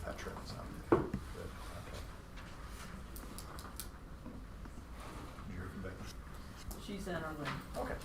veterans on there. Good, okay. Did you hear from Becky? She's on her way. Okay.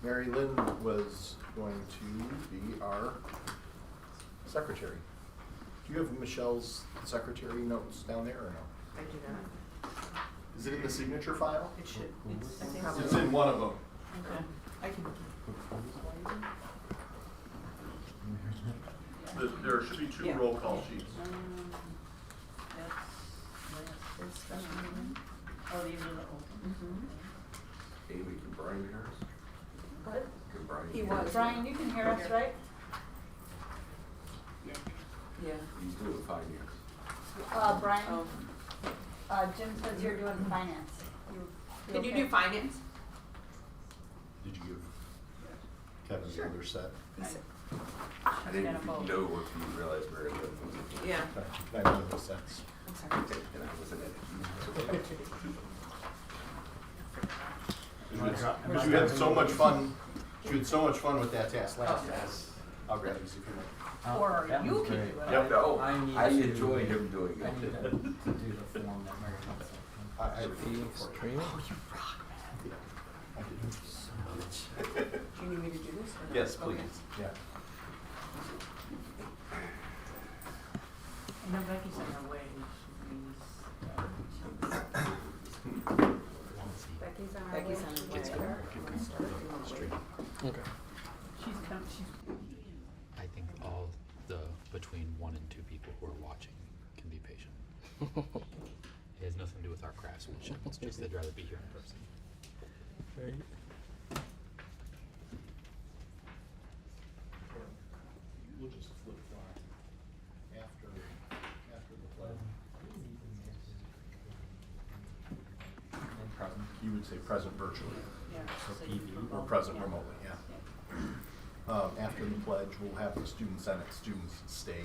Mary Lynn was going to be our secretary. Do you have Michelle's secretary notes down there or no? I do not. Is it in the signature file? It should. It's in one of them. Okay. I can. There should be two Yeah. roll call sheets. That's oh, these are the open. Amy, can Brian hear us? What? Can Brian He hear was. us? Brian, you can hear us, right? Yeah. He's doing finance. Brian, Oh. Jim says you're doing finance. Can you do finance? Did you give Kevin the other set? I didn't know if you realized Mary Lynn was in here. Yeah. I know the sets. I'm sorry. And I wasn't in it. You had so much fun. You had so much fun with that task last time. I'll grab these if you like. Or that you was can great. do it. Yep. No, I I need to- enjoy him doing I need to it. do the form that Mary wants. I Stream? Do you need me to do this? Or no? Yes, Okay. please. Yeah. I know Becky's on her way. Becky's on her way. Becky's on her way. It's good. Okay. She's come, she's. I think all the between 1 and 2 people who are watching can be patient. It has nothing to do with our craftsmanship. It's just they'd rather be here in person. We'll just flip flop after the pledge. Present. You would say present virtually Yeah. So so you PV. can or vote, present yeah. remotely, yeah. After the pledge, we'll have the student senate students stay.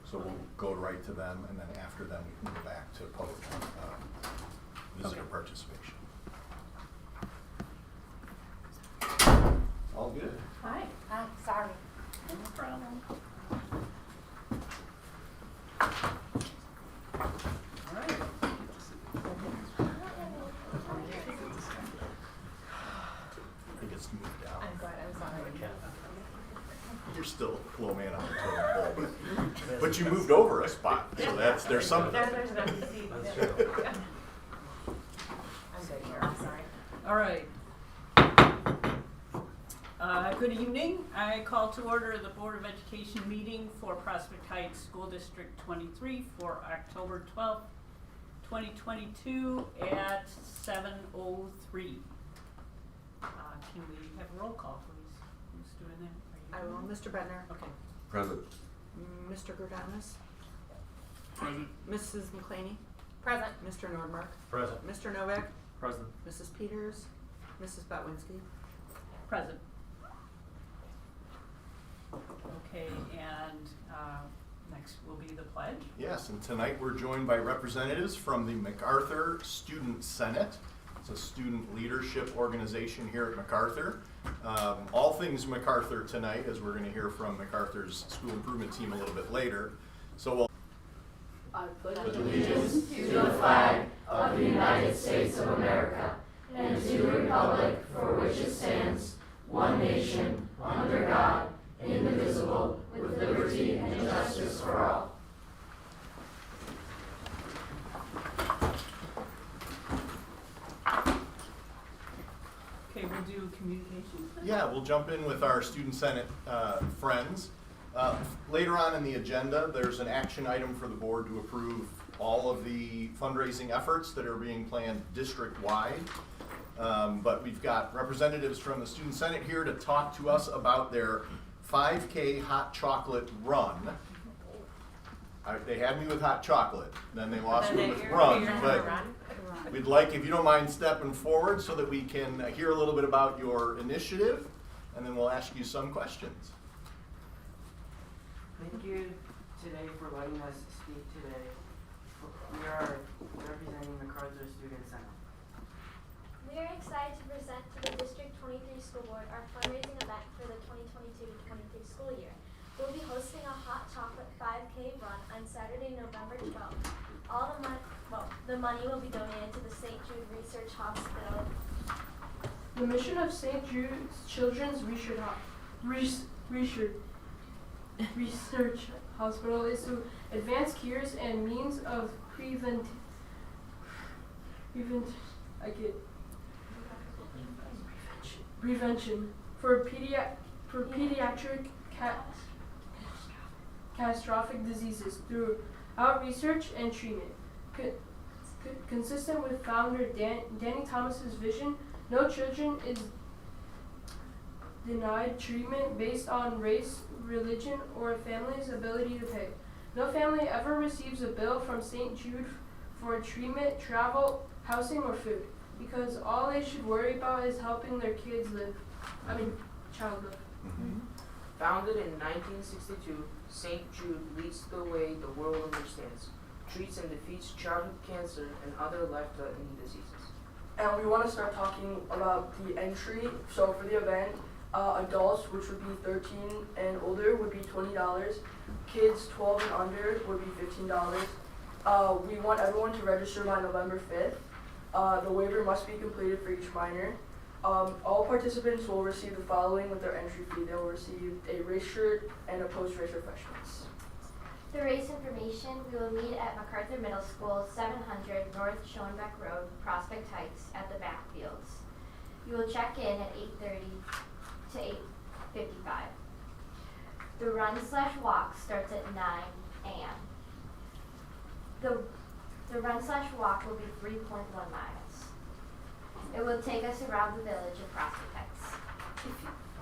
So we'll go right to them, and then after them, we can go back to public visitor Okay. participation. All good. Hi. Hi, sorry. No problem. All right. It gets moved down. I'm glad I was on it. You're still low man on the totem pole, but you moved over a spot, so there's something. There's an empty seat. That's Yeah. true. I'm good here, I'm sorry. All right. Good evening. I call to order the Board of Education meeting for Prospect Heights School District 23 for October 12th, 2022 at 7:03. Can we have a roll call, please? Who's doing that? I Are you? will. Mr. Bednar. Okay. Present. Mr. Gordanis. Present. Mrs. McClaney. Present. Mr. Nordmark. Present. Mr. Novak. Present. Mrs. Peters. Mrs. Botwinski. Present. Okay, and next will be the pledge. Yes, and tonight we're joined by representatives from the MacArthur Student Senate. It's a student leadership organization here at MacArthur. All things MacArthur tonight, as we're going to hear from MacArthur's school improvement team a little bit later. So we'll I pledge allegiance to the flag of the United States of America and to the republic for which it stands, one nation, under God, indivisible, with liberty and justice for all. Okay, we'll do communications then? Yeah, we'll jump in with our Student Senate friends. Later on in the agenda, there's an action item for the board to approve all of the fundraising efforts that are being planned district-wide. But we've got representatives from the Student Senate here to talk to us about their 5K hot chocolate run. They had me with hot chocolate, then they lost me with run. But we'd like, if you don't mind stepping forward so that we can hear a little bit about your initiative, and then we'll ask you some questions. Thank you today for letting us speak today. We are representing MacArthur Student Senate. We are excited to present to the District 23 School Board our fundraising event for the 2022-23 school year. We'll be hosting a hot chocolate 5K run on Saturday, November 12th. The money will be donated to the St. Jude Research Hospital. The mission of St. Jude's Children's Research Hospital is to advance cures and means of prevention for pediatric catastrophic diseases throughout research and treatment. Consistent with founder Danny Thomas's vision, no children is denied treatment based on race, religion, or a family's ability to pay. No family ever receives a bill from St. Jude for treatment, travel, housing, or food, because all they should worry about is helping their child live. Mm-hmm. Founded in 1962, St. Jude leads the way the world understands, treats and defeats childhood cancer and other life-threatening diseases. And we want to start talking about the entry. So for the event, adults, which would be 13 and older, would be $20. Kids 12 and under would be $15. We want everyone to register by November 5th. The waiver must be completed for each minor. All participants will receive the following with their entry fee. They will receive a race shirt and a post-race refreshments. The race information, we will meet at MacArthur Middle School, 700 North Schoenbeck Road, Prospect Heights, at the backfields. You will check in at 8:30 to 8:55. The run/walk starts at 9 a.m. The run/walk will be 3.1 miles. It will take us around the village of Prospect Heights.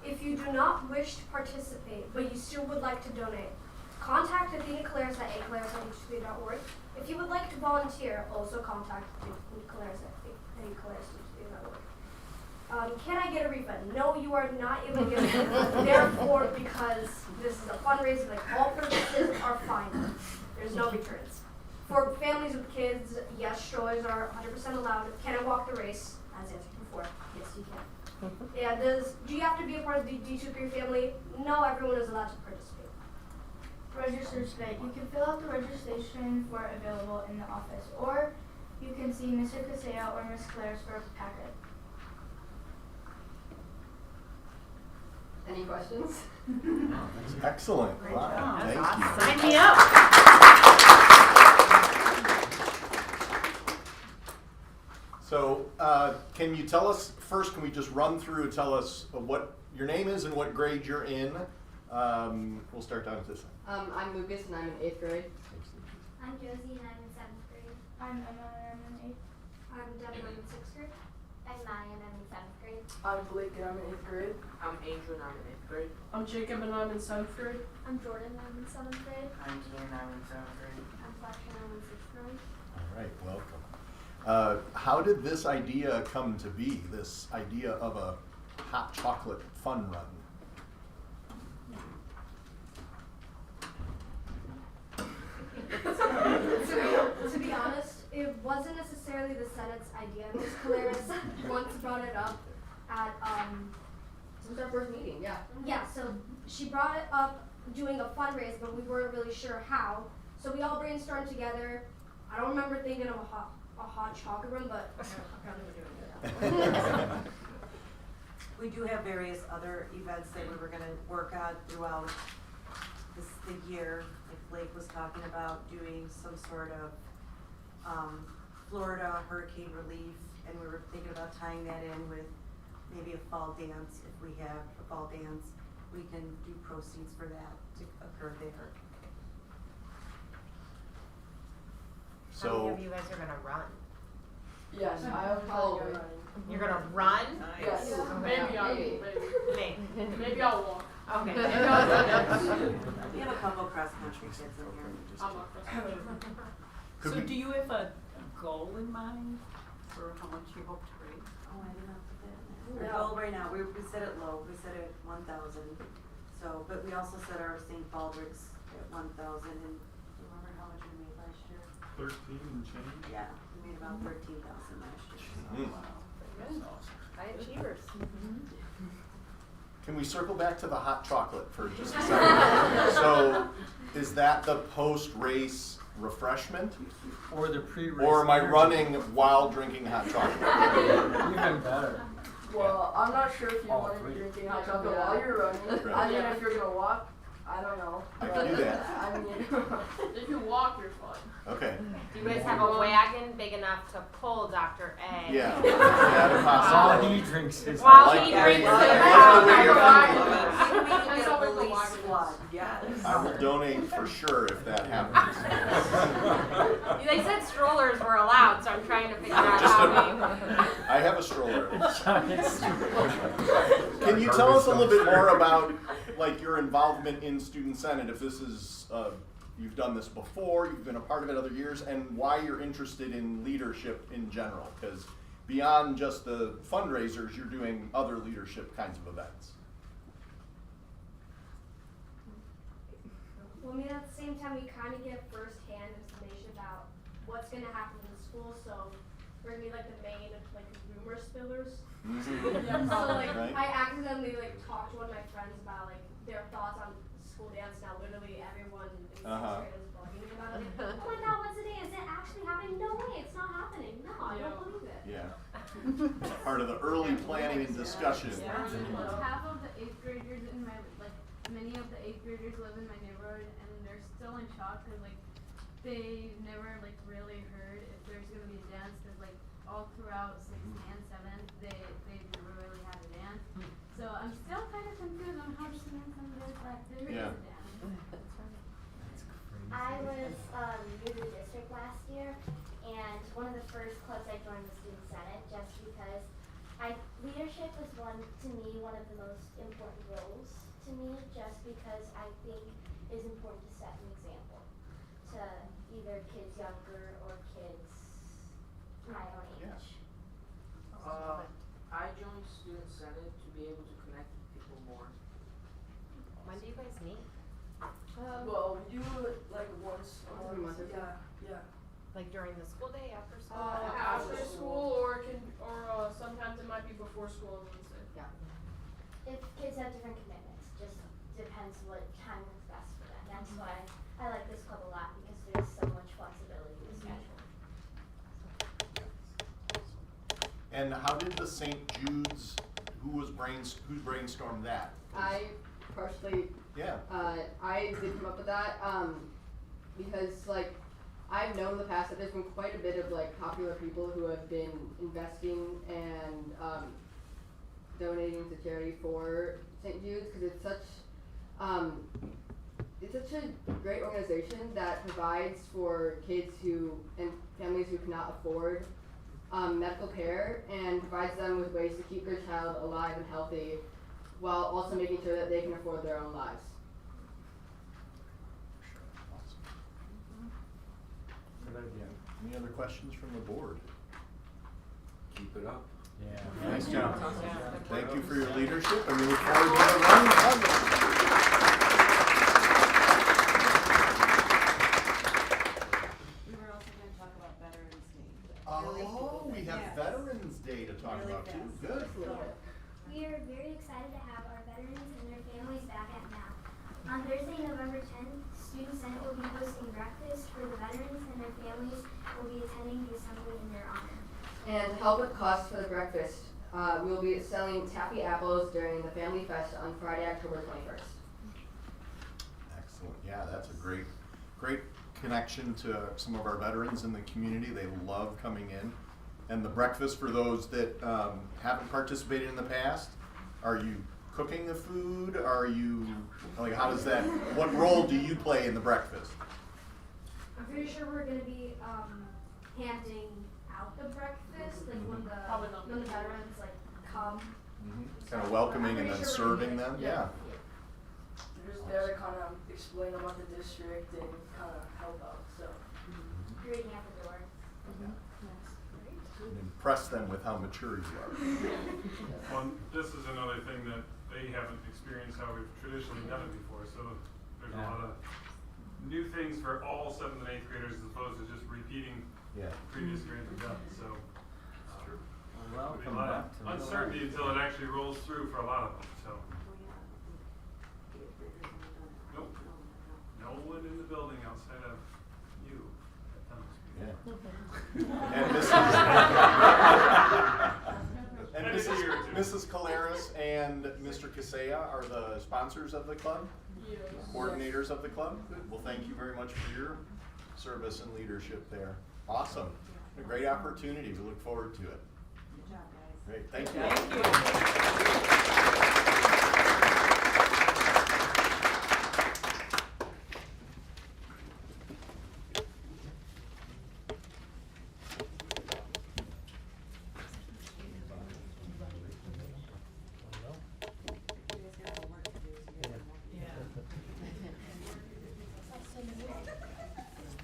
If you do not wish to participate, but you still would like to donate, contact Athena Clares at aclares@hcba.org. If you would like to volunteer, also contact Athena Clares at aclares@hcba.org. Can I get a refund? No, you are not able to get a refund. Therefore, because this is a fundraiser, like all purchases are fine. There's no returns. For families with kids, yes, strollers are 100% allowed. Can I walk the race? As answered before, yes, you can. And do you have to be a part of the D23 family? No, everyone is allowed to participate. Register today. You can fill out the registration form available in the office, or you can see Mr. Caseo or Ms. Clares for a packet. Any questions? That's excellent. Great Wow. job. Thank That's you. awesome. Sign me up. So, can you tell us, first, can we just run through, tell us what your name is and what grade you're in? We'll start down at this side. I'm Lucas and I'm in 8th grade. I'm Josie and I'm in 7th grade. I'm Emma and I'm in 8th. I'm Devin, I'm in 6th grade. I'm Maya and I'm in 7th grade. I'm Blake and I'm in 8th grade. I'm Andrew and I'm in 8th grade. I'm Jacob and I'm in 7th grade. I'm Jordan, I'm in 7th grade. I'm Ian and I'm in 7th grade. I'm Fletcher, and I'm in 6th grade. All right, welcome. How did this idea come to be, this idea of a hot chocolate fun run? To be honest, it wasn't necessarily the Senate's idea. Ms. Caleres once brought it up at Since our first meeting, yeah. yeah, so she brought it up doing a fundraiser, but we weren't really sure how. So we all brainstormed together. I don't remember thinking of a hot chocolate run, but apparently we're doing it. We do have various other events that we were gonna work on throughout the year. Like Blake was talking about doing some sort of Florida hurricane relief, and we were thinking about tying that in with maybe a fall dance. If we have a fall dance, we can do proceeds for that to occur there. How many So, of you guys are gonna run? Yes, I am planning on running. You're gonna run? Yes. Maybe I'll, Maybe. maybe I'll walk. Okay. We have a couple cross-country kids in here. I'm a cross-country. Could So we- do you have a goal in mind for how much you hope to raise? Oh, I did not put that in there. Our goal right now, we set it low, we set it 1,000. So, but we also set our St. Baldrick's at 1,000, and do you remember how much we made last year? 13 and change. Yeah, we made about 13,000 last year. So. Mm. High achievers. Can we circle back to the hot chocolate for just a second? So, is that the post-race refreshment? Or the pre-race. Or am I energy. running while drinking hot chocolate? Even better. Well, I'm not sure if you All want to three. be drinking hot chocolate while you're running. Right. I mean, if you're gonna walk, I don't know. I can do that. I mean, If you walk, you're fine. Okay. Do you guys have a wagon big enough to pull Dr. A? Yeah. Yeah, if possible. While he drinks his. While Like he the- drinks like it. the way you're Maybe we can That's get how a we go police walking. squad, yes. I will donate for sure if that happens. They said strollers were allowed, so I'm trying to figure out Just how a- many. I have a stroller. Giant Can you tell us a little bit more about like your involvement in Student Senate? If this is you've done this before, you've been a part of it other years, and why you're interested in leadership in general? Because beyond just the fundraisers, you're doing other leadership kinds of events. Well, I mean, at the same time, we kind of get first-hand information about what's going to happen in the school, so we're going to be like the main, like, rumor spillers. So, like, Right. I accidentally, like, talked to one of my friends about, like, their thoughts on school dance. Now, literally everyone in sixth grade is bugging me about it. Like, oh my god, what's the day? Is it actually happening? No way, it's not happening. No, I don't believe it. Yeah. Part of the early planning and discussion. Half of the 8th graders in my, like, many of the 8th graders live in my neighborhood, and they're still in shock because, like, they've never, like, really heard if there's gonna be a dance, because, like, all throughout 6th and 7th, they've never really had a dance. So I'm still kind of confused on how to convince them that there is Yeah. a dance. I was new to the district last year, and one of the first clubs I joined was Student Senate, just because leadership is one of the most important roles to me, just because I think it is important to set an example to either kids younger or kids my own age. I joined Student Senate to be able to connect with people more. When do you guys meet? well, we do it like once a Every month or so. Yeah. Like during the school day, after school? After school, or sometimes it might be before school on Wednesday. If kids have different commitments, just depends what time works best for them. That's why I like this club a lot, because there's so much flexibility in the schedule. And how did the St. Jude's, who brainstormed that? I partially, Yeah. I did come up with that, because like, I've known in the past that there's been quite a bit of like popular people who have been investing and, donating to charity for St. Jude's, because it's such a great organization that provides for kids who, and families who cannot afford medical care, and provides them with ways to keep their child alive and healthy, while also making sure that they can afford their own lives. Good idea. Any other questions from the board? Keep it up. Yeah. Nice job. Thank you for your leadership, and we look forward to your run. We were also gonna talk about Veterans Day. Oh, we have Yes. Veterans Day to talk Really about too. fast. Good. We are very excited to have our veterans and their families back at MAP. On Thursday, November 10th, Student Senate will be hosting breakfast for the veterans, and their families will be attending the assembly in their honor. And to help with costs for the breakfast, we will be selling taffy apples during the Family Fest on Friday, October 21st. Excellent. Yeah, that's a great connection to some of our veterans in the community. They love coming in. And the breakfast, for those that haven't participated in the past, are you cooking the food? Are you, like, how does that, what role do you play in the breakfast? I'm pretty sure we're going to be handing out the breakfast, like Probably not. when the veterans like come. Kind of welcoming and then serving them, yeah. They're just there to kind of explain about the district and kind of help out. So. Greeting at the door. And impress them with how mature you are. Well, this is another thing that they haven't experienced how we've traditionally done it before, so there's a lot of new things for all 7th and 8th graders as opposed to just repeating previous grades have done, so. There'll be a lot of uncertainty until it actually rolls through for a lot of them, so. Nope, no one in the building outside of you. And Mrs. Caleras and Mr. Casea are the sponsors of the club? Yes. Coordinators of the club? Good. Well, thank you very much for your service and leadership there. Awesome. A great opportunity. We look forward to it. Good job, guys. Great. Thank you.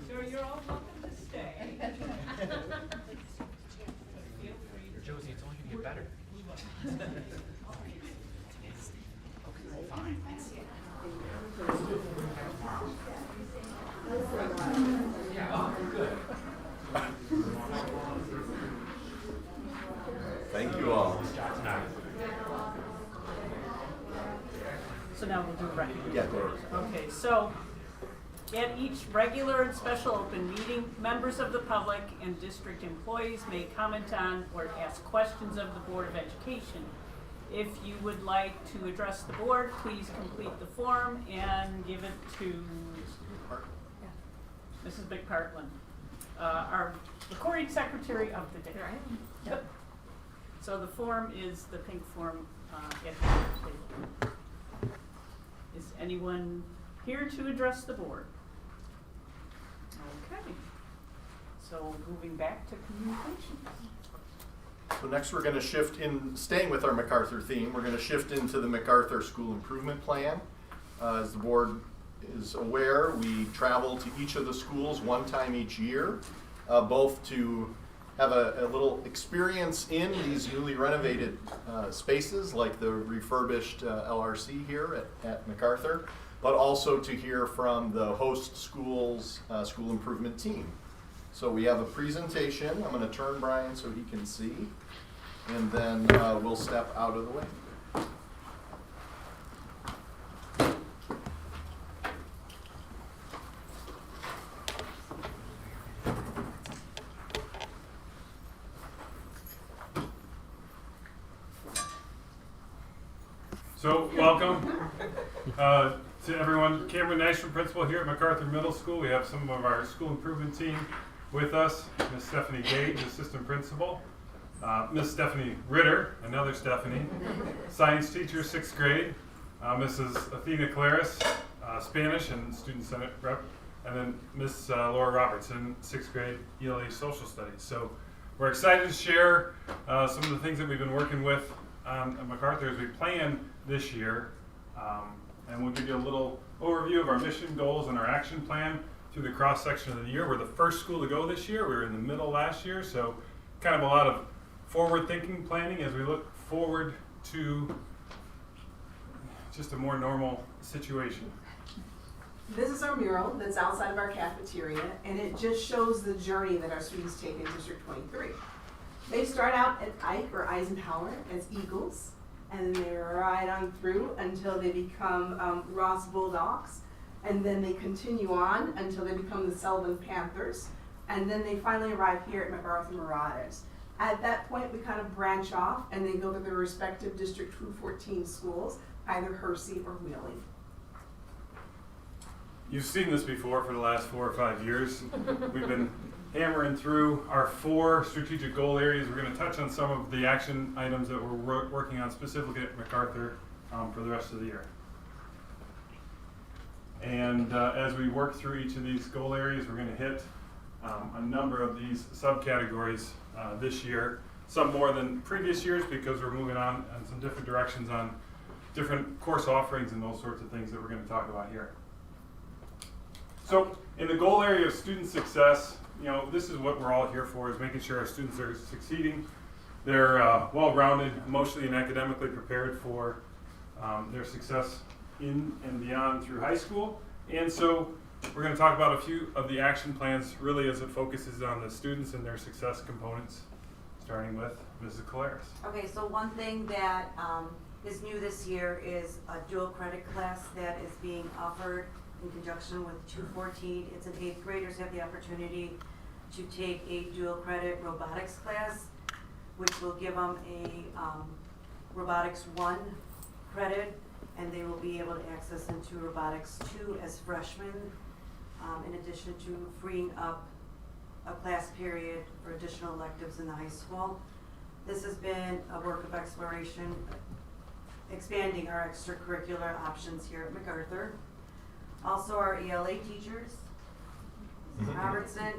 So you're all welcome to stay. Feel free. Josie, it's only gonna get better. Fine. Thank you all. So now we'll do recognition. Yeah, go ahead. Okay, so at each regular and special open meeting, members of the public and district employees may comment on or ask questions of the Board of Education. If you would like to address the board, please complete the form and give it to Mrs. McPartland, our recording secretary of the day. Yep. So the form is the pink form at the table. Is anyone here to address the board? Okay. So moving back to communications. So next we're going to shift in, staying with our MacArthur theme, we're going to shift into the MacArthur School Improvement Plan. As the board is aware, we travel to each of the schools one time each year, both to have a little experience in these newly renovated spaces like the refurbished LRC here at MacArthur, but also to hear from the host school's school improvement team. So we have a presentation. I'm going to turn Brian so he can see, and then we'll step out of the way. So, welcome to everyone. Cameron Nystrom, principal here at MacArthur Middle School. We have some of our school improvement team with us. Miss Stephanie Gage, assistant principal. Miss Stephanie Ritter, another Stephanie, science teacher, 6th grade. Mrs. Athena Claris, Spanish and student senate rep. And then Miss Laura Robertson, 6th grade ELA social studies. So we're excited to share some of the things that we've been working with at MacArthur as we plan this year. And we'll give you a little overview of our mission, goals, and our action plan through the cross section of the year. We're the first school to go this year. We were in the middle last year, so kind of a lot of forward-thinking planning as we look forward to just a more normal situation. This is our mural that's outside of our cafeteria, and it just shows the journey that our students take in District 23. They start out at Ike or Eisenhower as Eagles, and then they ride on through until they become Ross Bulldogs, and then they continue on until they become the Sullivan Panthers, and then they finally arrive here at MacArthur Marauders. At that point, we kind of branch off and they go to their respective District 214 schools, either Hersey or Wheeling. You've seen this before for the last 4 or 5 years. We've been hammering through our 4 strategic goal areas. We're going to touch on some of the action items that we're working on specifically at MacArthur for the rest of the year. And as we work through each of these goal areas, we're going to hit a number of these subcategories this year, some more than previous years because we're moving on some different directions on different course offerings and those sorts of things that we're going to talk about here. So in the goal area of student success, this is what we're all here for, is making sure our students are succeeding. They're well-rounded, emotionally and academically prepared for their success in and beyond through high school. And so we're going to talk about a few of the action plans really as it focuses on the students and their success components, starting with Mrs. Caleres. Okay, so one thing that is new this year is a dual credit class that is being offered in conjunction with 214. It's an 8th graders have the opportunity to take a dual credit robotics class, which will give them a robotics 1 credit, and they will be able to access into robotics 2 as freshmen, in addition to freeing up a class period for additional electives in the high school. This has been a work of exploration, expanding our extracurricular options here at MacArthur. Also, our ELA teachers, Ms. Robertson,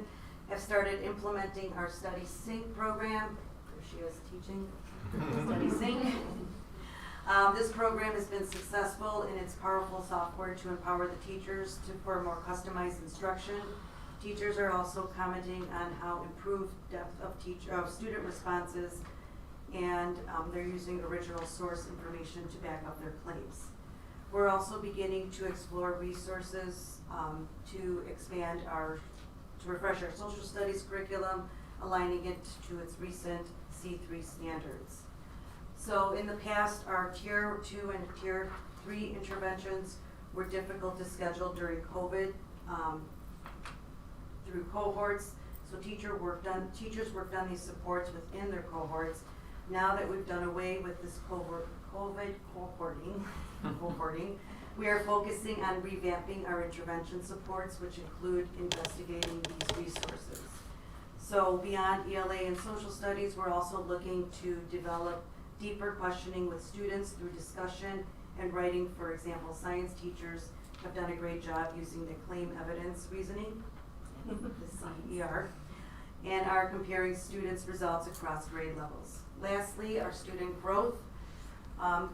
have started implementing our Study Sync program. There she is teaching Study Sync. This program has been successful in its powerful software to empower the teachers for more customized instruction. Teachers are also commenting on how improved depth of student responses, and they're using original source information to back up their claims. We're also beginning to explore resources to expand to refresh our social studies curriculum, aligning it to its recent C3 standards. So in the past, our Tier 2 and Tier 3 interventions were difficult to schedule during COVID through cohorts. So teachers worked on these supports within their cohorts. Now that we've done away with this COVID cohorting, we are focusing on revamping our intervention supports, which include investigating these resources. So beyond ELA and social studies, we're also looking to develop deeper questioning with students through discussion and writing. For example, science teachers have done a great job using the claim evidence reasoning, the CER, and are comparing students' results across grade levels. Lastly, our student growth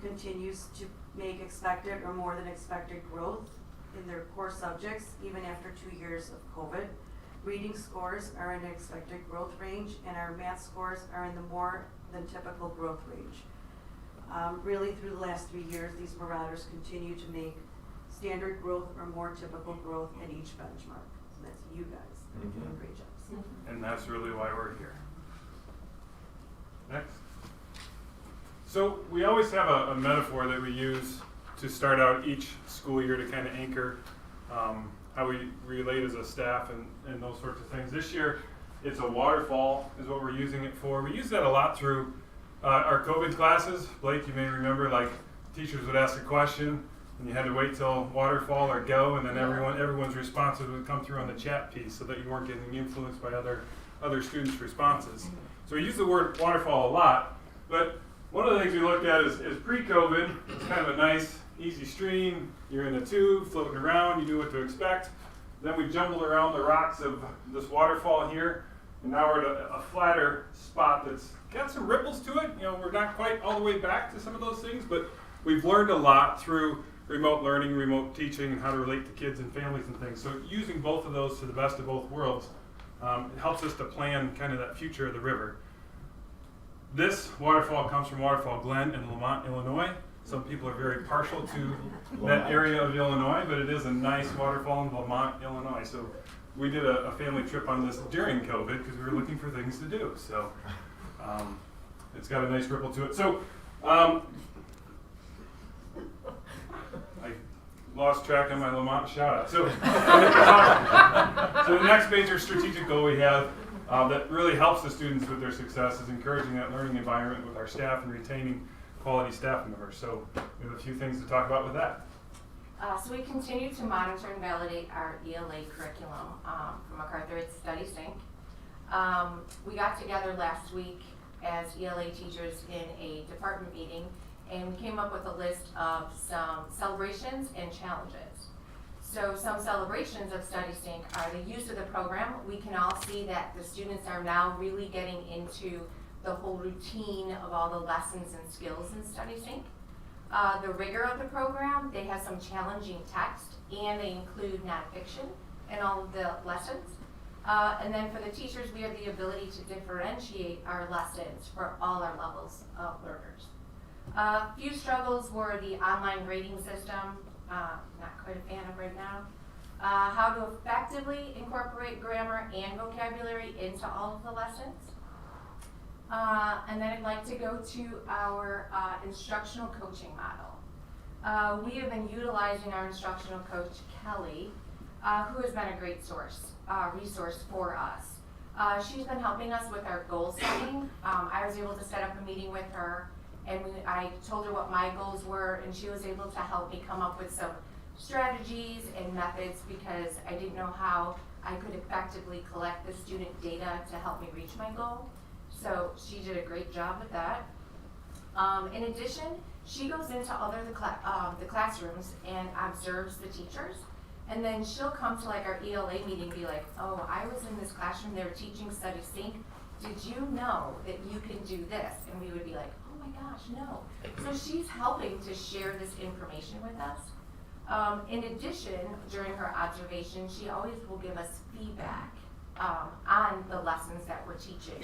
continues to make expected or more than expected growth in their core subjects, even after 2 years of COVID. Reading scores are in an expected growth range, and our math scores are in the more than typical growth range. Really, through the last 3 years, these marauders continue to make standard growth or more typical growth at each benchmark. So that's you guys that are doing great jobs. And that's really why we're here. Next. So we always have a metaphor that we use to start out each school year to kind of anchor how we relate as a staff and those sorts of things. This year, it's a waterfall is what we're using it for. We use that a lot through our COVID classes. Blake, you may remember, like, teachers would ask a question and you had to wait till waterfall or go, and then everyone's responses would come through on the chat piece so that you weren't getting influenced by other students' responses. So we use the word waterfall a lot, but one of the things we looked at is pre-COVID. It's kind of a nice, easy stream. You're in a tube, floating around, you knew what to expect. Then we jumbled around the rocks of this waterfall here, and now we're at a flatter spot that's got some ripples to it. We're not quite all the way back to some of those things, but we've learned a lot through remote learning, remote teaching, and how to relate to kids and families and things. So using both of those to the best of both worlds, it helps us to plan kind of that future of the river. This waterfall comes from Waterfall Glen in Lamont, Illinois. Some people are very partial to that area of Illinois, but it is a nice waterfall in Lamont, Illinois. So we did a family trip on this during COVID because we were looking for things to do. So it's got a nice ripple to it. So I lost track of my Lamont shout out. So the next major strategic goal we have that really helps the students with their success is encouraging that learning environment with our staff and retaining quality staff members. So we have a few things to talk about with that. So we continue to monitor and validate our ELA curriculum from MacArthur. It's Study Sync. We got together last week as ELA teachers in a department meeting, and we came up with a list of some celebrations and challenges. So some celebrations of Study Sync are the use of the program. We can all see that the students are now really getting into the whole routine of all the lessons and skills in Study Sync. The rigor of the program, they have some challenging text, and they include nonfiction in all of the lessons. And then for the teachers, we have the ability to differentiate our lessons for all our levels of learners. Few struggles were the online grading system, not quite a fan of right now. How to effectively incorporate grammar and vocabulary into all of the lessons. And then I'd like to go to our instructional coaching model. We have been utilizing our instructional coach, Kelly, who has been a great resource for us. She's been helping us with our goal setting. I was able to set up a meeting with her, and I told her what my goals were, and she was able to help me come up with some strategies and methods because I didn't know how I could effectively collect the student data to help me reach my goal. So she did a great job with that. In addition, she goes into the classrooms and observes the teachers. And then she'll come to like our ELA meeting and be like, oh, I was in this classroom, they were teaching Study Sync. Did you know that you can do this? And we would be like, oh my gosh, no. So she's helping to share this information with us. In addition, during her observation, she always will give us feedback on the lessons that we're teaching.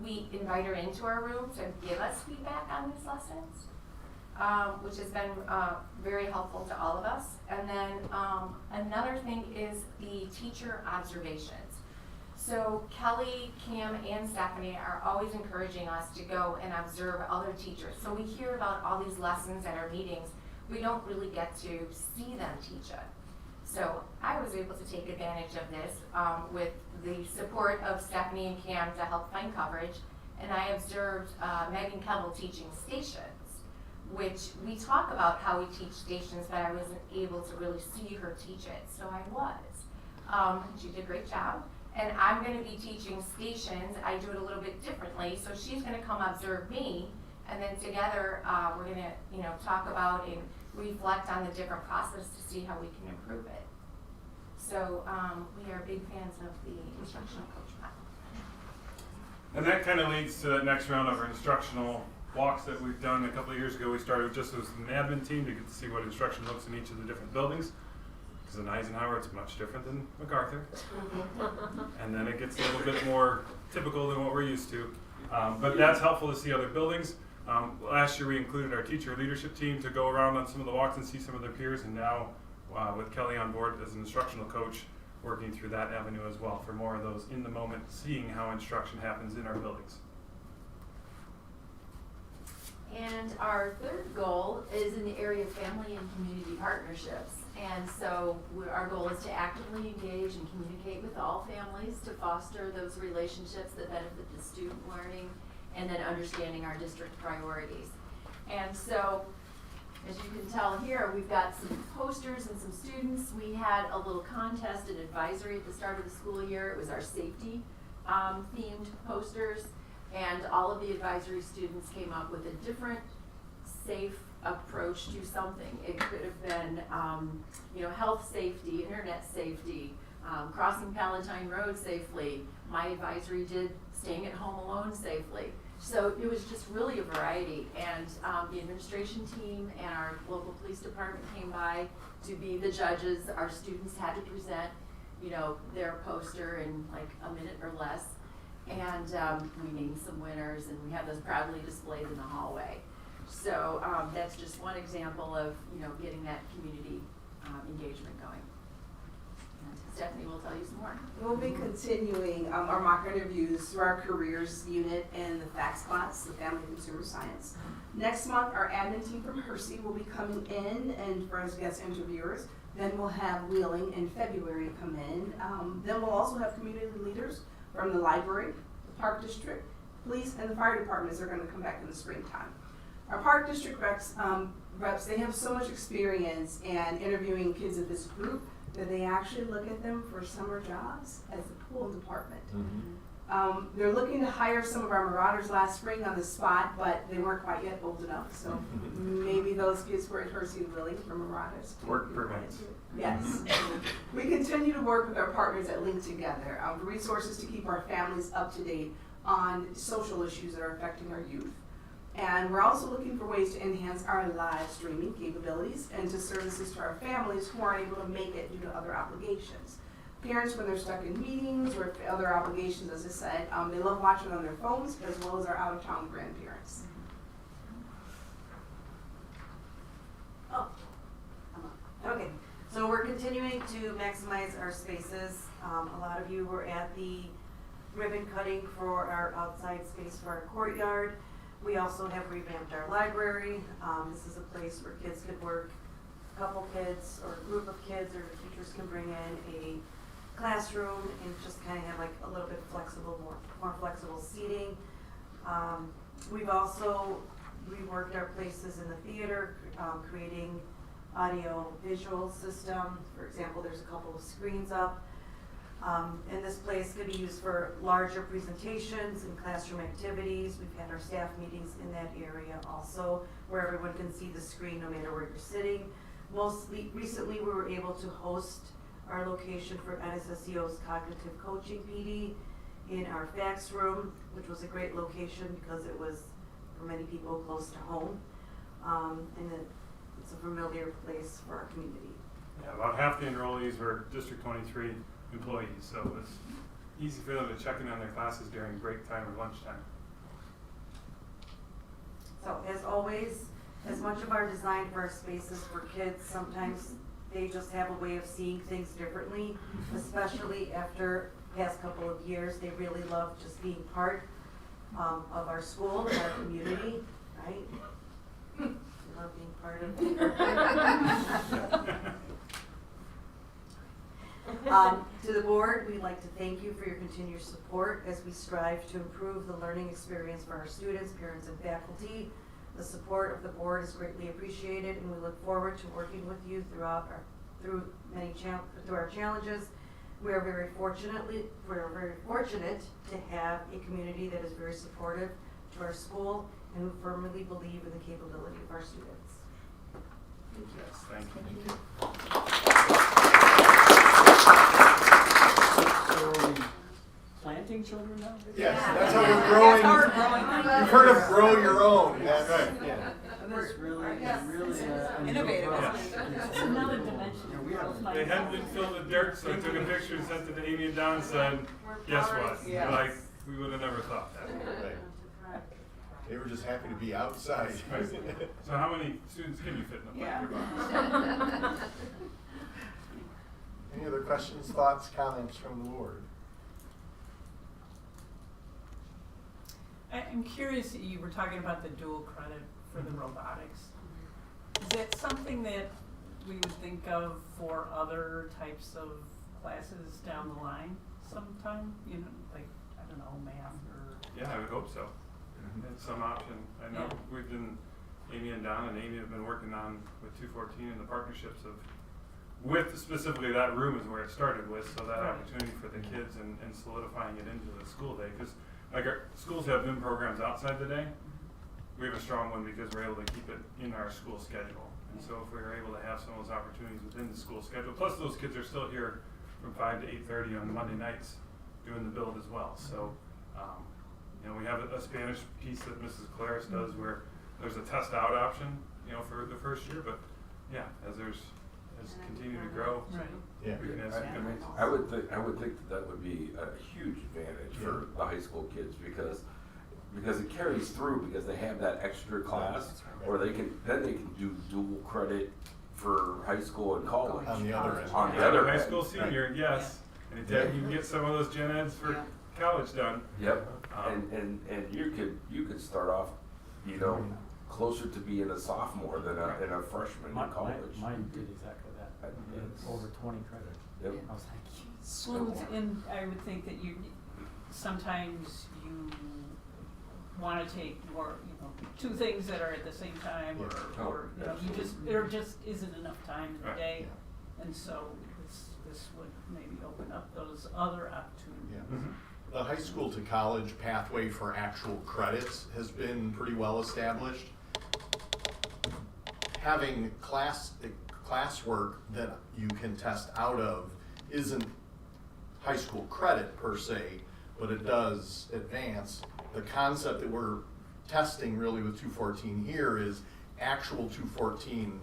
We invite her into our room to give us feedback on these lessons. Which has been very helpful to all of us. And then another thing is the teacher observations. So Kelly, Cam, and Stephanie are always encouraging us to go and observe other teachers. So we hear about all these lessons at our meetings. We don't really get to see them teach it. So I was able to take advantage of this with the support of Stephanie and Cam to help find coverage. And I observed Megan Kevel teaching stations, which we talk about how we teach stations, but I wasn't able to really see her teach it, so I was. She did a great job, and I'm going to be teaching stations. I do it a little bit differently, so she's going to come observe me, and then together we're going to talk about and reflect on the different process to see how we can improve it. So we are big fans of the instructional coach model. And that kind of leads to that next round of our instructional walks that we've done a couple of years ago. We started just as an admin team to get to see what instruction looks in each of the different buildings. Because in Eisenhower, it's much different than MacArthur. And then it gets a little bit more typical than what we're used to. But that's helpful to see other buildings. Last year, we included our teacher leadership team to go around on some of the walks and see some of their peers. And now, with Kelly on board as an instructional coach, working through that avenue as well for more of those in the moment, seeing how instruction happens in our buildings. And our third goal is in the area of family and community partnerships. And so our goal is to actively engage and communicate with all families to foster those relationships that benefit the student learning and then understanding our district priorities. And so, as you can tell here, we've got some posters and some students. We had a little contest and advisory at the start of the school year. It was our safety themed posters. And all of the advisory students came up with a different safe approach to something. It could have been, health safety, internet safety, crossing Palatine Road safely. My advisory did staying at home alone safely. So it was just really a variety. And the administration team and our local police department came by to be the judges. Our students had to present, their poster in like a minute or less. And we named some winners, and we have those proudly displayed in the hallway. So that's just one example of getting that community engagement going. And Stephanie will tell you some more. We'll be continuing our mock interviews through our careers unit and the fact spots, the family and consumer science. Next month, our admin team from Hersey will be coming in and for as guest interviewers. Then we'll have Wheeling in February come in. Then we'll also have community leaders from the library, the park district, police, and the fire departments are going to come back in the springtime. Our park district reps, they have so much experience in interviewing kids of this group that they actually look at them for summer jobs as the pool department. They're looking to hire some of our Marauders last spring on the spot, but they weren't quite yet old enough, so maybe those kids were interested and willing for Marauders. Work permits. Yes. We continue to work with our partners at Link Together for resources to keep our families up to date on social issues that are affecting our youth. And we're also looking for ways to enhance our live streaming capabilities and to services to our families who aren't able to make it due to other obligations. Parents, when they're stuck in meetings or other obligations, as I said, they love watching on their phones as well as our out-of-town grandparents. Oh, okay. So we're continuing to maximize our spaces. A lot of you were at the ribbon cutting for our outside space for our courtyard. We also have revamped our library. This is a place where kids could work, a couple kids or a group of kids, or the teachers can bring in a classroom and just kind of have like a little bit flexible, more flexible seating. We've also reworked our places in the theater, creating audio visual system. For example, there's a couple of screens up. And this place could be used for larger presentations and classroom activities. We've had our staff meetings in that area also, where everyone can see the screen no matter where you're sitting. Recently, we were able to host our location for NSSEO's cognitive coaching PD in our fax room, which was a great location because it was, for many people, close to home. And it's a familiar place for our community. Yeah, about half the enrollees were District 23 employees, so it was easy for them to check in on their classes during break time or lunchtime. So as always, as much of our design for our spaces for kids, sometimes they just have a way of seeing things differently, especially after the past couple of years. They really love just being part of our school and our community, right? They love being part of it. To the board, we'd like to thank you for your continued support as we strive to improve the learning experience for our students, parents, and faculty. The support of the board is greatly appreciated, and we look forward to working with you through our challenges. We are very fortunate to have a community that is very supportive to our school and who firmly believe in the capability of our students. Yes, thank you. So are we planting children now? Yes, that's how we're growing. That's how we're growing. You've heard of grow your own. That's right. Yeah. That's really Innovative. It's It's another dimension. They hadn't been filled with dirt, so I took a picture and sent it to Amy and Don and said, guess what? Yes. Like, we would have never thought that. Right. They were just happy to be outside. So how many students can you fit in the Yeah. playground? Any other questions, thoughts, comments from the board? I'm curious, you were talking about the dual credit for the robotics. Is that something that we would think of for other types of classes down the line sometime? You know, like, I don't know, math or? Yeah, I would hope so. It's some option. I know Amy and Don and Amy have been working on with 214 and the partnerships with specifically that room is where it started with, so that opportunity for the kids and solidifying it into the school day. Because like our schools have BIM programs outside the day, we have a strong one because we're able to keep it in our school schedule. And so if we were able to have some of those opportunities within the school schedule, plus those kids are still here from 5 to 8:30 on Monday nights doing the build as well. So, we have a Spanish piece that Mrs. Claris does where there's a test out option, for the first year, but yeah, as continue to grow, Yeah. we can have some good ones. I would think that would be a huge advantage for the high school kids because it carries through because they have that extra class, or they can do dual credit for high school and college. On the other end. On the other high end. school senior, yes. And you can get some of those gen eds for college done. Yep. And you could start off, closer to being a sophomore than a freshman in college. Mine did exactly that. Over 20 credits. Yep. I was like, yes. Well, and I would think that sometimes you want to take more, two things that are at the same time, or there just isn't enough time in the day, and so this would maybe open up those other opportunities. Yeah. the high school to college pathway for actual credits has been pretty well established. Having classwork that you can test out of isn't high school credit per se, but it does advance. The concept that we're testing really with 214 here is actual 214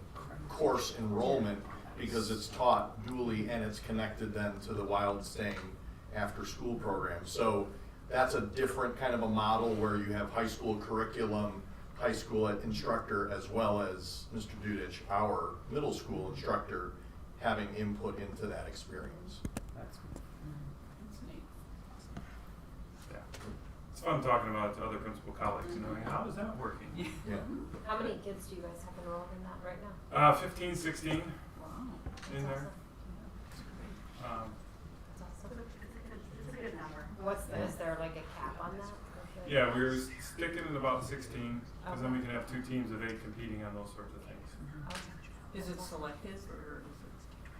course enrollment, because it's taught dually and it's connected then to the Wild Staying after school program. So that's a different kind of a model where you have high school curriculum, high school instructor, as well as Mr. Dudich, our middle school instructor, having input into that experience. That's neat. Yeah. It's fun talking about it to other principal colleagues, you know, how is that working? Yeah. How many kids do you guys have enrolled in that right now? 15, 16 Wow. in there. Is there like a cap on that? Yeah, we were sticking at about 16, because then we can have 2 teams of 8 competing on those sorts of things. Is it selective or is it?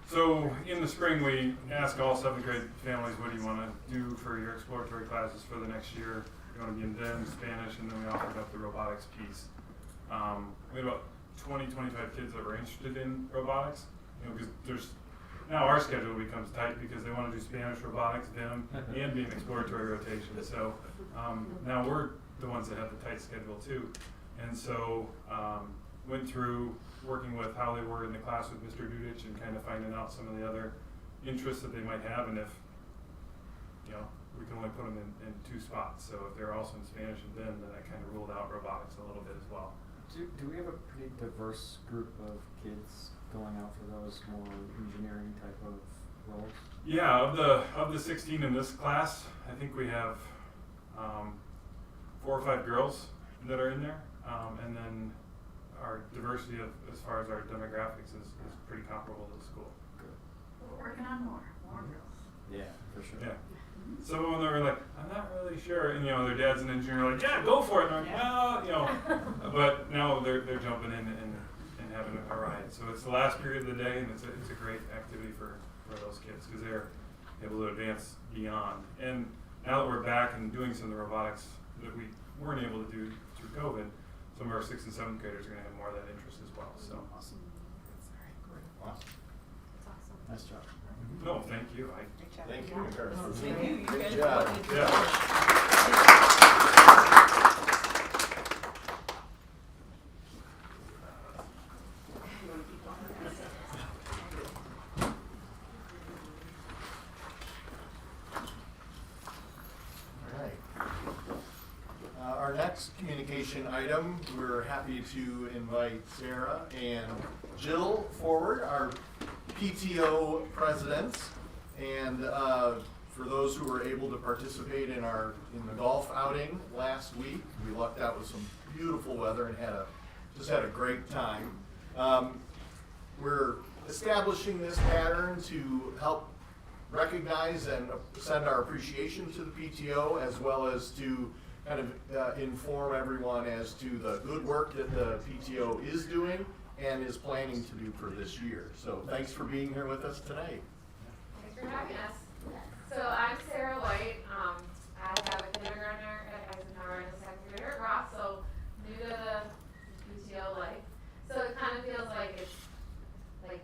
So in the spring, we ask all 7th grade families, what do you want to do for your exploratory classes for the next year? You want to be in DEM, Spanish, and then we offered up the robotics piece. We had about 20, 25 kids that were interested in robotics, you know, because there's, now our schedule becomes tight because they want to do Spanish, robotics, DEM, and be an exploratory rotation. So now we're the ones that have the tight schedule too. And so went through working with how they were in the class with Mr. Dudich and kind of finding out some of the other interests that they might have, and if, you know, we can only put them in 2 spots. So if they're also in Spanish and DEM, then I kind of ruled out robotics a little bit as well. Do we have a pretty diverse group of kids going out for those more engineering type of roles? Yeah, of the 16 in this class, I think we have 4 or 5 girls that are in there, and then our diversity of, as far as our demographics is pretty comparable to the school. Good. We're working on more girls. Yeah, for sure. Yeah. Some of them they were like, I'm not really sure, and you know, their dad's an engineer, like, yeah, go for it. And I'm like, well, you know, but now they're jumping in and having a ride. So it's the last period of the day, and it's a great activity for those kids because they're able to advance beyond. And now that we're back and doing some of the robotics that we weren't able to do through COVID, some of our 6th and 7th graders are going to have more of that interest as well. So Awesome. Awesome. That's awesome. Nice job. no, thank you. Thank you, MacArthur. Thank you. You Great guys job. what you did. Yeah. All right. Our next communication item, we're happy to invite Sarah and Jill forward, our PTO presidents. And for those who were able to participate in the golf outing last week, we lucked out with some beautiful weather and just had a great time. We're establishing this pattern to help recognize and send our appreciation to the PTO, as well as to kind of inform everyone as to the good work that the PTO is doing and is planning to do for this year. So thanks for being here with us tonight. Thanks for having us. So I'm Sarah White. I have a kindergartner at Eisenhower and a 2nd grader at Ross, so new to the PTO life. So it kind of feels like it's like,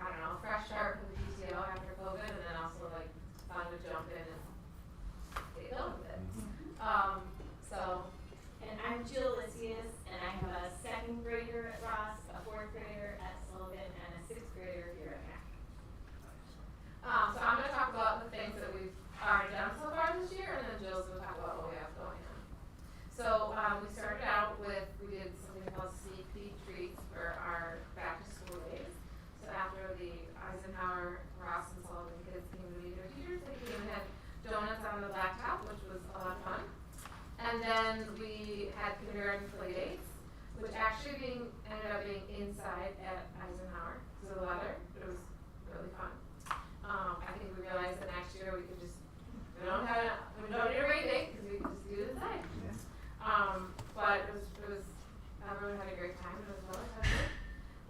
I don't know, fresh start for the PTO after COVID, and then also like fun to jump in and get going with it. And I'm Jill Lysias, and I have a 2nd grader at Ross, a 4th grader at Sullivan, and a 6th grader here at Mac. So I'm going to talk about the things that we've already done so far this year, and then Jill's going to talk about what we have going on. So we started out with, we did something called Sneak Peek Treats for our back to school days. So after the Eisenhower, Ross, and Sullivan kids came to meet their teachers, they came and had donuts on the blacktop, which was a lot of fun. And then we had kindergarten play dates, which actually ended up being inside at Eisenhower because of the weather. It was really fun. I think we realized that next year we don't need a rain date because we can just do it inside. But it was everyone had a great time. It was well attended.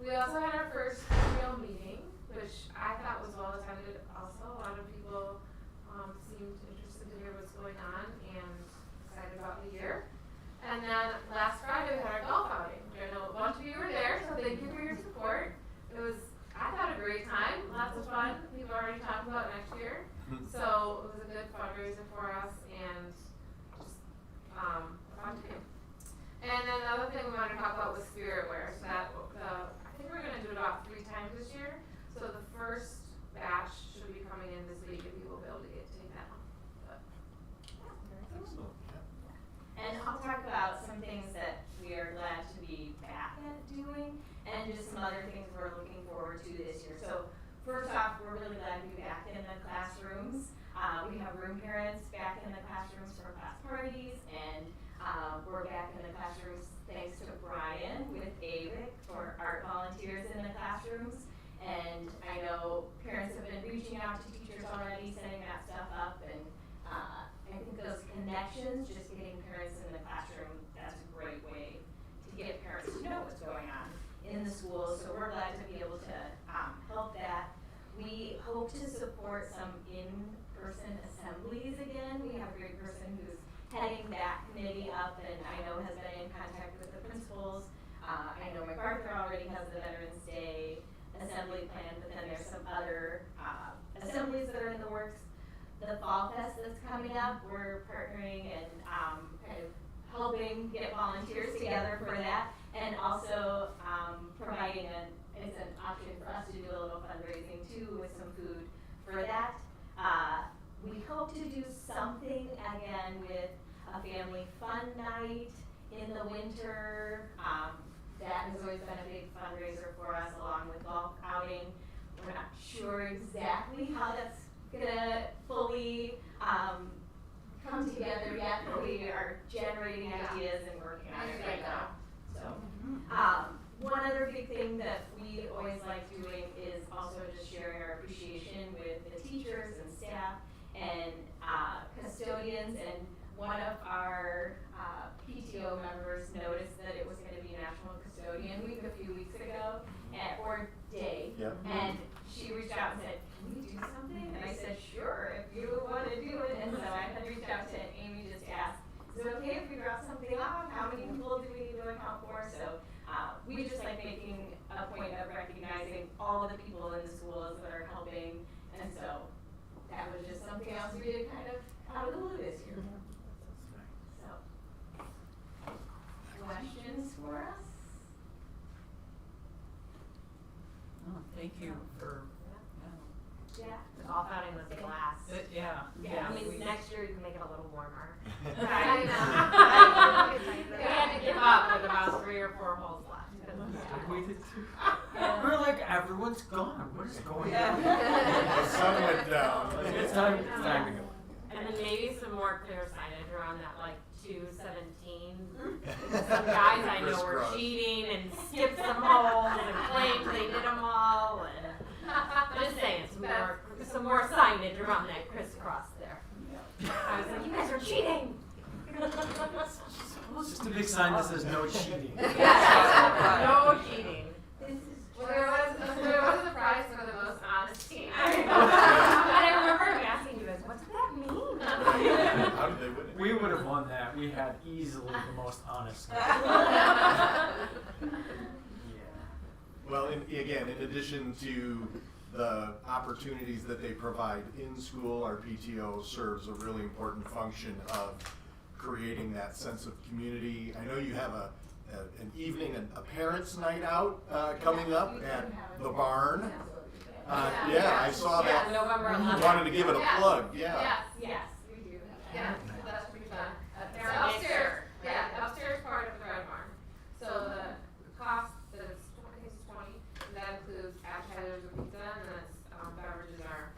We also had our first real meeting, which I thought was well attended also. A lot of people seemed interested to hear what's going I'll talk about some things that we are glad to be back at doing, and just some other things we're looking forward to this year. So first off, we're really glad to be back in the classrooms. We have room parents back in the classrooms for class parties, and we're back in the classrooms thanks to Brian with AVIC for art volunteers in the classrooms. And I know parents have been reaching out to teachers already, setting that stuff up, and I think those connections, just getting parents in the classroom, that's a great way to get parents to know what's going on in the schools. So we're glad to be able to help that. We hope to support some in-person assemblies again. We have a great person who's heading that committee up, and I know has been in contact with the principals. I know MacArthur already has the Veterans Day assembly plan, but then there's some other assemblies that are in the works. The Fall Fest that's coming up, we're partnering and kind of helping get volunteers together for that, and also providing it's an option for us to do a little fundraising too with some food for that. We hope to do something again with a family fun night in the winter. That has always been a big fundraiser for us, along with golf outing. We're not sure exactly how that's gonna fully come together yet, but we are generating ideas and working on it right now. So, one other big thing that we always like doing is also just sharing our appreciation with the teachers and staff and custodians. And one of our PTO members noticed that it was going to be National Custodian Week a few weeks ago, or day, and she reached out and said, "Can we do something?" And I said, "Sure, if you want to do it." And so I had reached out to Amy just to ask, "Is it okay if we drop something off? How many people do we need to account for?" So we just like making a point of recognizing all of the people in the schools that are helping, and so that was just something else we did kind of out of the blue this year. Questions for us? Oh, thank you for, Yeah. The golf outing was a blast. yeah. I mean, next year you can make it a little warmer. I know. We had to give up with about 3 or 4 holes left. We did too. We're like, everyone's gone. What is going on? The sun went down. It's time to go. And then maybe some more clear signage around that, like 217. Some guys I know were Crisscross. cheating and skipped some holes and claimed they did them all. And just saying, some more signage around that crisscross there. I was like, you guys are cheating. It's just a big sign that says no cheating. No cheating. Well, there was a prize for the most honest team. And I remember asking you guys, what does that mean? How did they win it? We would have won that. We had easily the most honest. Well, again, in addition to the opportunities that they provide in school, our PTO serves a really important function of creating that sense of community. I know you have an evening, a parents' night out coming up at the barn. I saw that. November 11th. Wanted to give it a plug. Yeah. Yes, we do. Yeah, that's pretty fun. The upstairs, upstairs part of the Red Barn. So the cost is 20, and that includes appetizers and pizza, and then beverages are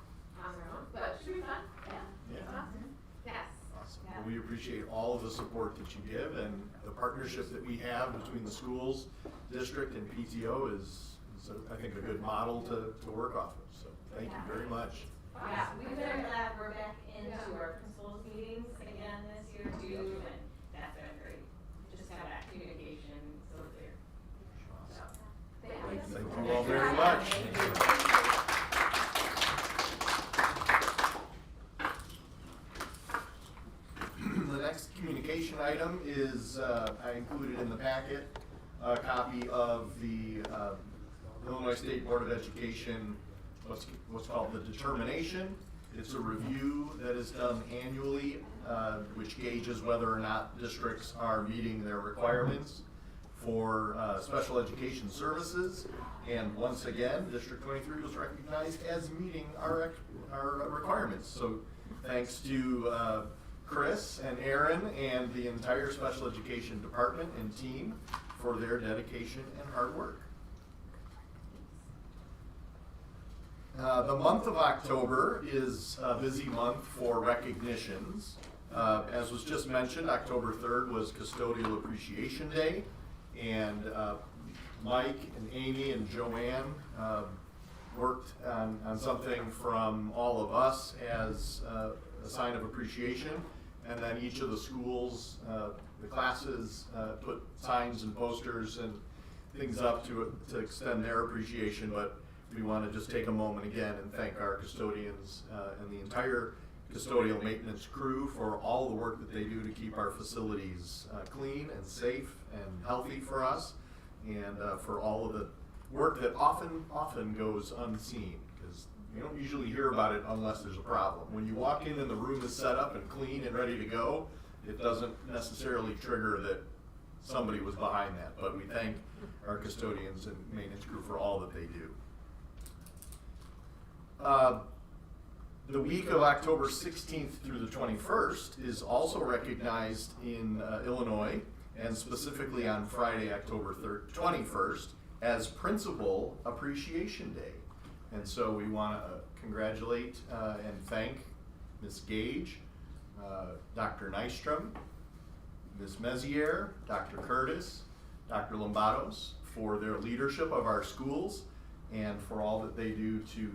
on their own, but it should be fun. Yeah. Awesome. Yes. Awesome. Well, we appreciate all of the support that you give, and the partnership that we have between the schools, district, and PTO is I think, a good model to work off of. So thank you very much. Yeah, we're very glad we're back into our principals meetings again this year too, and that's been great. Just have that communication so clear. So, Thank you all very much. The next communication item is, I included in the packet a copy of the Illinois State Board of Education, what's called the determination. It's a review that is done annually, which gauges whether or not districts are meeting their requirements for special education services. And once again, District 23 was recognized as meeting our requirements. So thanks to Chris and Aaron and the entire special education department and team for their dedication and hard work. The month of October is a busy month for recognitions. As was just mentioned, October 3rd was Custodial Appreciation Day, and Mike and Amy and Joanne worked on something from all of us as a sign of appreciation, and then each of the schools, the classes put signs and posters and things up to extend their appreciation, but we want to just take a moment again and thank our custodians and the entire custodial maintenance crew for all the work that they do to keep our facilities clean and safe and healthy for us, and for all of the work that often goes unseen, because you don't usually hear about it unless there's a problem. When you walk in and the room is set up and clean and ready to go, it doesn't necessarily trigger that somebody was behind that, but we thank our custodians and maintenance crew for all that they do. The week of October 16th through the 21st is also recognized in Illinois, and specifically on Friday, October 21st, as Principal Appreciation Day. And so we want to congratulate and thank Ms. Gage, Dr. Nystrom, Ms. Meziere, Dr. Curtis, Dr. Lombados for their leadership of our schools and for all that they do to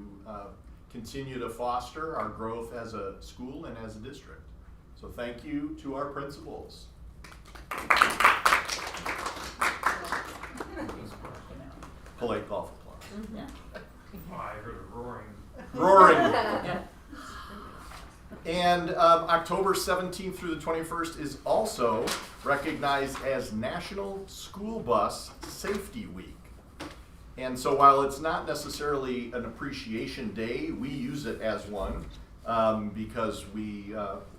continue to foster our growth as a school and as a district. So thank you to our principals. Polite golf applause. Oh, I heard a roaring. Roaring. And October 17th through the 21st is also recognized as National School Bus Safety Week. And so while it's not necessarily an appreciation day, we use it as one because we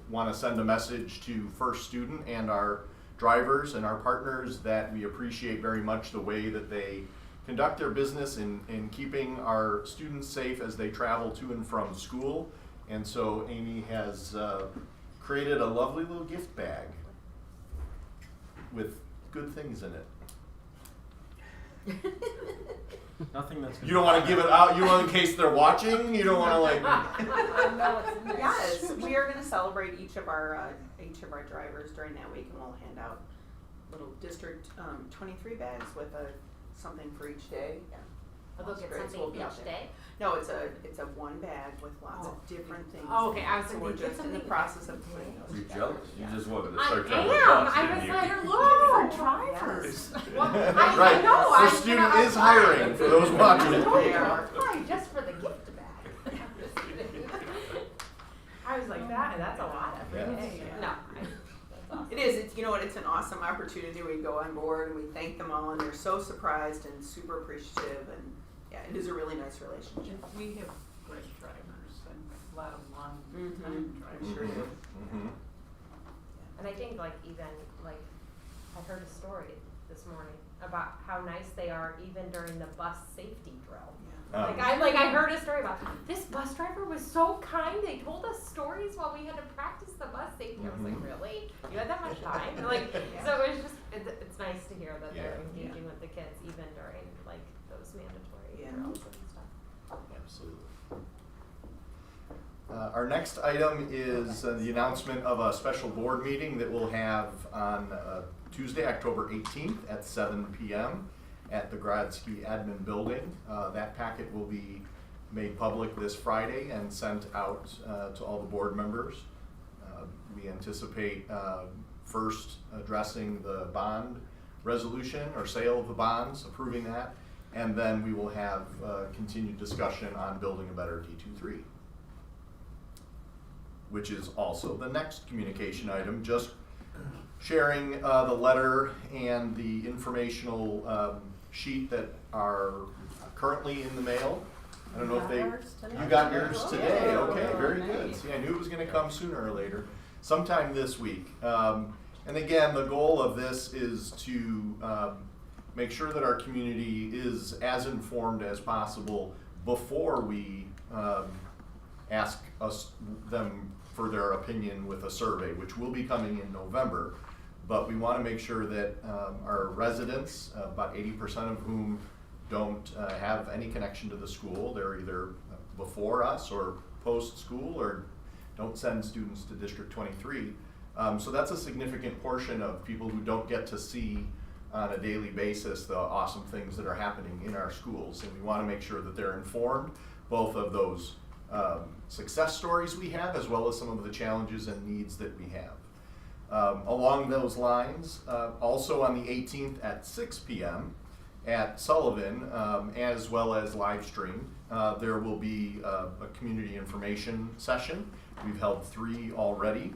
want to send a message to First Student and our drivers and our partners that we appreciate very much the way that they conduct their business in keeping our students safe as they travel to and from school. And so Amy has created a lovely little gift bag with good things in it. Nothing that's. You don't want to give it out, you want in case they're watching? You don't want to like. Yes, we are going to celebrate each of our drivers during that week, and we'll hand out little District 23 bags with something for each day. Yeah. Will they get Great. something So we'll be each out there. day? No, it's a one bag with lots of different things. Oh, okay. I was So we're thinking just in the something process of putting those You're together. jealous. You Yeah. just wanted to I start driving a am. bus, I didn't was you? like, you're looking for drivers. Well, Right. I know. I First was Student gonna is apply. hiring for those watching. They are. Apply just for the gift bag. I was like, that's a lot every Yeah. day. Yeah. No. It is. It's, you know what? It's an awesome opportunity. We go on board and we thank them all, and they're so surprised and super appreciative. And yeah, it is a really nice relationship. We have great drivers and a lot of long Mhm. time drivers. Sure do. Mhm. And I think even I heard a story this morning about how nice they are even during the bus safety drill. Oh. I heard a story about this bus driver was so kind. They told us stories while we had to practice the bus safety. I was like, really? You had that much time? So it was just it's nice to hear that they're engaging with the kids even during those mandatory drills and stuff. Absolutely. Our next item is the announcement of a special board meeting that we'll have on Tuesday, October 18th at 7 p.m. at the Grodsky Admin Building. That packet will be made public this Friday and sent out to all the board members. We anticipate first addressing the bond resolution or sale of the bonds, approving that, and then we will have continued discussion on building a better D23, which is also the next communication item, just sharing the letter and the informational sheet that are currently in the mail. I don't know if you got yours today. Okay, very good. See, I knew it was going to come sooner or later, sometime this week. And again, the goal of this is to make sure that our community is as informed as possible before we ask them for their opinion with a survey, which will be coming in November. But we want to make sure that our residents, about 80% of whom don't have any connection to the school, they're either before us or post-school or don't send students to District 23. So that's a significant portion of people who don't get to see on a daily basis the awesome things that are happening in our schools. And we want to make sure that they're informed both of those success stories we have as well as some of the challenges and needs that we have. Along those lines, also on the 18th at 6 p.m. at Sullivan, as well as live stream, there will be a community information session. We've held 3 already.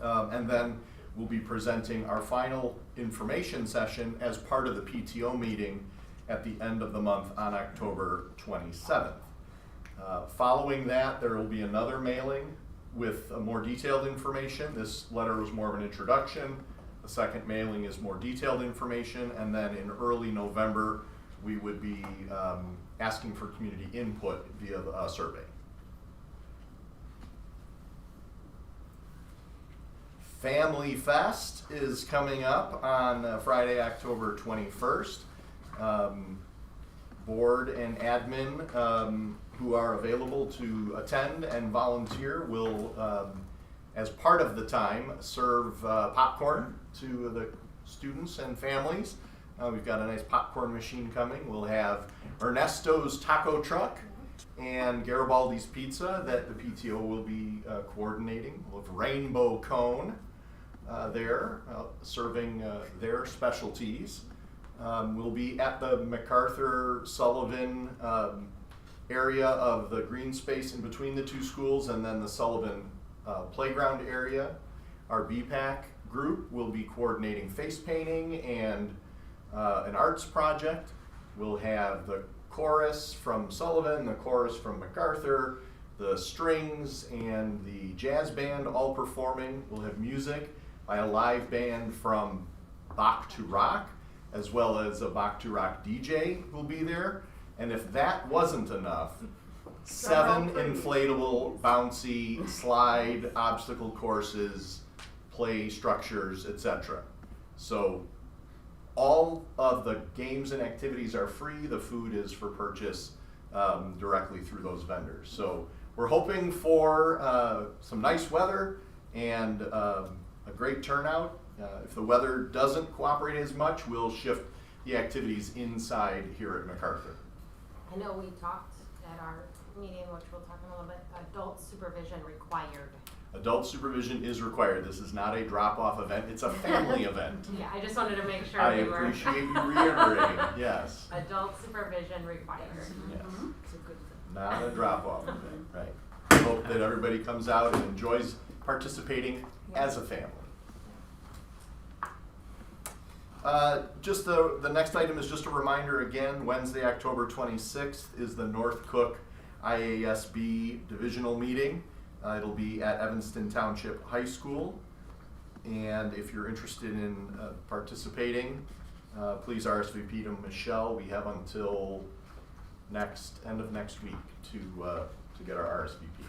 And then we'll be presenting our final information session as part of the PTO meeting at the end of the month on October 27th. Following that, there will be another mailing with more detailed information. This letter was more of an introduction. The second mailing is more detailed information. And then in early November, we would be asking for community input via a survey. Family Fest is coming up on Friday, October 21st. Board and admin who are available to attend and volunteer will, as part of the time, serve popcorn to the students and families. We've got a nice popcorn machine coming. We'll have Ernesto's Taco Truck and Garibaldi's Pizza that the PTO will be coordinating. We'll have Rainbow Cone there serving their specialties. We'll be at the MacArthur Sullivan area of the green space in between the 2 schools and then the Sullivan playground area. Our BPAC group will be coordinating face painting and an arts project. We'll have the chorus from Sullivan, the chorus from MacArthur, the strings and the jazz band all performing. We'll have music by a live band from Bach to Rock, as well as a Bach to Rock DJ will be there. And if that wasn't enough, 7 inflatable, bouncy, slide, obstacle courses, play structures, etc. So all of the games and activities are free. The food is for purchase directly through those vendors. So we're hoping for some nice weather and a great turnout. If the weather doesn't cooperate as much, we'll shift the activities inside here at MacArthur. I know we talked at our meeting, which we'll talk in a little bit, adult supervision required. Adult supervision is required. This is not a drop-off event. It's a family event. Yeah, I just wanted to make sure I we were. appreciate you reiterating, yes. Adult supervision required. Yes. It's a good thing. Not a drop-off event, right. I hope that everybody comes out and enjoys participating as a family. Just the next item is just a reminder again, Wednesday, October 26th is the North Cook IASB divisional meeting. It'll be at Evanston Township High School. And if you're interested in participating, please RSVP to Michelle. We have until end of next week to get our RSVP in.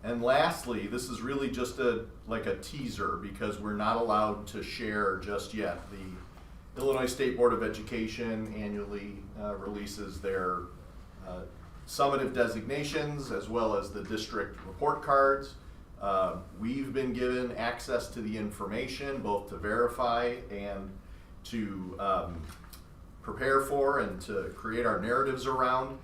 And lastly, this is really just like a teaser because we're not allowed to share just yet. The Illinois State Board of Education annually releases their summative designations as well as the district report cards. We've been given access to the information both to verify and to prepare for and to create our narratives around.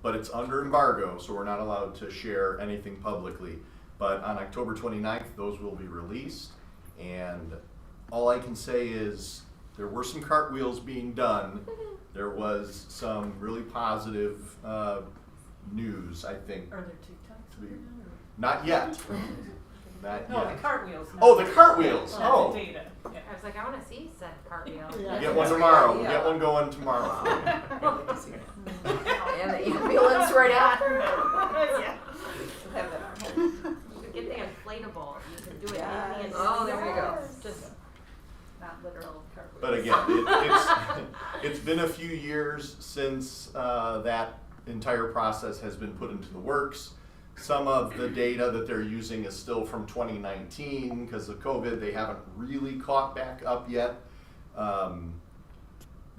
But it's under embargo, so we're not allowed to share anything publicly. But on October 29th, those will be released. And all I can say is there were some cartwheels being done. There was some really positive news, I think. Are there TikToks? Not yet. Not No, yet. the cartwheels. Oh, the cartwels. Not Oh. the data. Yeah. I was like, I want to see said cartwheel. We'll get one tomorrow. We'll get one going tomorrow. And the ambulance right after. Yeah. We'll have that at home. Get the inflatable. You can do it Yes. in the Oh, there we go. Just not literal cartwheels. But again, it's been a few years since that entire process has been put into the works. Some of the data that they're using is still from 2019 because of COVID. They haven't really caught back up yet.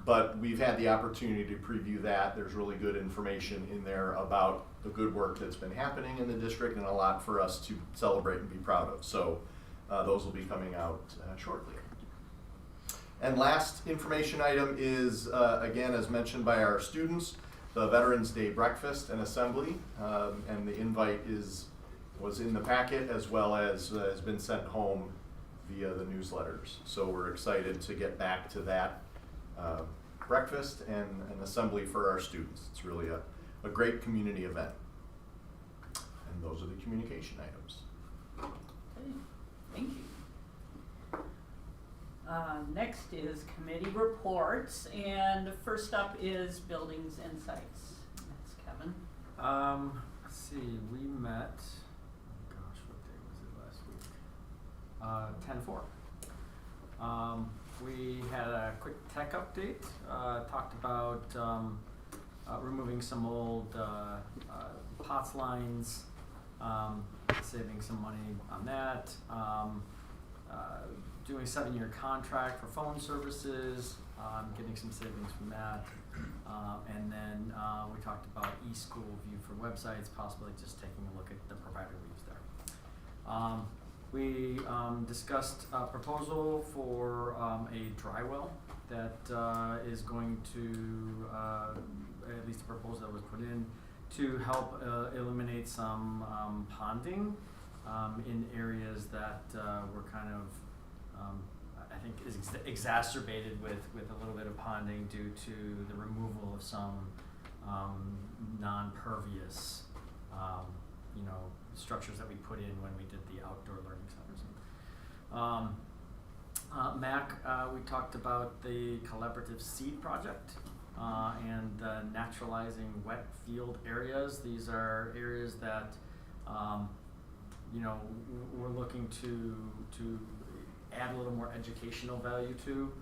But we've had the opportunity to preview that. There's really good information in there about the good work that's been happening in the district and a lot for us to celebrate and be proud of. So those will be coming out shortly. And last information item is, again, as mentioned by our students, the Veterans Day breakfast and assembly. And the invite was in the packet as well as has been sent home via the newsletters. So we're excited to get back to that breakfast and an assembly for our students. It's really a great community event. And those are the communication items. Okay, thank you. Next is committee reports, and first up is buildings and sites. That's Kevin. Let's see, we met, oh gosh, what day was it last week? 10-4. We had a quick tech update, talked about removing some old POTS lines, saving some money on that, doing a 7-year contract for phone services, getting some savings from that, and then we talked about eSchool View for websites, possibly just taking a look at the provider we use there. We discussed a proposal for a dry well that is going to, at least a proposal that was put in, to help eliminate some ponding in areas that were kind of, I think, is exacerbated with a little bit of ponding due to the removal of some non-pervious, structures that we put in when we did the outdoor learning centers. MAC, we talked about the collaborative seed project and naturalizing wet field areas. These are areas that we're looking to add a little more educational value to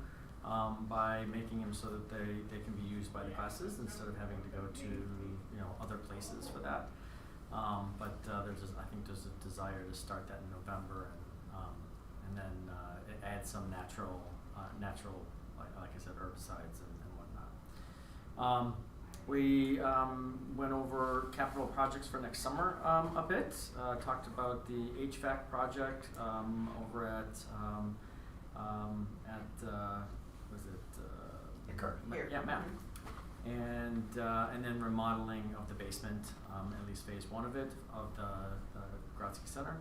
by making them so that they can be used by the classes instead of having to go to other places for that. But I think there's a desire to start that in November and then add some natural, like I said, herbicides and whatnot. We went over capital projects for next summer a bit. Talked about the HVAC project over at was it Here. Yeah, MAP. And then remodeling of the basement, at least phase 1 of it, of the Grodzki Center.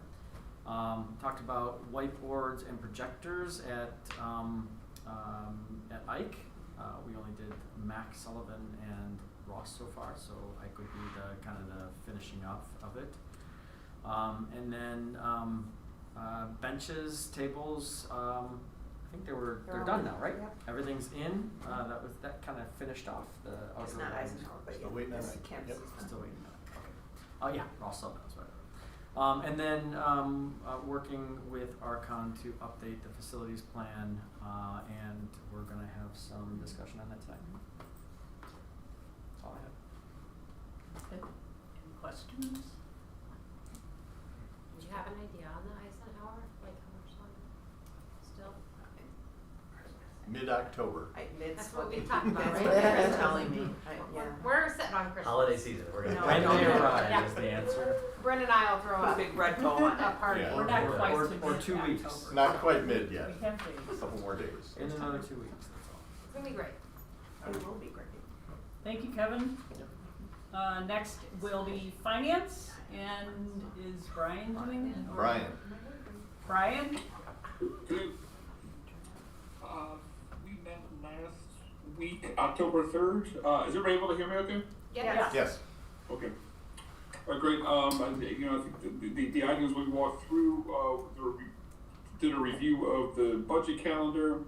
Talked about whiteboards and projectors at Ike. We only did Mac, Sullivan, and Ross so far, so Ike would be the kind of the finishing up of it. And then benches, tables. I think they're done now, right? Yep. Everything's in. That kind of finished off the outdoor. It's not Eisenhower, but Still yeah, waiting on this it. campus Yep. is done. Still waiting on it. Okay. Oh yeah, Ross Sullivan, that's right. And then working with Archon to update the facilities plan, and we're going to have some discussion on that tonight. That's all I have. Okay. Any questions? Do you have an idea on the Eisenhower, like how much longer still? Mid-October. That's what we talked about, That's right? what Karen's telling me. Yeah. We're sitting on Christmas. Holiday season, we're gonna. No, When I they don't. arrive Yeah. is the answer. Brent and I will throw Put a a big red bow on it. party. Yeah. We're not quite or to 2 mid-October. weeks. Not quite mid yet. We have A days. couple more days. In another 2 weeks, that's all. It's gonna be great. It will be great. Thank you, Kevin. Next will be finance, and is Brian doing it? or- Brian. Brian? We met last week, October 3rd. Is everybody able to hear me okay? Yes. Yes. Okay. Great. I think the items we walked through, did a review of the budget calendar.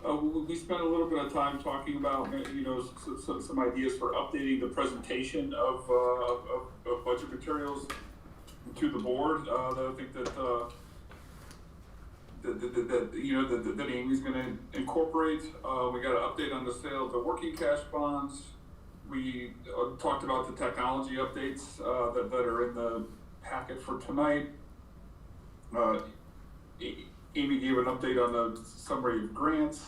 We spent a little bit of time talking about, some ideas for updating the presentation of budget materials to the board. That I think that Amy's going to incorporate. We got an update on the sale of the working cash bonds. we talked about the technology updates that are in the packet for tonight. Amy gave an update on the summary of grants.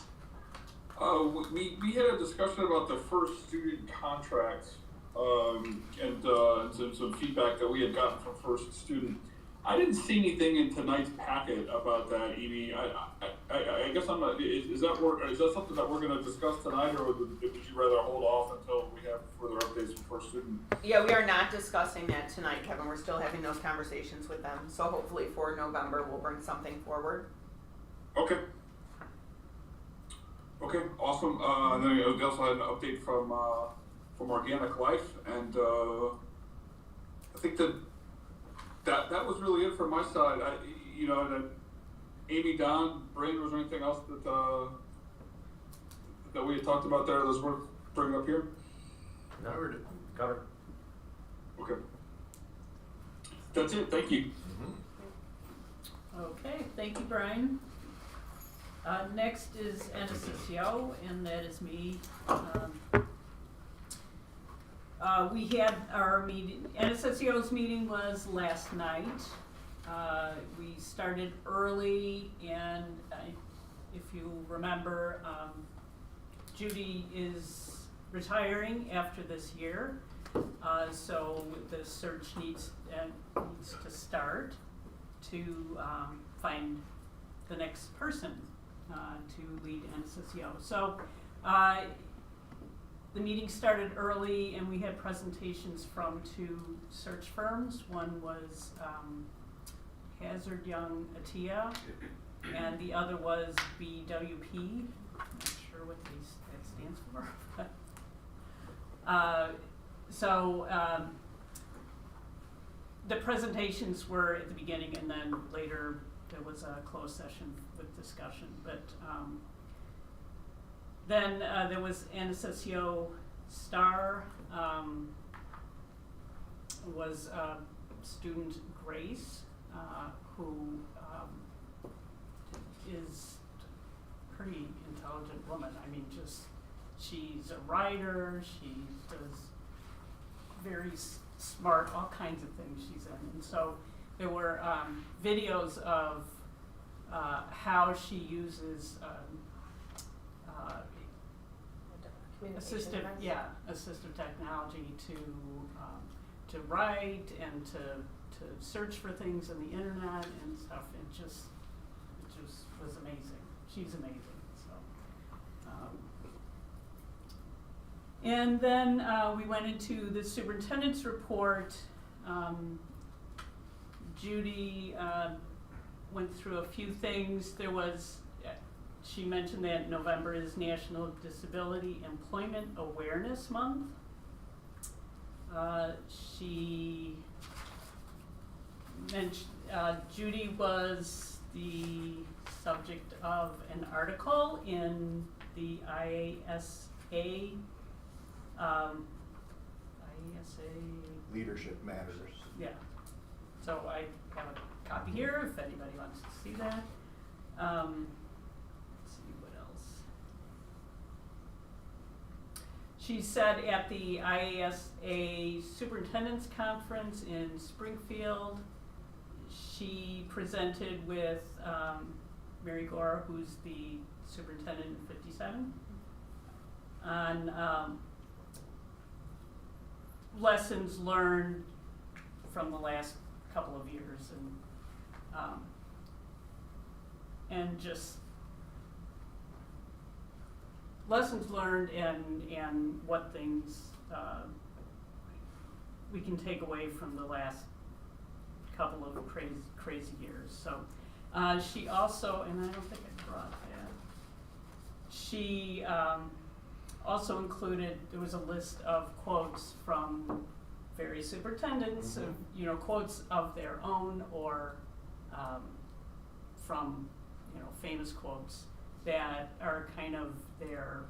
We had a discussion about the first student contract and some feedback that we had gotten from first student. I didn't see anything in tonight's packet about that, Amy. I guess I'm not, is that something that we're gonna discuss tonight, or would you rather hold off until we have further updates from first student? Yeah, we are not discussing that tonight, Kevin. We're still having those conversations with them. So hopefully for November, we'll bring something forward. Okay. Okay, awesome. And then we also had an update from Organic Life, and I think that was really it from my side. That Amy, Don, Brain, was there anything else that we had talked about there that's worth bringing up here? Covered it. Covered. Okay. That's it. Thank you. Okay, thank you, Brian. Next is NSSCO, and that is me. We had our meeting, NSSCO's meeting was last night. We started early, and if you remember, Judy is retiring after this year. So the search needs to start to find the next person to lead NSSCO. So the meeting started early, and we had presentations from 2 search firms. One was Hazard Young Atia, and the other was BWP. I'm not sure what that stands for, but the presentations were at the beginning, and then later there was a closed session with discussion. But then there was NSSCO Star, was student Grace, who is a pretty intelligent woman. I mean, she's a writer, she does very smart, all kinds of things she's in. And so there were videos of how she uses assistive technology to write and to search for things on the internet and stuff. It just was amazing. She's amazing. So, and then we went into the superintendent's report. Judy went through a few things. She mentioned that November is National Disability Employment Awareness Month. She mentioned Judy was the subject of an article in the IASA. Leadership Matters. Yeah. So I have a copy here if anybody wants to see that. Let's see what else. She said at the IASA Superintendent's Conference in Springfield, she presented with Mary Gore, who's the superintendent in 57, on lessons learned from the last couple of years, and just lessons learned and what things we can take away from the last couple of crazy years. So she also, and I don't think I brought that, she also included, there was a list of quotes from various superintendents, of, quotes of their own or from, famous quotes that are kind of their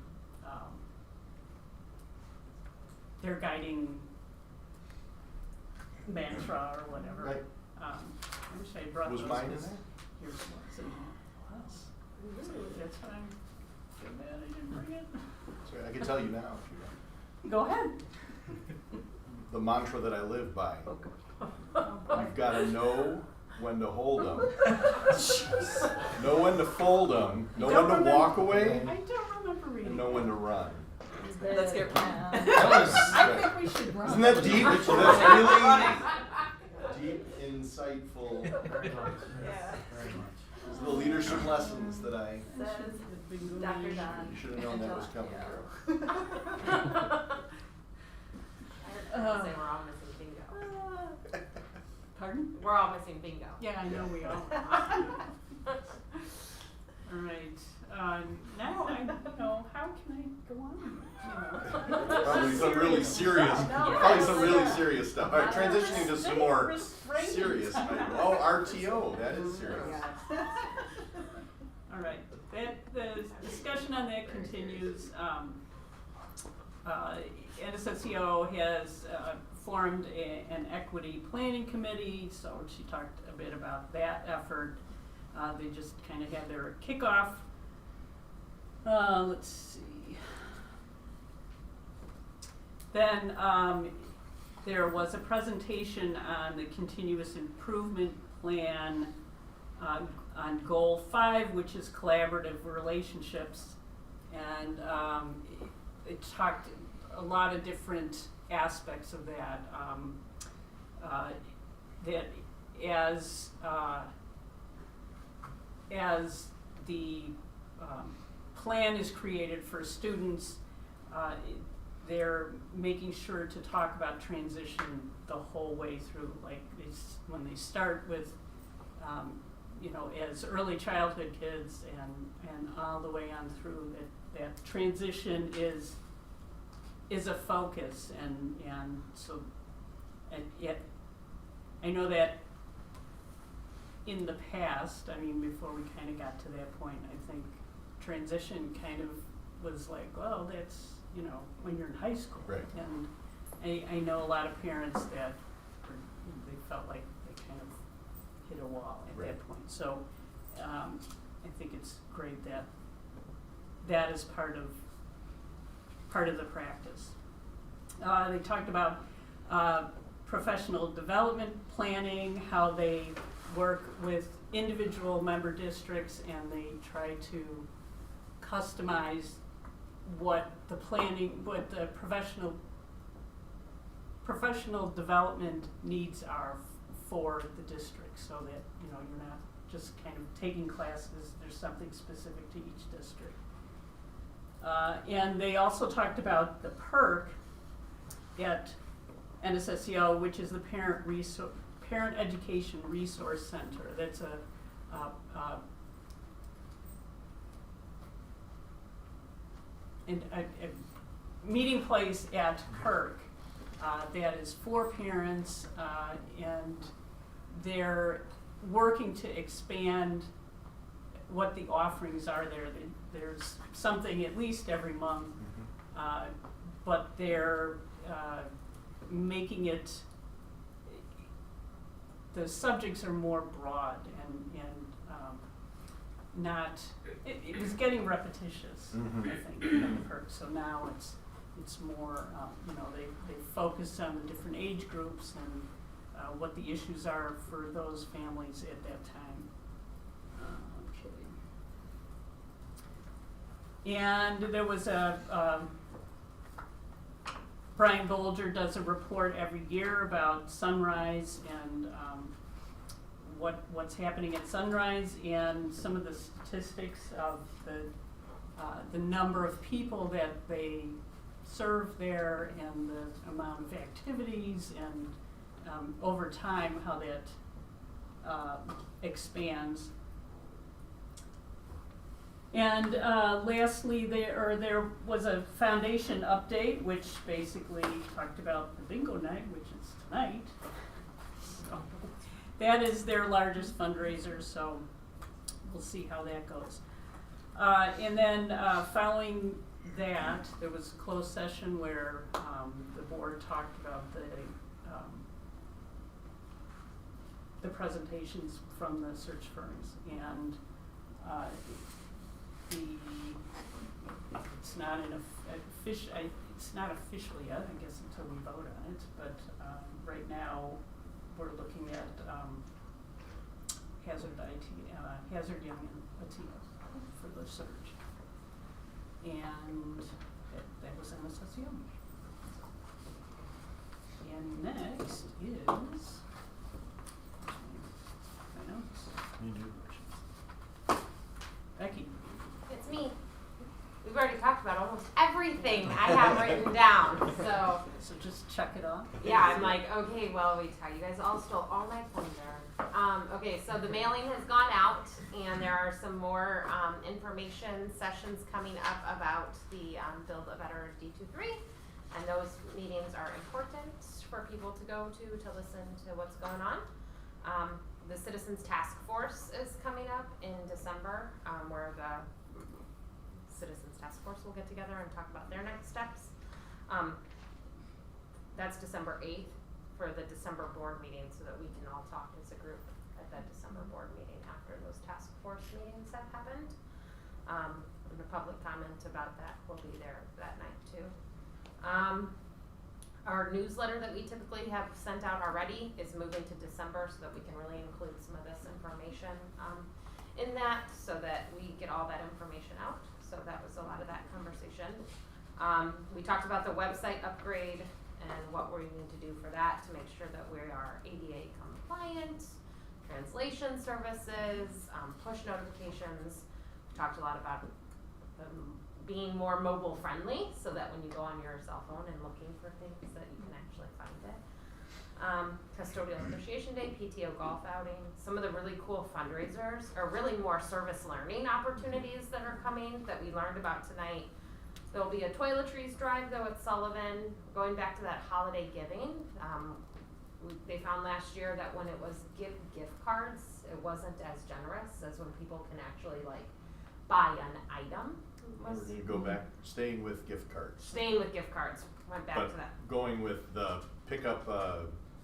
guiding mantra or whatever. Right. I wish I brought Was those. mine in there? Yours was in there. So that's why I'm so mad I didn't bring it. Sorry, I can tell you now if you want. Go ahead. The mantra that I live by. You've got to know when to hold them, know when to fold them, know when to walk away, I don't remember reading. and know when to run. Let's get I think we should run. Isn't that deep? That's really deep, insightful. Very much. Yeah. Very much. Those are the leadership lessons that I. That is Dr. Don. You should have known that was coming, Carol. I was say we're all missing bingo. Pardon? We're all missing bingo. Yeah, I know we all are. All right. Now I know how can I go on? You know. Probably some really serious, probably some really serious stuff. All right, transitioning to some more serious. Oh, RTO, that is serious. All right. The discussion on that continues. NSSCO has formed an equity planning committee, so she talked a bit about that effort. They just kind of had their kickoff. Let's see. Then there was a presentation on the continuous improvement plan on goal 5, which is collaborative relationships. And it talked a lot of different aspects of that. That as the plan is created for students, they're making sure to talk about transition the whole way through. Like when they start with, you know, as early childhood kids and all the way on through, that transition is a focus, and so, and yet I know that in the past, I mean, before we kind of got to that point, I think transition kind of was like, well, that's, you know, when you're in high school. Right. And I know a lot of parents that they felt like they kind of hit a wall at that point. So I think it's great that that is part of the practice. They talked about professional development planning, how they work with individual member districts, and they try to customize what the planning, what the professional development needs are for the district, so that, you know, you're not just kind of taking classes, there's something specific to each district. And they also talked about the PERC at NSSCO, which is the Parent Education Resource Center. That's a meeting place at PERC that is for parents, and they're working to expand what the offerings are there. There's something at least every month, but they're making it, the subjects are more broad and not, it was getting repetitious, I think, in the PERC. So now it's more, you know, they focus on the different age groups and what the issues are for those families at that time. Okay. And there was Brian Bolger does a report every year about Sunrise and what's happening at Sunrise, and some of the statistics of the number of people that they serve there, and the amount of activities, and over time how that expands. And lastly, there was a foundation update, which basically talked about the bingo night, which is tonight. So that is their largest fundraiser, so we'll see how that goes. And then following that, there was a closed session where the board talked about the presentations from the search firms, and it's not an it's not official yet, I guess, until we vote on it, but, right now, we're looking at, Hazard Young and Latino for the surge. And that was MSS Young. And next is, my notes. Becky. It's me. We've already talked about almost everything I have written down, so. So just check it off. Yeah, I'm like, okay, well, wait, you guys all stole all my thunder. Okay, so the mailing has gone out, and there are some more information sessions coming up about the Build a Better D23, and those meetings are important for people to go to listen to what's going on. The Citizens Task Force is coming up in December, where the Citizens Task Force will get together and talk about their next steps. That's December 8th for the December board meeting, so that we can all talk as a group at that December board meeting after those task force meetings have happened. And the public comment about that will be there that night too. Our newsletter that we typically have sent out already is moving to December, so that we can really include some of this information in that, so that we get all that information out. So that was a lot of that conversation. We talked about the website upgrade and what we need to do for that to make sure that we are ADA compliant, translation services, push notifications. We talked a lot about being more mobile friendly, so that when you go on your cell phone and looking for things that you can actually find it. Custodial Appreciation Day, PTO golf outing. Some of the really cool fundraisers are really more service learning opportunities that are coming that we learned about tonight. There'll be a toiletries drive though at Sullivan, going back to that holiday giving. They found last year that when it was gift cards, it wasn't as generous as when people can actually like buy an item. We're gonna go back, staying with gift cards. Staying with gift cards, went back But to that. going with the pickup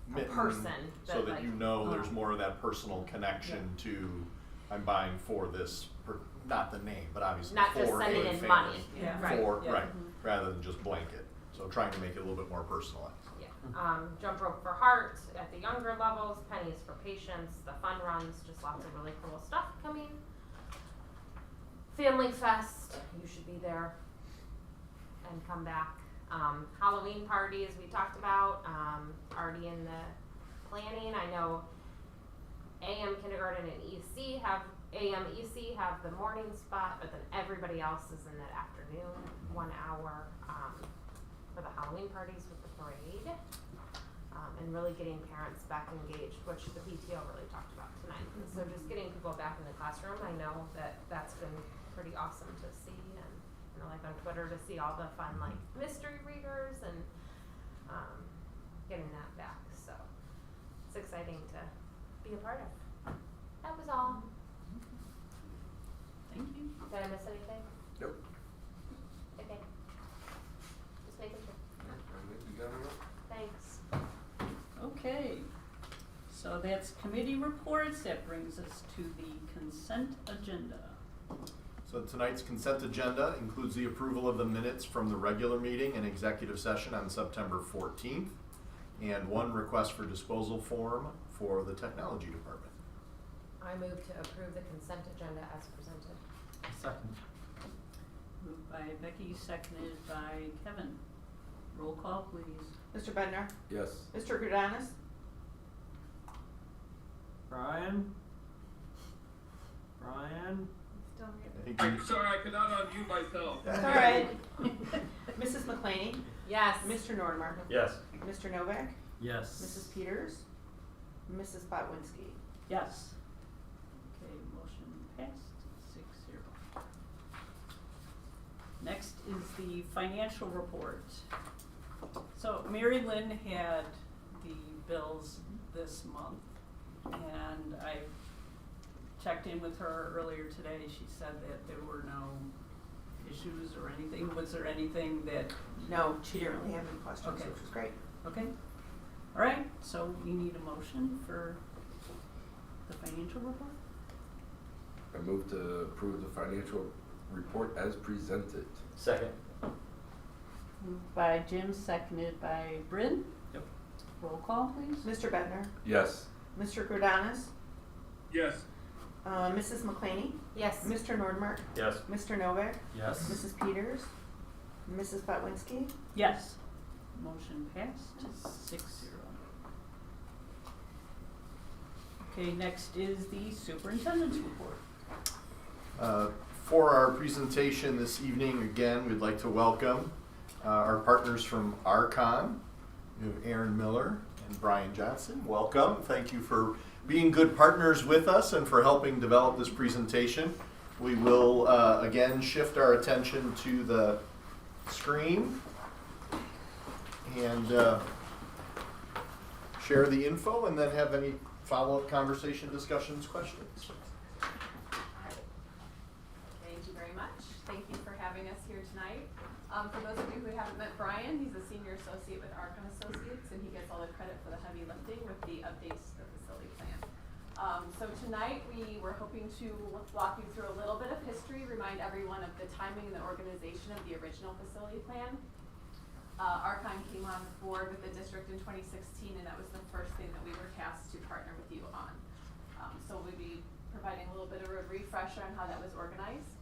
mitten, person so that, that like, you know there's more of that personal connection to, I'm buying for this, not the name, but obviously Not for just sending a in family. money. Yeah. Right. For, Yeah. right, rather than just blanket. So trying to make it a little bit more personalized. Yeah. Jump rope for heart at the younger levels, pennies for patients, the fun runs, just lots of really cool stuff coming. Family Fest, you should be there and come back. Halloween parties we talked about, already in the planning. I know AM kindergarten and EC have the morning spot, but then everybody else is in that afternoon 1 hour for the Halloween parties with the parade. And really getting parents back engaged, which the PTO really talked about tonight. And so just getting people back in the classroom, I know that that's been pretty awesome to see, and you know, like on Twitter to see all the fun like mystery readers and getting that back. So it's exciting to be a part of. That was all. Thank you. Did I miss anything? Nope. Okay. Just making sure. You got it? Thanks. Okay, so that's committee reports. That brings us to the consent agenda. So tonight's consent agenda includes the approval of the minutes from the regular meeting and executive session on September 14th, and one request for disposal form for the technology department. I move to approve the consent agenda as presented. Second. Moved by Becky, seconded by Kevin. Roll call, please. Mr. Bednar? Yes. Mr. Grudanis? Brian? Still I think I'm sorry, I cannot unmute myself. It's all right. Mrs. McClaney? Yes. Mr. Nordmark? Yes. Mr. Novak? Yes. Mrs. Peters? Mrs. Botwinski? Yes. Okay, motion passed 6-0. Next is the financial report. So Mary Lynn had the bills this month, and I checked in with her earlier today. She said that there were no issues or anything. Was there anything that? No, she didn't really have any questions, Okay. which was great. Okay. All right, so we need a motion for the financial report? I move to approve the financial report as presented. Second. Moved by Jim, seconded by Bryn. Yep. Roll call, please. Mr. Bednar? Yes. Mr. Grodanis? Yes. Mrs. McClaney? Yes. Mr. Nordmark? Yes. Mr. Novak? Yes. Mrs. Peters? Mrs. Potwinski? Yes. Motion passed 6-0. Okay, next is the superintendent's report. For our presentation this evening, again, we'd like to welcome our partners from Archon. We have Aaron Miller and Brian Johnson. Welcome. Thank you for being good partners with us and for helping develop this presentation. We will again shift our attention to the screen and share the info and then have any follow-up conversation, discussions, questions. Thank you very much. Thank you for having us here tonight. For those of you who haven't met Brian, he's a senior associate with Archon Associates, and he gets all the credit for the heavy lifting with the updates to the facility plan. So tonight we were hoping to walk you through a little bit of history, remind everyone of the timing and the organization of the original facility plan. Archon came on board with the district in 2016, and that was the first thing that we were tasked to partner with you on. So we'll be providing a little bit of a refresher on how that was organized.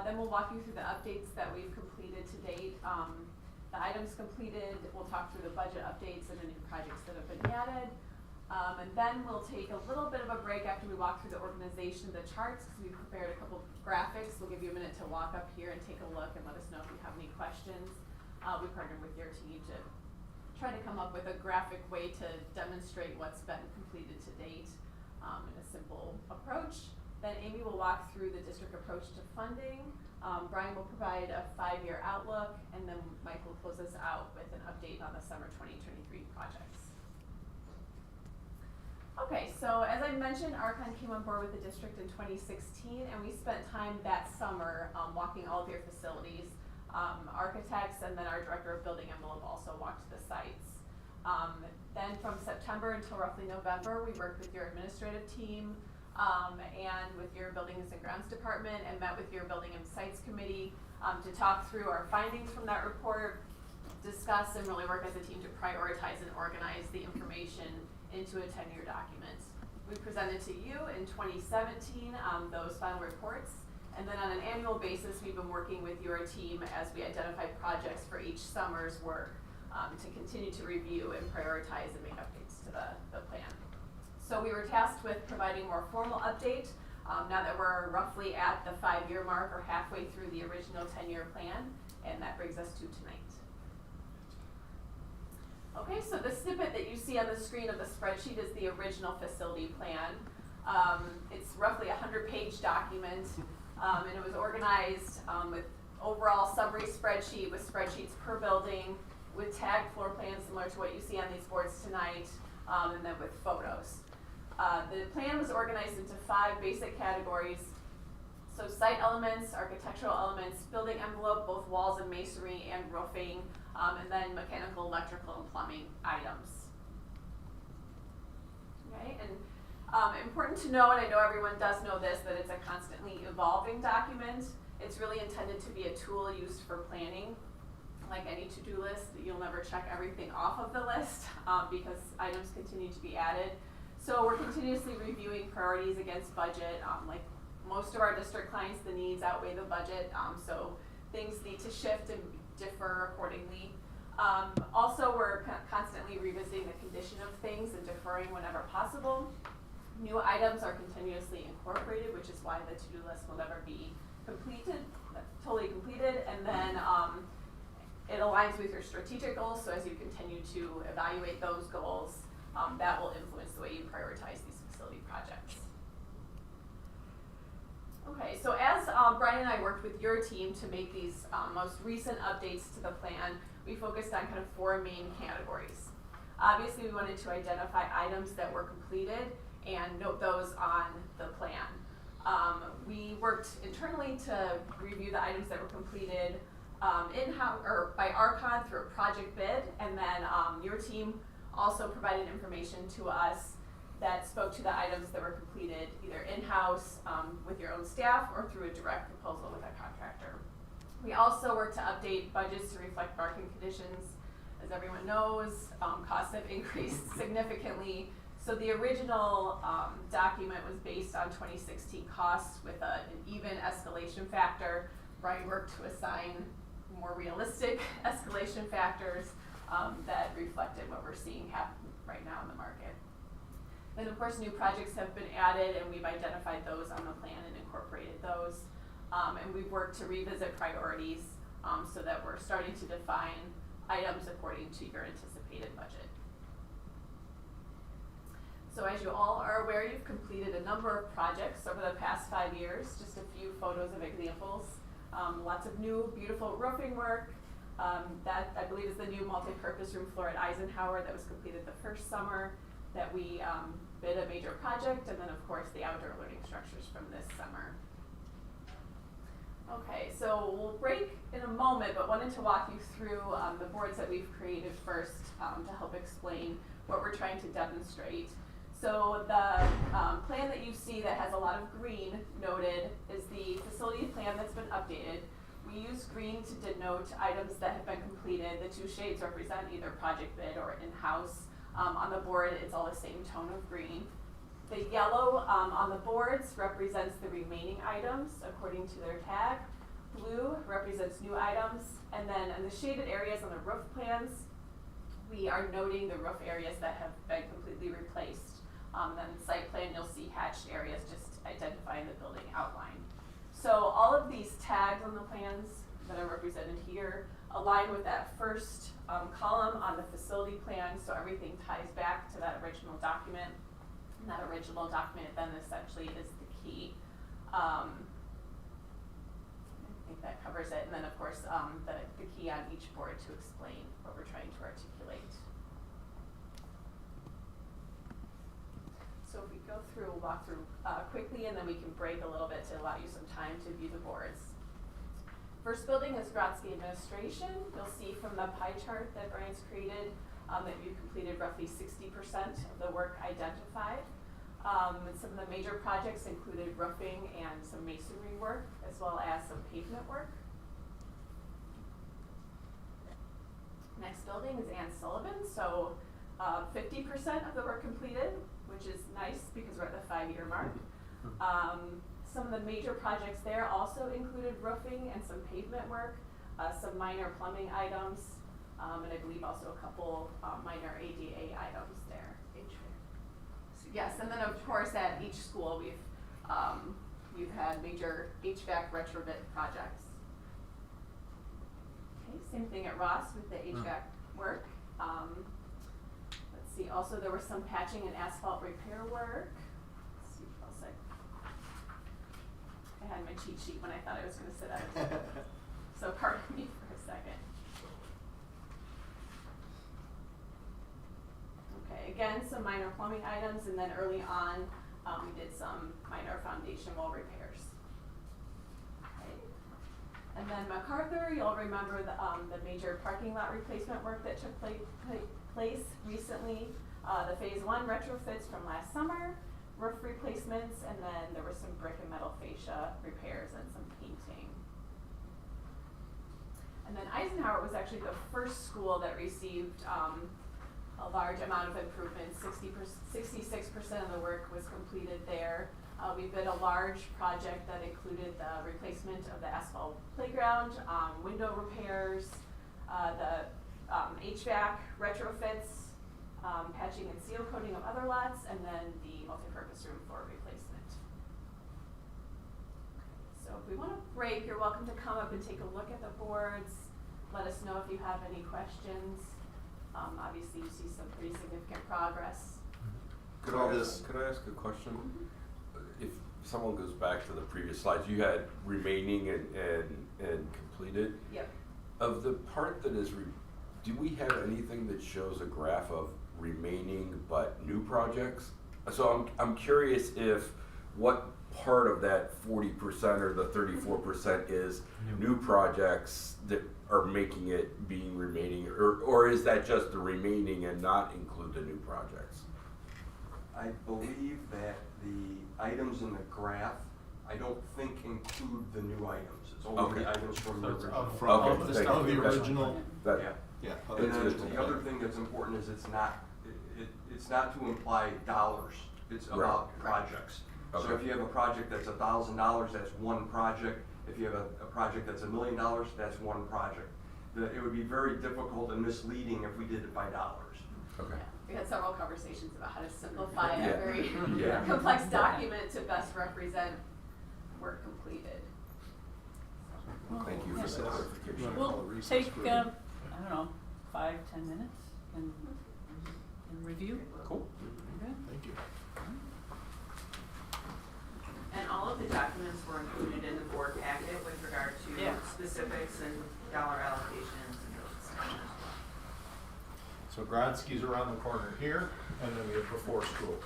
Then we'll walk you through the updates that we've completed to date. The items completed, we'll talk through the budget updates and the new projects that have been added. And then we'll take a little bit of a break after we walk through the organization, the charts, because we prepared a couple graphics. We'll give you a minute to walk up here and take a look and let us know if you have any questions. We partnered with your team to try to come up with a graphic way to demonstrate what's been completed to date in a simple approach. Then Amy will walk through the district approach to funding. Brian will provide a 5-year outlook, and then Mike will close us out with an update on the summer 2023 projects. Okay, so as I mentioned, Archon came on board with the district in 2016, and we spent time that summer walking all of your facilities. Architects and then our director of building envelope also walked the sites. Then from September until roughly November, we worked with your administrative team and with your buildings and grounds department and met with your building and sites committee to talk through our findings from that report, discuss and really work as a team to prioritize and organize the information into a 10-year document. We presented to you in 2017 those final reports. And then on an annual basis, we've been working with your team as we identify projects for each summer's work to continue to review and prioritize and make updates to the plan. So we were tasked with providing a more formal update now that we're roughly at the 5-year mark or halfway through the original 10-year plan, and that brings us to tonight. Okay, so the snippet that you see on the screen of the spreadsheet is the original facility plan. It's roughly a 100-page document. And it was organized with overall summary spreadsheet with spreadsheets per building with tagged floor plans similar to what you see on these boards tonight, and then with photos. The plan was organized into 5 basic categories. So site elements, architectural elements, building envelope, both walls and masonry and roofing, and then mechanical, electrical, and plumbing items. Okay, and important to know, and I know everyone does know this, that it's a constantly evolving document. It's really intended to be a tool used for planning. Like any to-do list, you'll never check everything off of the list because items continue to be added. So we're continuously reviewing priorities against budget. Like most of our district clients, the needs outweigh the budget, so things need to shift and differ accordingly. Also, we're constantly revisiting the condition of things and deferring whenever possible. New items are continuously incorporated, which is why the to-do list will never be totally completed. And then it aligns with your strategic goals, so as you continue to evaluate those goals, that will influence the way you prioritize these facility projects. Okay, so as Brian and I worked with your team to make these most recent updates to the plan, we focused on kind of 4 main categories. Obviously, we wanted to identify items that were completed and note those on the plan. We worked internally to review the items that were completed in-house or by Archon through a project bid, and then your team also provided information to us that spoke to the items that were completed either in-house with your own staff or through a direct proposal with a contractor. We also work to update budgets to reflect market conditions. As everyone knows, costs have increased significantly. So the original document was based on 2016 costs with an even escalation factor. Brian worked to assign more realistic escalation factors that reflected what we're seeing happen right now in the market. Then of course new projects have been added and we've identified those on the plan and incorporated those. And we've worked to revisit priorities so that we're starting to define items according to your anticipated budget. So as you all are aware, you've completed a number of projects over the past 5 years. Just a few photos of examples. Lots of new, beautiful roofing work. That I believe is the new multi-purpose room floor at Eisenhower that was completed the first summer that we bid a major project, and then of course the outdoor learning structures from this summer. Okay, so we'll break in a moment, but wanted to walk you through the boards that we've created first to help explain what we're trying to demonstrate. So the plan that you see that has a lot of green noted is the facility plan that's been updated. We use green to denote items that have been completed. The two shades represent either project bid or in-house. On the board, it's all the same tone of green. The yellow on the boards represents the remaining items according to their tag. Blue represents new items. And then in the shaded areas on the roof plans, we are noting the roof areas that have been completely replaced. Then site plan, you'll see hatched areas just identifying the building outline. So all of these tags on the plans that are represented here align with that first column on the facility plan, so everything ties back to that original document. And that original document then essentially is the key. I think that covers it. And then of course the key on each board to explain what we're trying to articulate. So if we go through, we'll walk through quickly and then we can break a little bit to allow you some time to view the boards. First building is Grotsky Administration. You'll see from the pie chart that Brian's created that you've completed roughly 60% of the work identified. Some of the major projects included roofing and some masonry work, as well as some pavement work. Next building is Ann Sullivan. So 50% of the work completed, which is nice because we're at the 5-year mark. Some of the major projects there also included roofing and some pavement work, some minor plumbing items, and I believe also a couple minor ADA items there. Yes, and then of course at each school we've had major HVAC retrofit projects. Okay, same thing at Ross with the HVAC work. Let's see, also there was some patching and asphalt repair work. Let's see what else I had my cheat sheet when I thought I was going to sit out. So pardon me for a second. Okay, again, some minor plumbing items, and then early on, we did some minor foundation wall repairs. Okay. And then MacArthur, you'll remember the major parking lot replacement work that took place recently. The phase 1 retrofits from last summer, roof replacements, and then there were some brick and metal fascia repairs and some painting. And then Eisenhower was actually the first school that received a large amount of improvements. 66% of the work was completed there. We bid a large project that included the replacement of the asphalt playground, window repairs, the HVAC retrofits, patching and seal coating of other lots, and then the multipurpose room floor replacement. So if we want to break, you're welcome to come up and take a look at the boards. Let us know if you have any questions. Obviously, you see some pretty significant progress. Could I ask a question? If someone goes back to the previous slides, you had remaining and completed. Yep. Of the part that is, do we have anything that shows a graph of remaining but new projects? So I'm curious if what part of that 40% or the 34% is new projects that are making it being remaining, or is that just the remaining and not include the new projects? I believe that the items in the graph I don't think include the new items. It's only the items from the original. From the original. Yeah. Yeah. And then the other thing that's important is it's not to imply dollars, it's about projects. So if you have a project that's $1,000, that's one project. If you have a project that's $1 million, that's one project. It would be very difficult and misleading if we did it by dollars. Okay. We had several conversations about how to simplify a Yeah. very Yeah. complex document to best represent work completed. Thank you for that clarification. We'll take, I don't know, 5-10 minutes and review. Cool. Okay. Thank you. And all of the documents were included in the board packet with regard to Yeah. specifics and dollar allocations and those. So Grodsky's around the corner here, and then we have before school.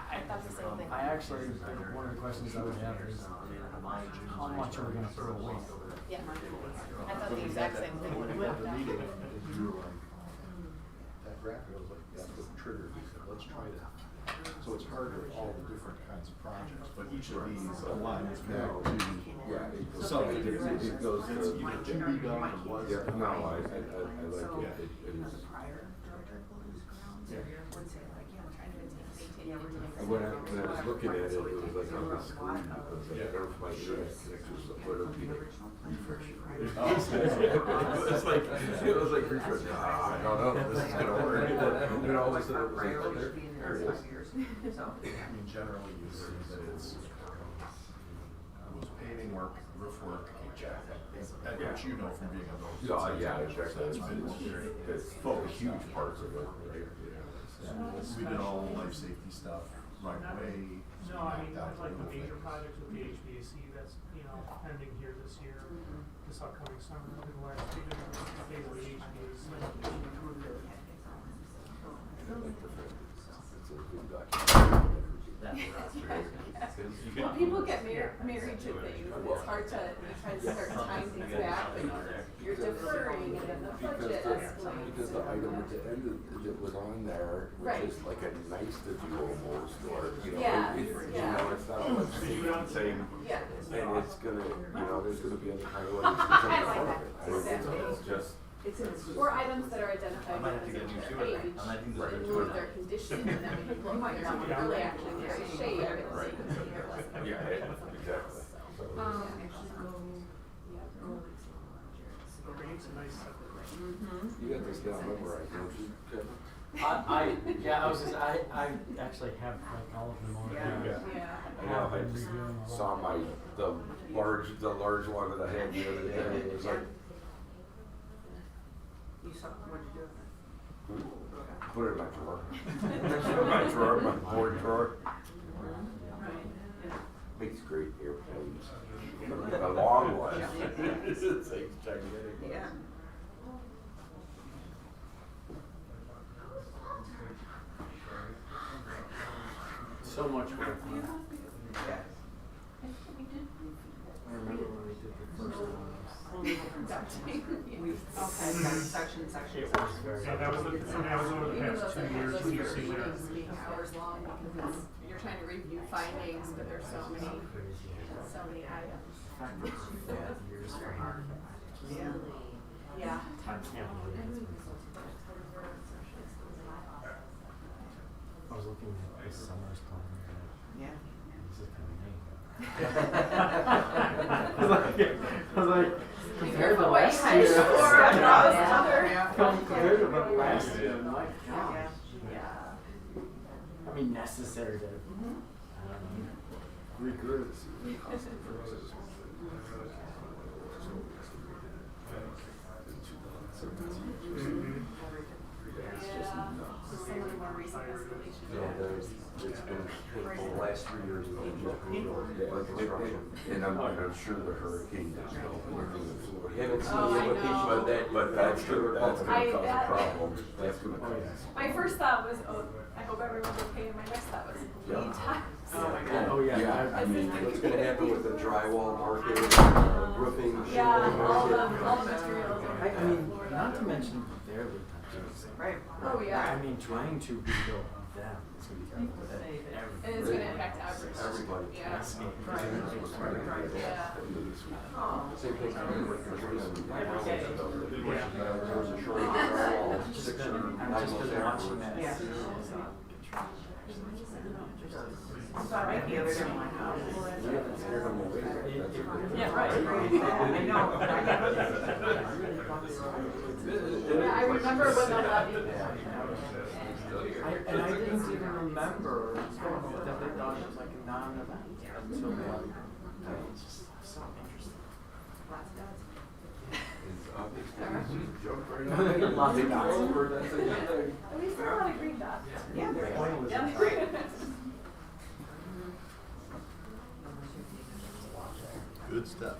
I thought the same thing. I actually, one of the questions I would have is, how much are we gonna throw away? Yeah. I thought the exact same thing would have At the worked meeting, out. you were like, that graphic, I was like, that's what triggered me, said, let's try that. So it's harder, all the different kinds of projects, but each of these aligns back to something. It goes to. It's either to be done or was. Yeah, no, I like it. When I was looking at it, it was like on the screen, it was like, Earth my internet connection was like, where do people refresh it? It was like refresh. I don't know, this is gonna work. And then all of a sudden it was like, oh, there it is. I mean, generally you see that it's, was paving work, roof work, HVAC, that which you know from being on those. Yeah, exactly. That's been, It's huge parts of it, right? we did all the life safety stuff right away. No, I mean, like the major projects with the HVAC, that's, pending here this year, this upcoming summer, we're gonna phase of the HVAC. Well, people get married to things, and it's hard to, you try to start tying things back, but you're deferring, and then the budget escalates. Because the item at the end that was on there, Right. which is like a nice to do almost, or, Yeah, it's not like the same. Yeah. And it's gonna, there's gonna be other priorities in front of it. I mean, Exactly. it's just. Or items that are identified I might have as to a get new too, age, I think or there's a remove two. their condition, and then people might not really actually get a shade, or Right. Yeah, exactly. You got this down memorized, don't you, Kevin? I actually have like all of them on there. I know, I just saw the large one that I had the other day, it was like, You saw, what'd you do? put it in my drawer. My drawer, my board drawer. Makes great airplanes. A long one. It's like gigantic. Yeah. So much work. Yeah. I remember when we did the first one. Okay, got section. It was very. Yeah, that was over the past 2 years when you see that. hours long, because you're trying to review findings, but there's so many items. Years. It's very hard. Yeah. Yeah. I was looking at this summer's plan. Yeah. This is kind of neat. I was like, compared to last year. Compared to the last year, my gosh. Yeah. I mean, necessary to. Regroup. Some of the more recent escalations. It's been painful the last 3 years of construction. And I'm sure the hurricane is We haven't seen Oh, the I implication, know. but that's gonna cause a problem. That's gonna cause. My first thought was, oh, I hope everyone's okay, and my next thought was, lead time. Oh my God. Oh, yeah. Yeah, I mean, what's gonna happen with the drywall market, roofing, shingles market? all the materials. I mean, not to mention their lead times. Right. Oh, yeah. I mean, trying to rebuild them is gonna be terrible. And it's gonna impact Everybody. Yeah. Yeah. Same thing happened with the reason. There was a shortage of drywall 6 or 9 months afterwards. Yeah. It's about right the other day in my house. Yeah, right. I know, but Yeah, I remember when the levy. And I didn't even remember that they thought it was like a non-event until it's just so interesting. Lots of dots. At least there are a lot of green dots. Yeah. Yeah. Good stuff.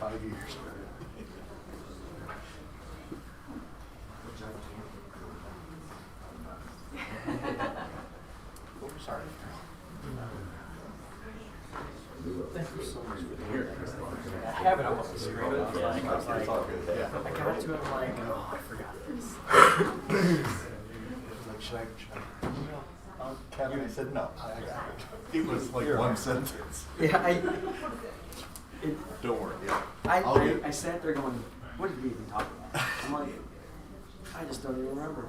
5 years. Oh, sorry. Thank you so much for being here. I have it on the screen. I was like, It's all good, yeah. I got to it like, oh, I forgot this. Like, should I email Kevin? I said, no, I got it. It was like one sentence. Yeah, Don't worry, yeah. I sat there going, what did we even talk about? I'm like, I just don't even remember.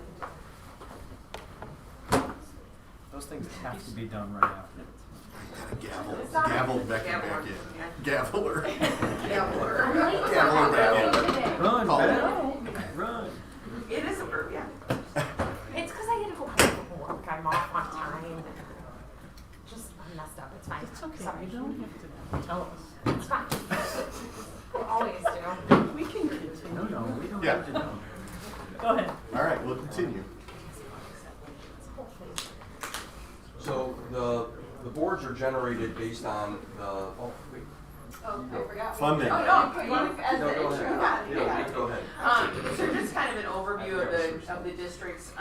Those things have to be done right after. Gavel Becky back in. Gaveler. Gaveler. Gaveler back in. Run, Call Ben. it. Run. It is a verb, yeah. It's because I had to go home from work. I'm off on time. Just I'm messed up. It's fine. It's okay. Sorry. You don't have to tell us. It's fine. We always do. We can continue. No, we don't Yeah. have to know. Go ahead. All right, we'll continue. So the boards are generated based on the, oh, wait. Oh, I forgot. Funding. Oh, no, put you as No, the go intro. ahead. Yeah. Go ahead. So just kind of an overview of the district's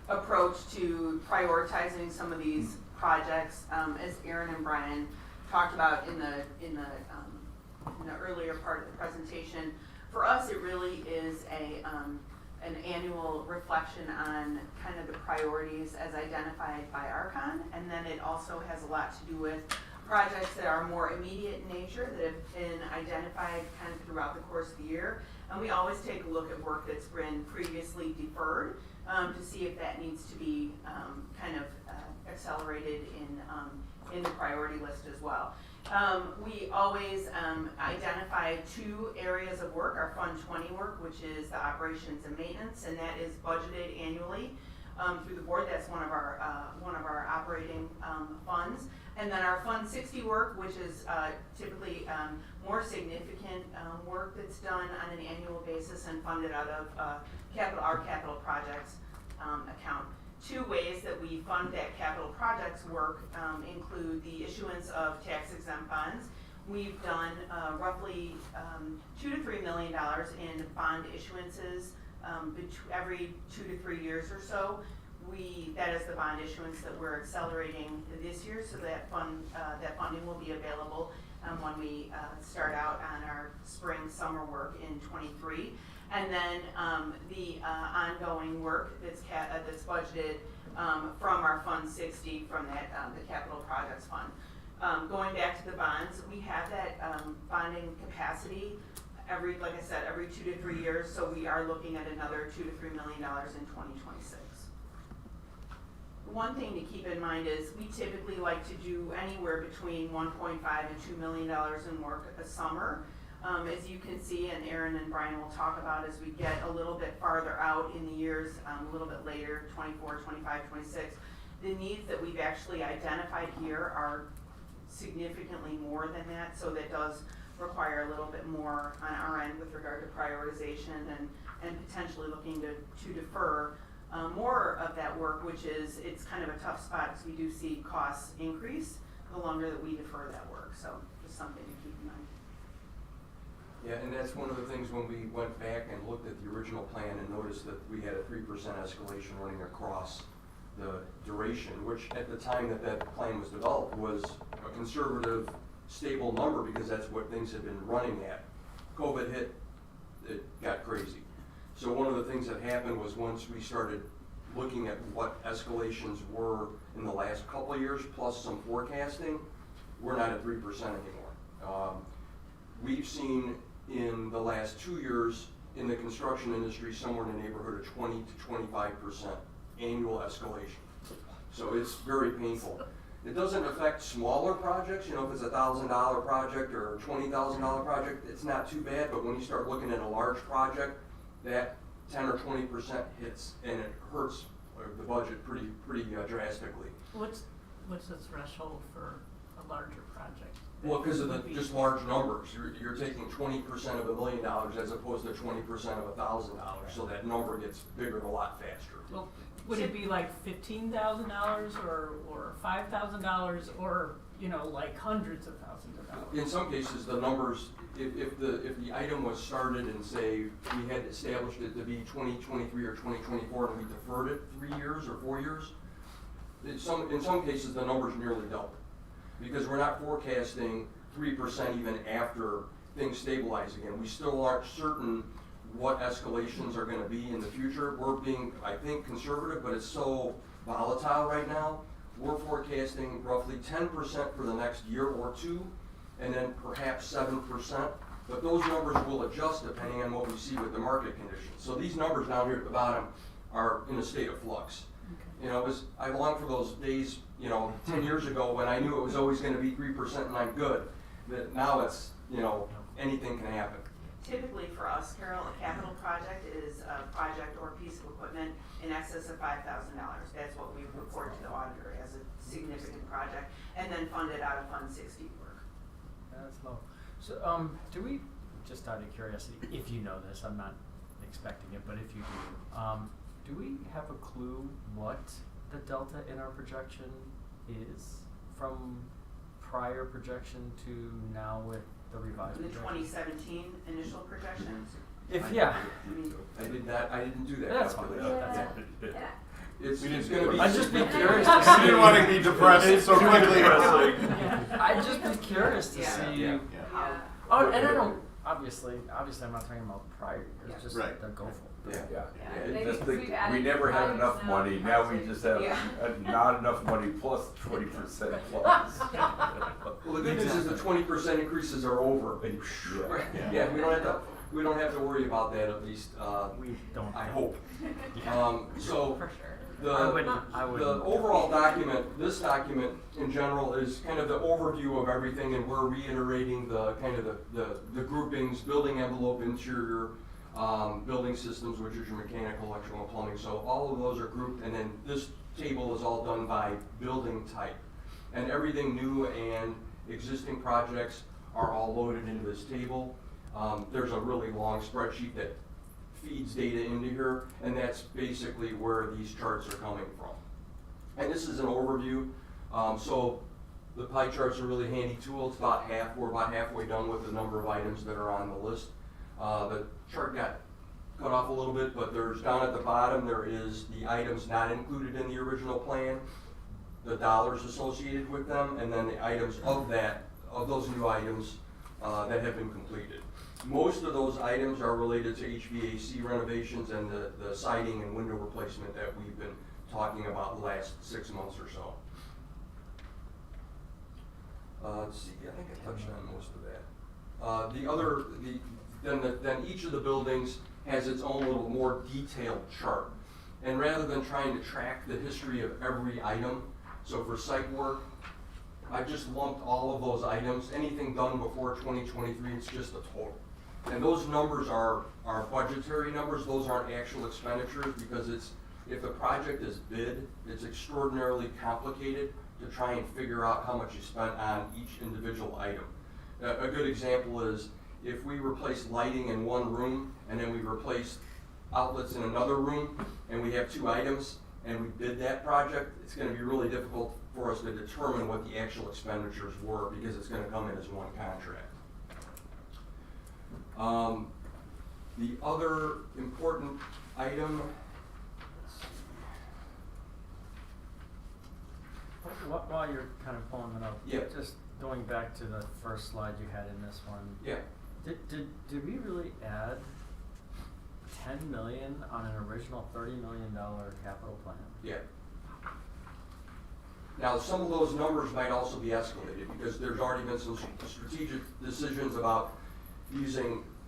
approach to prioritizing some of these projects, as Aaron and Brian talked about in the earlier part of the presentation. For us, it really is an annual reflection on kind of the priorities as identified by Archon, and then it also has a lot to do with projects that are more immediate in nature that have been identified kind of throughout the course of the year. And we always take a look at work that's been previously deferred to see if that needs to be kind of accelerated in the priority list as well. We always identify 2 areas of work, our Fund 20 work, which is the operations and maintenance, and that is budgeted annually through the board. That's one of our operating funds. And then our Fund 60 work, which is typically more significant work that's done on an annual basis and funded out of our capital projects account. 2 ways that we fund that capital projects work include the issuance of tax exempt bonds. We've done roughly $2 to $3 million in bond issuances every 2 to 3 years or so. That is the bond issuance that we're accelerating this year, so that funding will be available when we start out on our spring-summer work in '23. And then the ongoing work that's budgeted from our Fund 60 from the Capital Projects Fund. Going back to the bonds, we have that bonding capacity every 2 to 3 years, so we are looking at another $2 to $3 million in 2026. One thing to keep in mind is we typically like to do anywhere between $1.5 and $2 million in work a summer. As you can see, and Aaron and Brian will talk about as we get a little bit farther out in the years, a little bit later, 24, 25, 26, the needs that we've actually identified here are significantly more than that, so that does require a little bit more on our end with regard to prioritization and potentially looking to defer more of that work, which is, it's kind of a tough spot because we do see costs increase the longer that we defer that work, so just something to keep in mind. Yeah, and that's one of the things when we went back and looked at the original plan and noticed that we had a 3% escalation running across the duration, which at the time that that plan was developed was a conservative, stable number because that's what things had been running at. COVID hit, it got crazy. So one of the things that happened was once we started looking at what escalations were in the last couple of years, plus some forecasting, we're not at 3% anymore. We've seen in the last 2 years in the construction industry somewhere in the neighborhood of 20 to 25% annual escalation. So it's very painful. It doesn't affect smaller projects, you know, if it's $1,000 project or a $20,000 project, it's not too bad, but when you start looking at a large project, that 10 or 20% hits and it hurts the budget pretty drastically. What's the threshold for a larger project? Well, because of the just large numbers, you're taking 20% of $1 million as opposed to 20% of $1,000, so that number gets bigger a lot faster. Well, would it be like $15,000 or $5,000 or, you know, like hundreds of thousands of dollars? In some cases, the numbers, if the item was started and say we had established it to be 2023 or 2024 and we deferred it 3 years or 4 years, in some cases the numbers nearly double. Because we're not forecasting 3% even after things stabilize again. We still aren't certain what escalations are going to be in the future. We're being, I think, conservative, but it's so volatile right now. We're forecasting roughly 10% for the next year or two, and then perhaps 7%. But those numbers will adjust depending on what we see with the market conditions. So these numbers down here at the bottom are in a state of flux. You know, I long for those days, you know, 10 years ago when I knew it was always going to be 3% and I'm good. That now it's, you know, anything can happen. Typically for us, Carol, a capital project is a project or a piece of equipment in excess of $5,000. That's what we report to the auditor as a significant project, and then fund it out of Fund 60 work. That's low. So, do we, just out of curiosity, if you know this, I'm not expecting it, but if you do we have a clue what the delta in our projection is from prior projection to now with the revised The projection? 2017 initial projections? I didn't do that. That's fine. It's going to be. I'd just be curious to see. I didn't want to be depressed so quickly. I'd just be curious to see. Oh, and I don't, obviously I'm not talking about prior years, just the go for it. Just think, we never had enough money, now we just have not enough money plus 20% plus. Well, the good news is the 20% increases are over. Yeah, we don't have to worry about that at least. We don't. I hope. So For sure. The overall document, this document in general is kind of the overview of everything, and we're reiterating the kind of the groupings, building envelope, interior, building systems, which is your mechanical, electrical, and plumbing. So all of those are grouped, and then this table is all done by building type. And everything new and existing projects are all loaded into this table. There's a really long spreadsheet that feeds data into here, and that's basically where these charts are coming from. And this is an overview. So the pie chart's a really handy tool. It's we're about halfway done with the number of items that are on the list. The chart got cut off a little bit, but there's down at the bottom, there is the items not included in the original plan, the dollars associated with them, and then the items of those new items that have been completed. Most of those items are related to HVAC renovations and the siding and window replacement that we've been talking about the last 6 months or so. Let's see, I think I touched on most of that. Then each of the buildings has its own little more detailed chart. And rather than trying to track the history of every item, so for site work, I've just lumped all of those items. Anything done before 2023, it's just a total. And those numbers are budgetary numbers. Those aren't actual expenditures because if the project is bid, it's extraordinarily complicated to try and figure out how much you spent on each individual item. A good example is if we replace lighting in one room and then we replace outlets in another room and we have 2 items and we bid that project, it's going to be really difficult for us to determine what the actual expenditures were because it's going to come in as one contract. The other important item, let's see. While you're kind of pulling it up, Yeah. just going back to the first slide you had in this one. Yeah. Did we really add 10 million on an original $30 million capital plan? Yeah. Now, some of those numbers might also be escalated because there's already been some strategic decisions about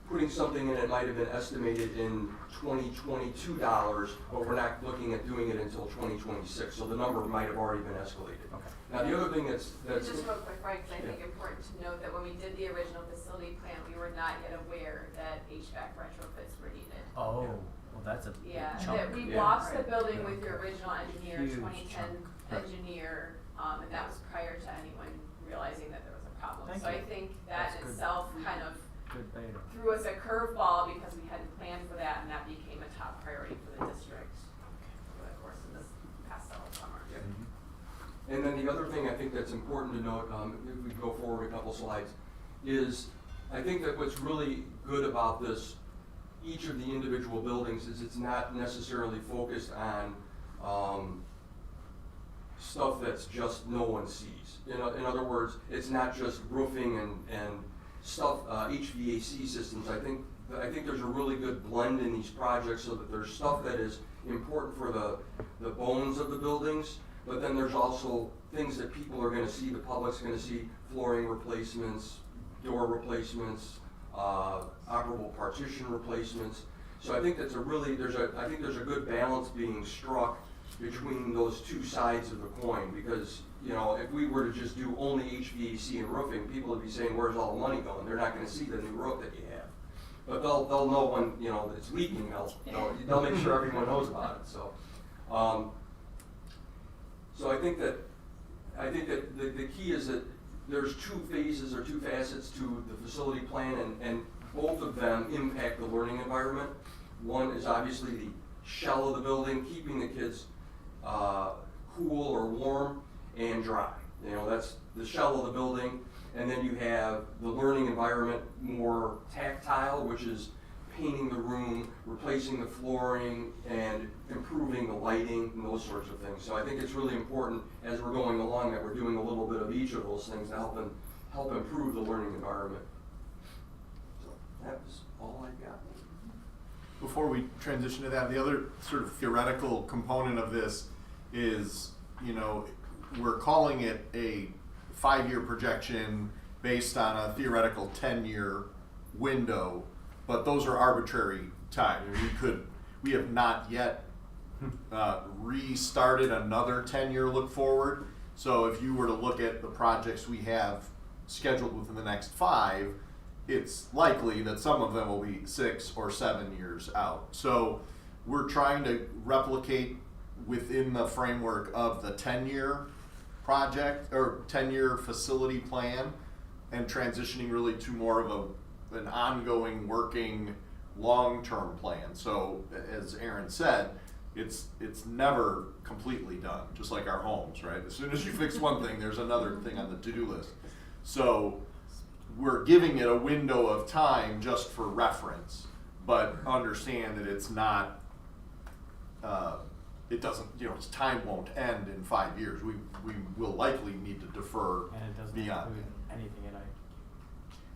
putting something in, it might have been estimated in 2022 dollars, but we're not looking at doing it until 2026, so the number might have already been escalated. Okay. Now, the other thing that's Just real quick, right, because I think important to note that when we did the original facility plan, we were not yet aware that HVAC retrofits were needed. Oh, well, that's a big Yeah, chunk. that we Yeah. walked the building with your original engineer, Huge 2010 chunk. Right. engineer, and that was prior to anyone realizing that there was a problem. Thank So I you. think that That's in good. itself kind of Good beta. threw us a curveball because we hadn't planned for that, and that became a top priority for the district over the course of this past several summers. Yeah. And then the other thing I think that's important to note, if we go forward a couple slides, is I think that what's really good about this, each of the individual buildings, is it's not necessarily focused on stuff that's just no one sees. In other words, it's not just roofing and stuff, HVAC systems. I think there's a really good blend in these projects so that there's stuff that is important for the bones of the buildings, but then there's also things that people are gonna see, the public's gonna see, flooring replacements, door replacements, operable partition replacements. So I think that's I think there's a good balance being struck between those two sides of the coin, because, you know, if we were to just do only HVAC and roofing, people would be saying, where's all the money going? They're not gonna see the new roof that you have. But they'll know when, you know, it's leaking, they'll make sure everyone knows about it, so. So I think that the key is that there's two phases or two facets to the facility plan, and both of them impact the learning environment. One is obviously the shell of the building, keeping the kids cool or warm and dry. You know, that's the shell of the building. And then you have the learning environment, more tactile, which is painting the room, replacing the flooring, and improving the lighting and those sorts of things. So I think it's really important as we're going along that we're doing a little bit of each of those things to help improve the learning environment. So that was all I got. Before we transition to that, the other sort of theoretical component of this is, you know, we're calling it a 5-year projection based on a theoretical 10-year window, but those are arbitrary time. We have not yet restarted another 10-year look forward. So if you were to look at the projects we have scheduled within the next 5, it's likely that some of them will be 6 or 7 years out. So we're trying to replicate within the framework of the 10-year project or 10-year facility plan, and transitioning really to more of an ongoing working long-term plan. So as Aaron said, it's never completely done, just like our homes, right? As soon as you fix one thing, there's another thing on the to-do list. So we're giving it a window of time just for reference, but understand that it's not, it doesn't, you know, time won't end in 5 years. We will likely need to defer And it doesn't beyond. include anything in IQ.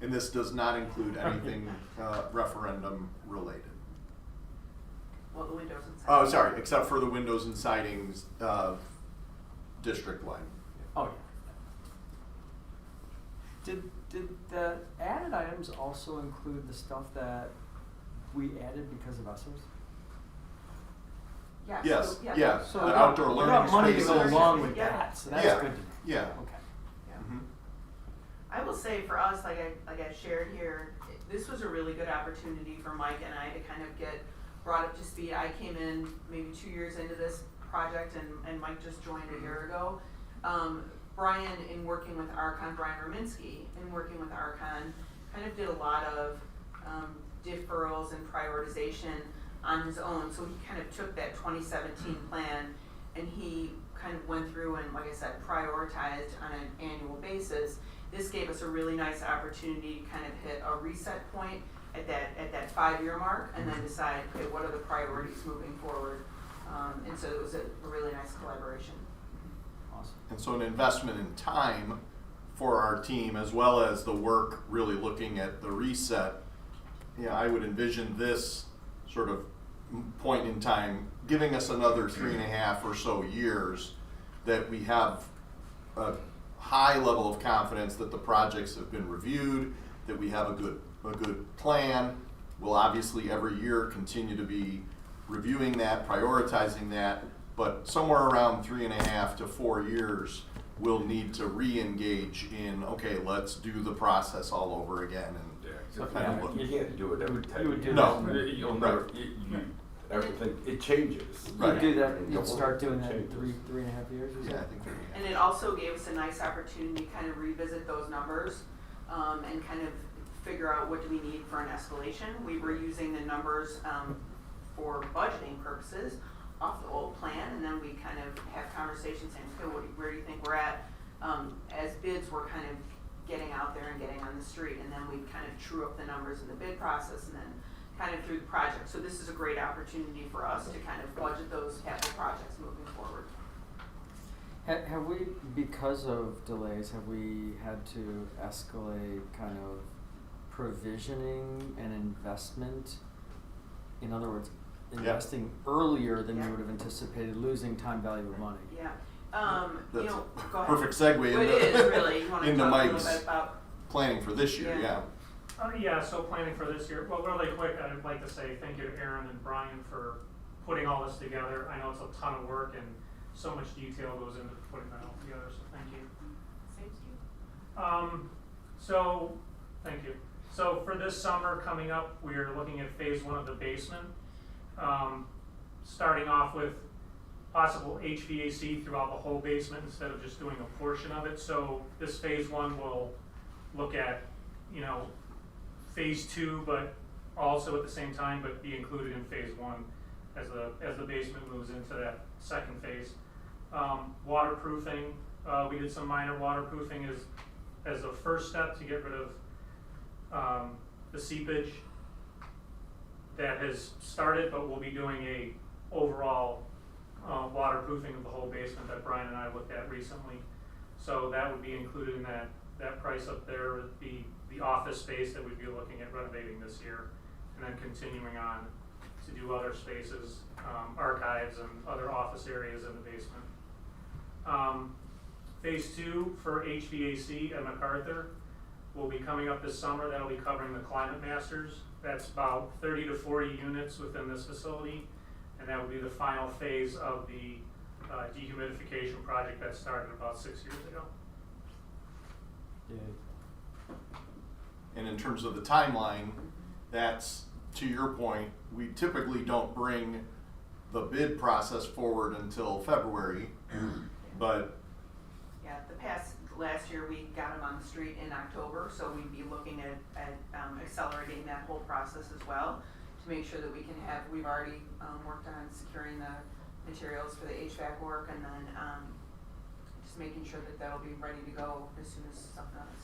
And this does not include anything referendum related. Well, the windows and Oh, sidings. sorry, except for the windows and sidings district-wide. Oh, yeah. Did the added items also include the stuff that we added because of Ussers? Yeah, Yes, so, yeah. yeah, So the we got- outdoor we learning got money to spaces. go along with Yeah. that, so that's Yeah, good to know. yeah. Okay. Yeah. Mhm. I will say for us, like I shared here, this was a really good opportunity for Mike and I to kind of get brought up to speed. I came in maybe 2 years into this project, and Mike just joined a year ago. Brian, in working with Archon, Brian Rominski, in working with Archon, kind of did a lot of deferrals and prioritization on his own. So he kind of took that 2017 plan and he kind of went through and, like I said, prioritized on an annual basis. This gave us a really nice opportunity to kind of hit a reset point at that 5-year mark, and then decide, okay, what are the priorities moving forward? And so it was a really nice collaboration. Awesome. And so an investment in time for our team, as well as the work really looking at the reset. Yeah, I would envision this sort of point in time giving us another 3.5 or so years that we have a high level of confidence that the projects have been reviewed, that we have a good plan. We'll obviously every year continue to be reviewing that, prioritizing that, but somewhere around 3.5 to 4 years, we'll need to re-engage in, okay, let's do the process all over again. And kind of look. You can't do it every 10 years. No. You'll never, everything, it changes. You'd do that, And you'd the start world doing that in changes. 3.5 years or so? Yeah, I think 3.5. And it also gave us a nice opportunity to kind of revisit those numbers, and kind of figure out what do we need for an escalation. We were using the numbers, for budgeting purposes off the old plan, and then we kind of have conversations saying, okay, where do you think we're at? As bids were kind of getting out there and getting on the street, and then we kind of true up the numbers in the bid process, and then kind of through the project. So this is a great opportunity for us to kind of budget those capital projects moving forward. Have we, because of delays, have we had to escalate kind of provisioning and investment? In other words, investing earlier than you would have anticipated, losing time value of money? Yeah. That's You know, a go ahead. perfect segue Well, it is really. You wanna into talk a little Mike's bit about? planning for this year, Yeah. Yeah, so planning for this year, well, really quick, I'd like to say thank you to Aaron and Brian for putting all this together. I know it's a ton of work and so much detail goes into putting that all together, so thank you. Same to you. So, thank you. So for this summer coming up, we are looking at phase 1 of the basement. Starting off with possible HVAC throughout the whole basement instead of just doing a portion of it. So this phase 1 will look at, you know, phase 2, but also at the same time, but be included in phase 1 as the basement moves into that second phase. Waterproofing, we did some minor waterproofing as a first step to get rid of the seepage that has started, but we'll be doing a overall waterproofing of the whole basement that Brian and I looked at recently. So that would be included in that price up there would be the office space that we'd be looking at renovating this year, and then continuing on to do other spaces, archives and other office areas in the basement. Phase 2 for HVAC at MacArthur will be coming up this summer. That'll be covering the Climate Masters. That's about 30 to 40 units within this facility, and that will be the final phase of the dehumidification project that started about 6 years ago. And in terms of the timeline, that's, to your point, we typically don't bring the bid process forward until February, but. Yeah, last year we got them on the street in October, so we'd be looking at accelerating that whole process as well to make sure that we can have, we've already worked on securing the materials for the HVAC work, and then just making sure that that'll be ready to go as soon as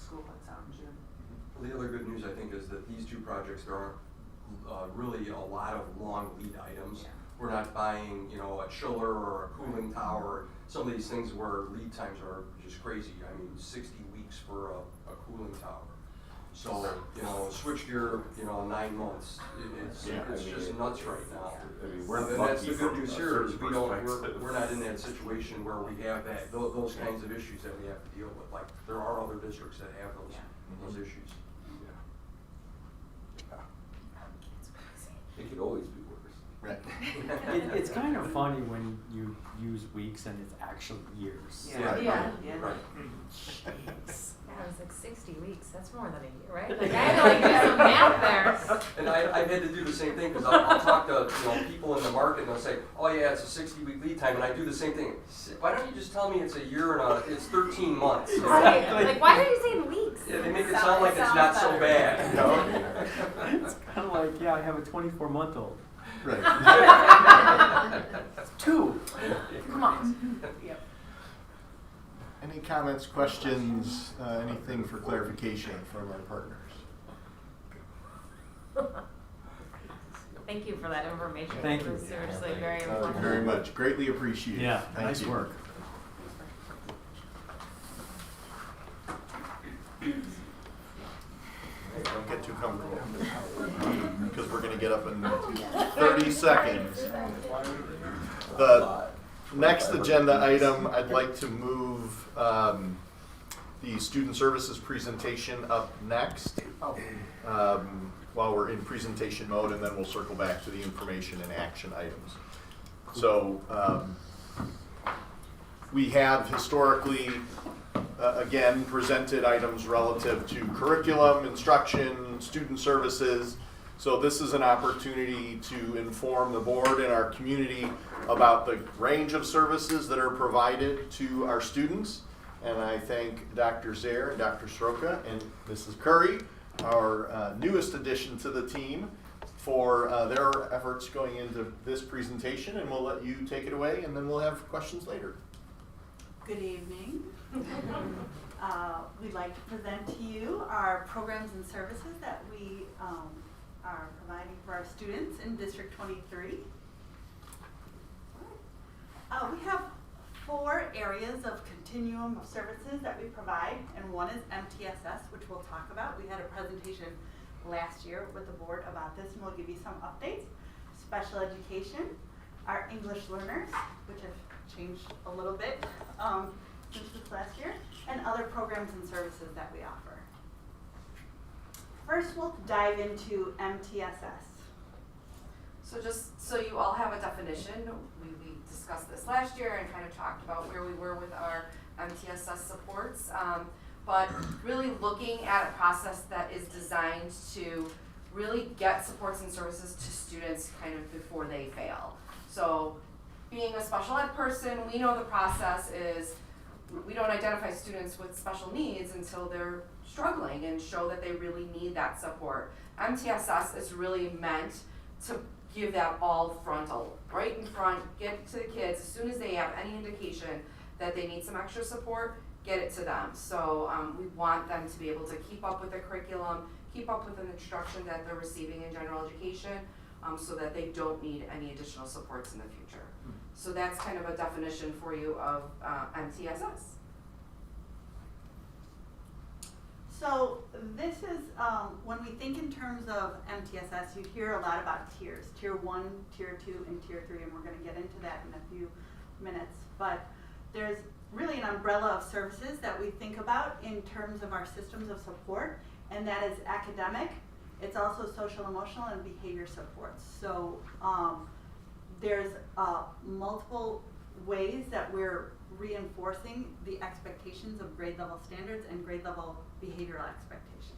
school lets out in June. Well, the other good news, I think, is that these two projects, there aren't really a lot of long lead items. Yeah. We're not buying, you know, a chiller or a cooling tower, some of these things where lead times are just crazy. I mean, 60 weeks for a cooling tower. So, you know, switchgear, you know, 9 months. It's just nuts right now. I mean, we're And that's the lucky good from news a here certain is we're perspective. not in that situation where we have that, those kinds of issues that we have to deal with. Like, there are other districts that have those issues. It could always be worse. Right. It's kind of funny when you use weeks and it's actually years. Yeah. Right. Yeah. Right. Yeah, I was like 60 weeks, that's more than a year, right? Like, I had to like do some math there. And I've had to do the same thing, because I'll talk to, you know, people in the market and they'll say, oh yeah, it's a 60-week lead time, and I do the same thing. Why don't you just tell me it's a year and it's 13 months? Right, like, why are you saying weeks? Yeah, they make it sound like it's not so bad, you know? It's kind of like, yeah, I have a 24-month-old. Right. It's 2. Come on. Yep. Any comments, questions, anything for clarification from our partners? Thank you for that information. Thank It was you. seriously very important. Very much, greatly appreciated. Yeah, Thank nice you. work. Don't get too comfortable, because we're gonna get up in 30 seconds. The next agenda item, I'd like to move the student services presentation up next, while we're in presentation mode, and then we'll circle back to the information and action items. So we have historically, again, presented items relative to curriculum, instruction, student services. So this is an opportunity to inform the board and our community about the range of services that are provided to our students. And I thank Dr. Zaire and Dr. Sroka and Mrs. Curry, our newest addition to the team, for their efforts going into this presentation. And we'll let you take it away, and then we'll have questions later. Good evening. We'd like to present to you our programs and services that we are providing for our students in District 23. We have 4 areas of continuum of services that we provide, and one is MTSS, which we'll talk about. We had a presentation last year with the board about this, and we'll give you some updates. Special education, our English learners, which have changed a little bit since this last year, and other programs and services that we offer. First, we'll dive into MTSS. So just so you all have a definition, we discussed this last year and kind of talked about where we were with our MTSS supports, but really looking at a process that is designed to really get supports and services to students kind of before they fail. So being a special ed person, we know the process is we don't identify students with special needs until they're struggling and show that they really need that support. MTSS is really meant to give that all frontal, right in front, get to the kids as soon as they have any indication that they need some extra support, get it to them. So we want them to be able to keep up with the curriculum, keep up with the instruction that they're receiving in general education, so that they don't need any additional supports in the future. So that's kind of a definition for you of MTSS. So this is, when we think in terms of MTSS, you hear a lot about tiers, Tier 1, Tier 2, and Tier 3, and we're going to get into that in a few minutes. But there's really an umbrella of services that we think about in terms of our systems of support, and that is academic. It's also social, emotional, and behavior supports. So there's multiple ways that we're reinforcing the expectations of grade level standards and grade level behavioral expectations.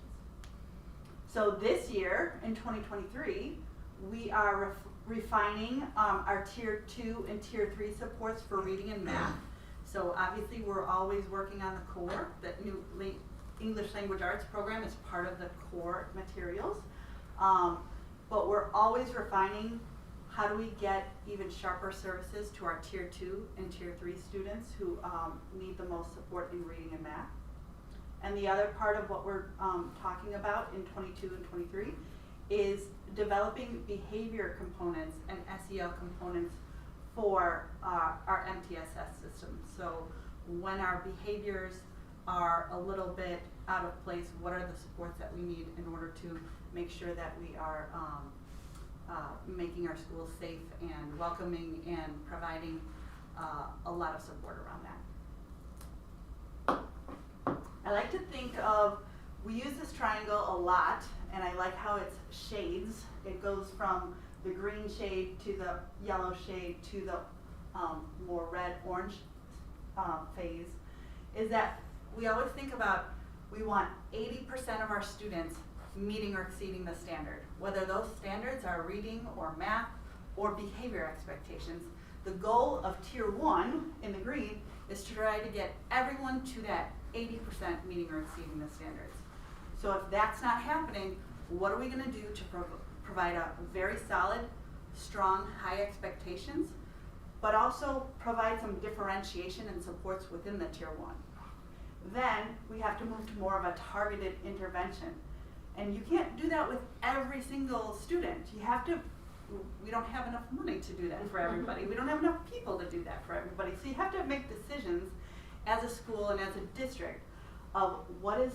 So this year, in 2023, we are refining our Tier 2 and Tier 3 supports for reading and math. So obviously we're always working on the core. The new English Language Arts program is part of the core materials. But we're always refining how do we get even sharper services to our Tier 2 and Tier 3 students who need the most support in reading and math. And the other part of what we're talking about in 22 and 23 is developing behavior components and SEL components for our MTSS system. So when our behaviors are a little bit out of place, what are the supports that we need in order to make sure that we are making our schools safe and welcoming and providing a lot of support around that. I like to think of, we use this triangle a lot, and I like how it's shades. It goes from the green shade to the yellow shade to the more red-orange phase, is that we always think about we want 80% of our students meeting or exceeding the standard, whether those standards are reading or math or behavior expectations. The goal of Tier 1 in the green is to try to get everyone to that 80% meeting or exceeding the standards. So if that's not happening, what are we going to do to provide a very solid, strong, high expectations, but also provide some differentiation and supports within the Tier 1? Then we have to move to more of a targeted intervention. And you can't do that with every single student. You have to, we don't have enough money to do that for everybody. We don't have enough people to do that for everybody. So you have to make decisions as a school and as a district of what is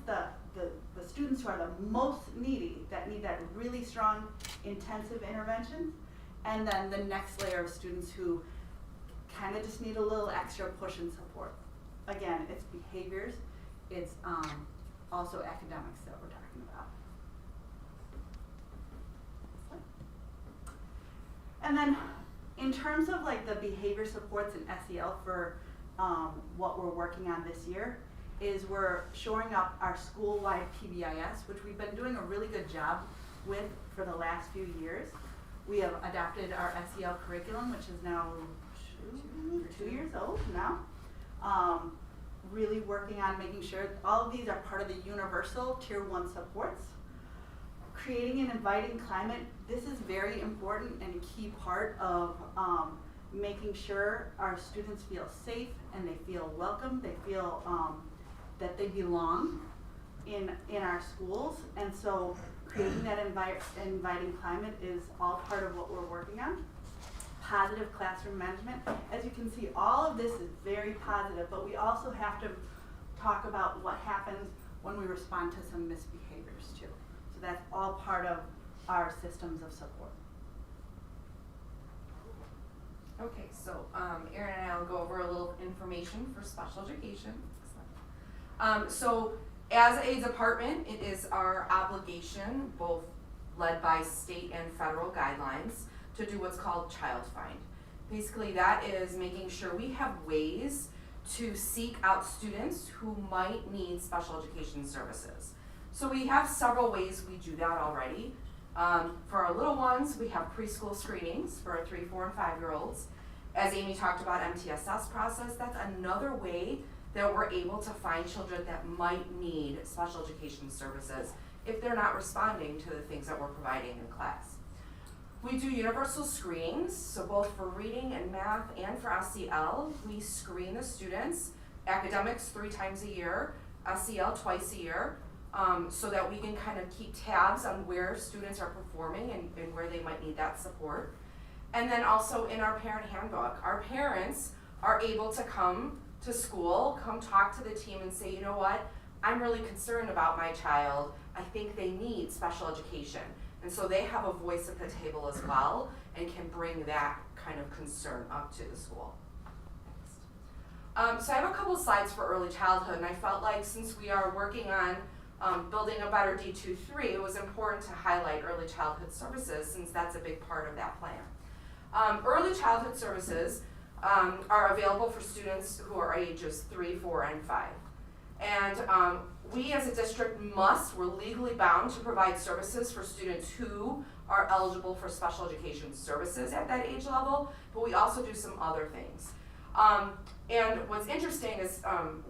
the the students who are the most needy, that need that really strong intensive intervention, and then the next layer of students who kind of just need a little extra push and support. Again, it's behaviors, it's also academics that we're talking about. And then in terms of like the behavior supports and SEL for what we're working on this year, is we're shoring up our school-wide PBIS, which we've been doing a really good job with for the last few years. We have adopted our SEL curriculum, which is now two years old now. Really working on making sure all of these are part of the universal Tier 1 supports. Creating an inviting climate, this is very important and a key part of making sure our students feel safe and they feel welcome, they feel that they belong in our schools. And so creating that inviting climate is all part of what we're working on. Positive classroom management. As you can see, all of this is very positive, but we also have to talk about what happens when we respond to some misbehaviors too. So that's all part of our systems of support. Okay, so Erin and I will go over a little information for special education. So as a department, it is our obligation, both led by state and federal guidelines, to do what's called Child Find. Basically, that is making sure we have ways to seek out students who might need special education services. So we have several ways we do that already. For our little ones, we have preschool screenings for our 3, 4, and 5-year-olds. As Amy talked about MTSS process, that's another way that we're able to find children that might need special education services if they're not responding to the things that we're providing in class. We do universal screenings, so both for reading and math and for SEL, we screen the students, academics 3 times a year, SEL twice a year, so that we can kind of keep tabs on where students are performing and where they might need that support. And then also in our parent handbook, our parents are able to come to school, come talk to the team and say, you know what, I'm really concerned about my child. I think they need special education. And so they have a voice at the table as well and can bring that kind of concern up to the school. So I have a couple slides for early childhood, and I felt like since we are working on building a better D2-3, it was important to highlight early childhood services since that's a big part of that plan. Early childhood services are available for students who are ages 3, 4, and 5. And we as a district we're legally bound to provide services for students who are eligible for special education services at that age level, but we also do some other things. And what's interesting is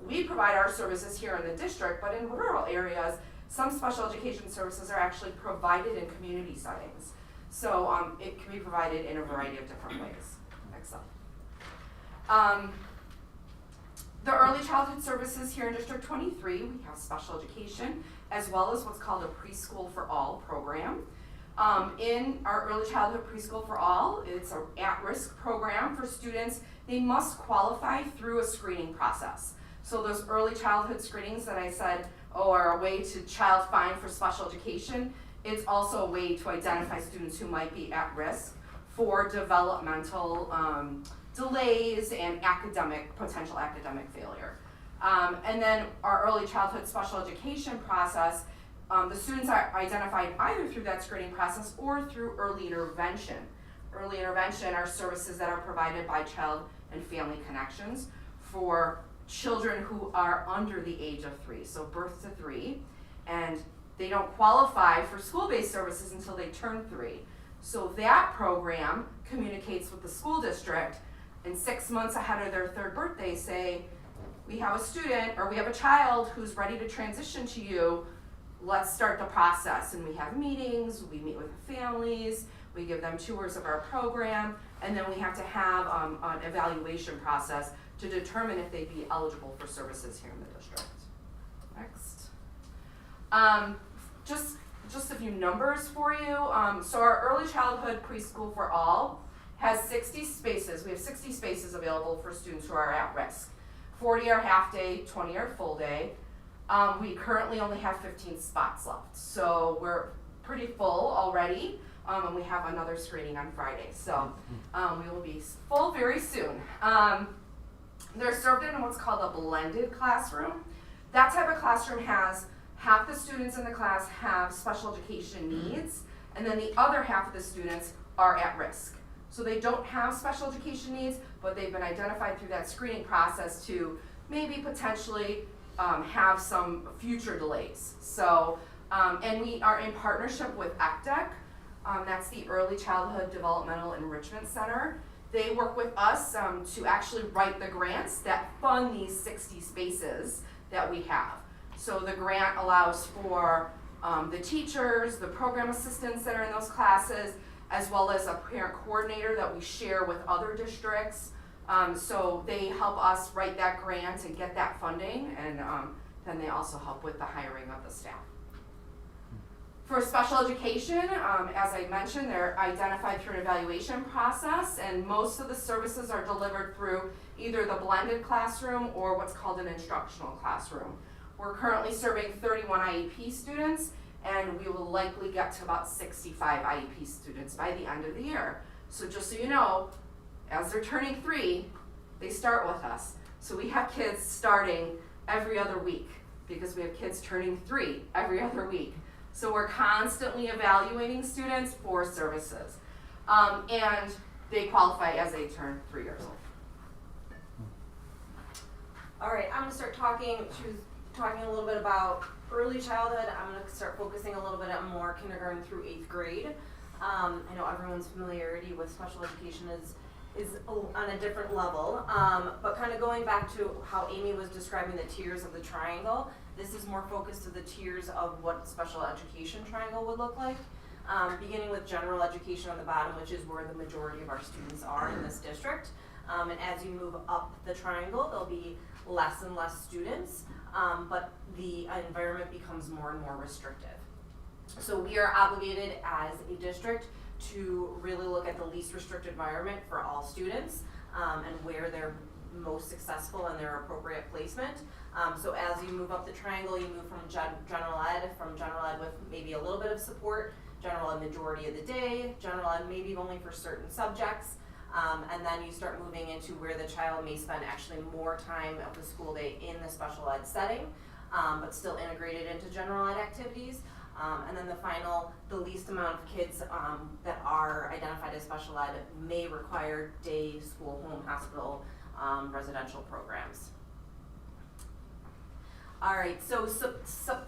we provide our services here in the district, but in rural areas, some special education services are actually provided in community settings. So it can be provided in a variety of different ways. Next slide. The early childhood services here in District 23, we have special education, as well as what's called a Preschool for All program. In our early childhood Preschool for All, it's an at-risk program for students. They must qualify through a screening process. So those early childhood screenings that I said, are a way to child find for special education, it's also a way to identify students who might be at risk for developmental delays and potential academic failure. And then our early childhood special education process, the students are identified either through that screening process or through early intervention. Early intervention are services that are provided by Child and Family Connections for children who are under the age of 3, so birth to 3, and they don't qualify for school-based services until they turn 3. So that program communicates with the school district, and 6 months ahead of their 3rd birthday say, we have a student or we have a child who's ready to transition to you, let's start the process. And we have meetings, we meet with the families, we give them tours of our program, and then we have to have an evaluation process to determine if they'd be eligible for services here in the district. Next. Just a few numbers for you. So our early childhood Preschool for All has 60 spaces. We have 60 spaces available for students who are at risk. 40 are half day, 20 are full day. We currently only have 15 spots left, so we're pretty full already, and we have another screening on Friday, so we will be full very soon. They're served in what's called a blended classroom. That type of classroom has half the students in the class have special education needs, and then the other half of the students are at risk. So they don't have special education needs, but they've been identified through that screening process to maybe potentially have some future delays. So, and we are in partnership with ECDEC, that's the Early Childhood Developmental Enrichment Center. They work with us to actually write the grants that fund these 60 spaces that we have. So the grant allows for the teachers, the program assistants that are in those classes, as well as a parent coordinator that we share with other districts. So they help us write that grant and get that funding, and then they also help with the hiring of the staff. For special education, as I mentioned, they're identified through an evaluation process, and most of the services are delivered through either the blended classroom or what's called an instructional classroom. We're currently serving 31 IEP students, and we will likely get to about 65 IEP students by the end of the year. So just so you know, as they're turning 3, they start with us. So we have kids starting every other week because we have kids turning 3 every other week. So we're constantly evaluating students for services. And they qualify as they turn 3 years old. All right, I'm gonna start talking a little bit about early childhood. I'm gonna start focusing a little bit on more kindergarten through 8th grade. I know everyone's familiarity with special education is on a different level, but kind of going back to how Amy was describing the tiers of the triangle, this is more focused to the tiers of what special education triangle would look like. Beginning with general education on the bottom, which is where the majority of our students are in this district. And as you move up the triangle, there'll be less and less students, but the environment becomes more and more restrictive. So we are obligated as a district to really look at the least restricted environment for all students, and where they're most successful in their appropriate placement. So as you move up the triangle, you move from general ed with maybe a little bit of support, general ed majority of the day, general ed maybe only for certain subjects, and then you start moving into where the child may spend actually more time of the school day in the special ed setting, but still integrated into general ed activities. And then the least amount of kids that are identified as special ed may require day, school, home, hospital, residential programs. All right, so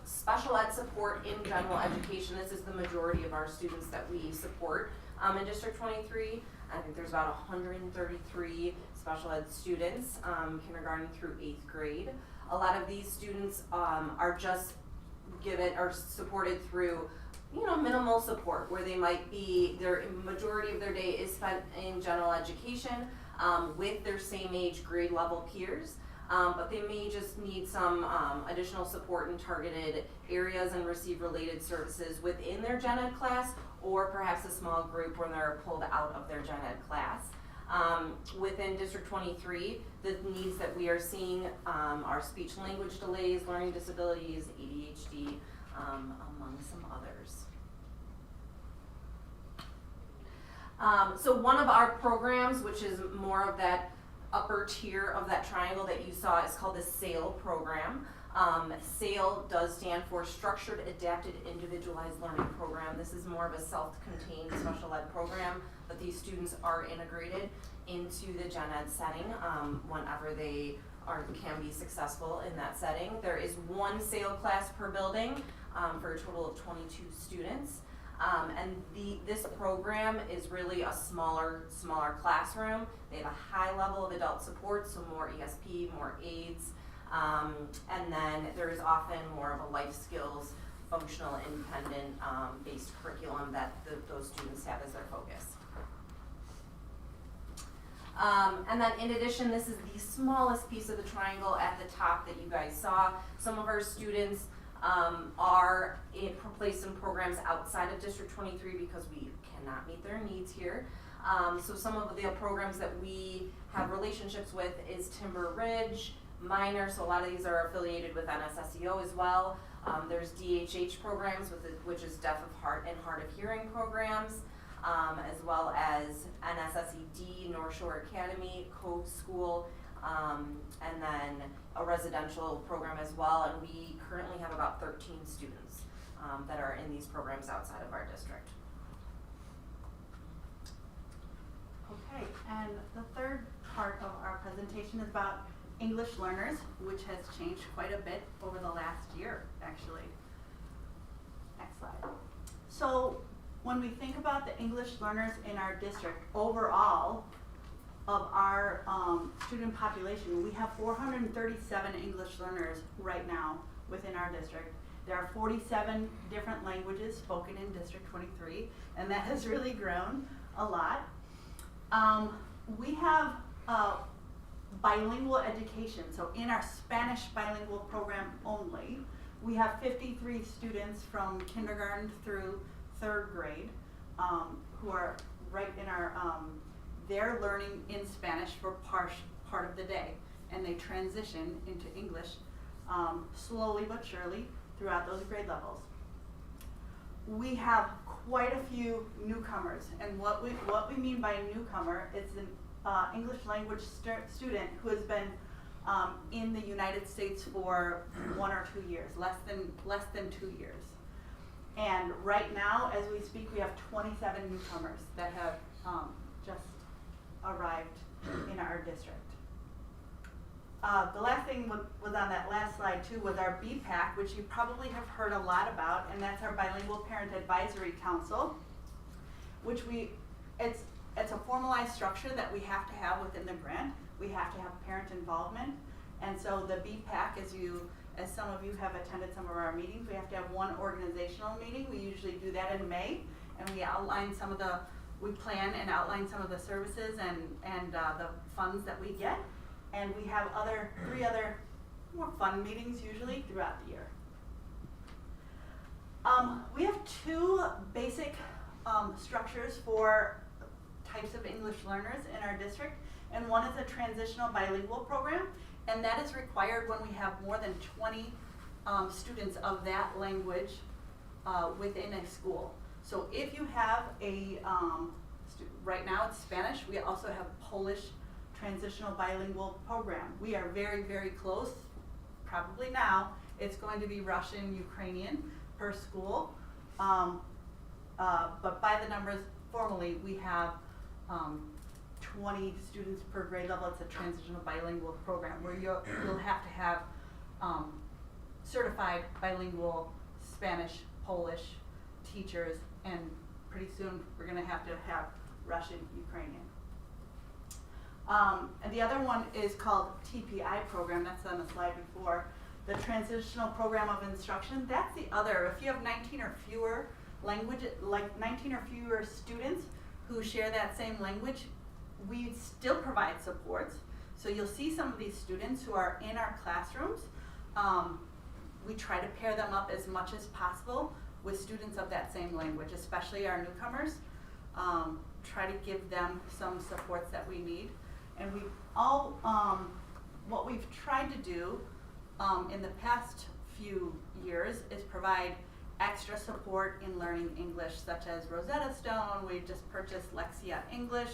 special ed support in general education, this is the majority of our students that we support in District 23. I think there's about 133 special ed students, kindergarten through 8th grade. A lot of these students are just supported through, minimal support, where they might be, their majority of their day is spent in general education with their same age grade level peers. But they may just need some additional support in targeted areas and receive related services within their gen ed class, or perhaps a small group when they're pulled out of their gen ed class. Within District 23, the needs that we are seeing are speech and language delays, learning disabilities, ADHD, among some others. So one of our programs, which is more of that upper tier of that triangle that you saw, is called the SAIL program. SAIL does stand for Structured Adapted Individualized Learning Program. This is more of a self-contained special ed program, but these students are integrated into the gen ed setting whenever they can be successful in that setting. There is one SAIL class per building for a total of 22 students. And this program is really a smaller classroom. They have a high level of adult support, so more ESP, more aides, and then there is often more of a life skills, functional, independent based curriculum that those students have as their focus. And then in addition, this is the smallest piece of the triangle at the top that you guys saw. Some of our students are placed in programs outside of District 23 because we cannot meet their needs here. So some of the programs that we have relationships with is Timber Ridge, minor, so a lot of these are affiliated with NSSEO as well. There's DHH programs, which is deaf of heart and hard of hearing programs, as well as NSSED, North Shore Academy, Cove School, and then a residential program as well. And we currently have about 13 students that are in these programs outside of our district. Okay, and the third part of our presentation is about English learners, which has changed quite a bit over the last year, actually. Next slide. So when we think about the English learners in our district, overall of our student population, we have 437 English learners right now within our district. There are 47 different languages spoken in District 23, and that has really grown a lot. We have bilingual education, so in our Spanish bilingual program only, we have 53 students from kindergarten through 3rd grade who are right in our, they're learning in Spanish for part of the day, and they transition into English slowly but surely throughout those grade levels. We have quite a few newcomers, and what we mean by a newcomer is an English language student who has been in the United States for 1 or 2 years, less than 2 years. And right now, as we speak, we have 27 newcomers that have just arrived in our district. The last thing was on that last slide too was our BPAC, which you probably have heard a lot about, and that's our Bilingual Parent Advisory Council, which it's a formalized structure that we have to have within the grant. We have to have parent involvement, and so the BPAC, as some of you have attended some of our meetings, we have to have one organizational meeting. We usually do that in May, and we outline we plan and outline some of the services and the funds that we get. And we have 3 other more fun meetings usually throughout the year. We have 2 basic structures for types of English learners in our district, and one is a transitional bilingual program, and that is required when we have more than 20 students of that language within a school. So if you have right now it's Spanish, we also have Polish transitional bilingual program. We are very, very close. Probably now it's going to be Russian, Ukrainian per school. But by the numbers formally, we have 20 students per grade level. It's a transitional bilingual program where you'll have to have certified bilingual Spanish, Polish teachers, and pretty soon we're going to have Russian, Ukrainian. And the other one is called TPI program. That's on the slide before. The Transitional Program of Instruction. That's the other. If you have 19 or fewer 19 or fewer students who share that same language, we still provide supports. So you'll see some of these students who are in our classrooms. We try to pair them up as much as possible with students of that same language, especially our newcomers. Try to give them some supports that we need. And what we've tried to do in the past few years is provide extra support in learning English, such as Rosetta Stone. We just purchased Lexia English,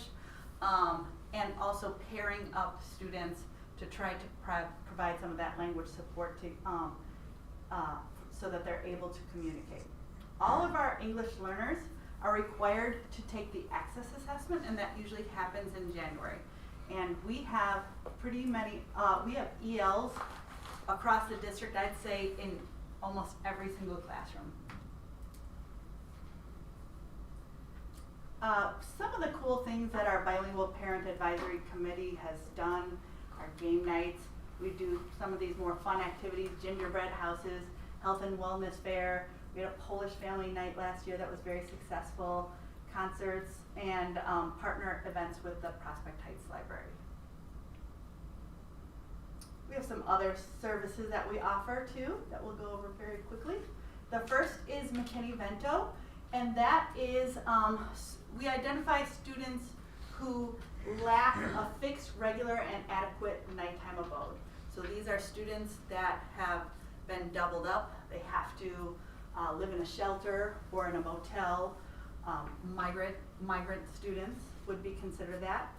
and also pairing up students to try to provide some of that language support to, so that they're able to communicate. All of our English learners are required to take the Access Assessment, and that usually happens in January. And we have pretty many, we have ELs across the district, I'd say, in almost every single classroom. Some of the cool things that our Bilingual Parent Advisory Committee has done are game nights. We do some of these more fun activities, gingerbread houses, health and wellness fair. We had a Polish family night last year that was very successful, concerts, and partner events with the Prospect Heights Library. We have some other services that we offer too that we'll go over very quickly. The first is McKinney-Vento, and that is, we identify students who lack a fixed, regular, and adequate nighttime abode. So So these are students that have been doubled up. They have to live in a shelter or in a motel. Migrant students would be considered that.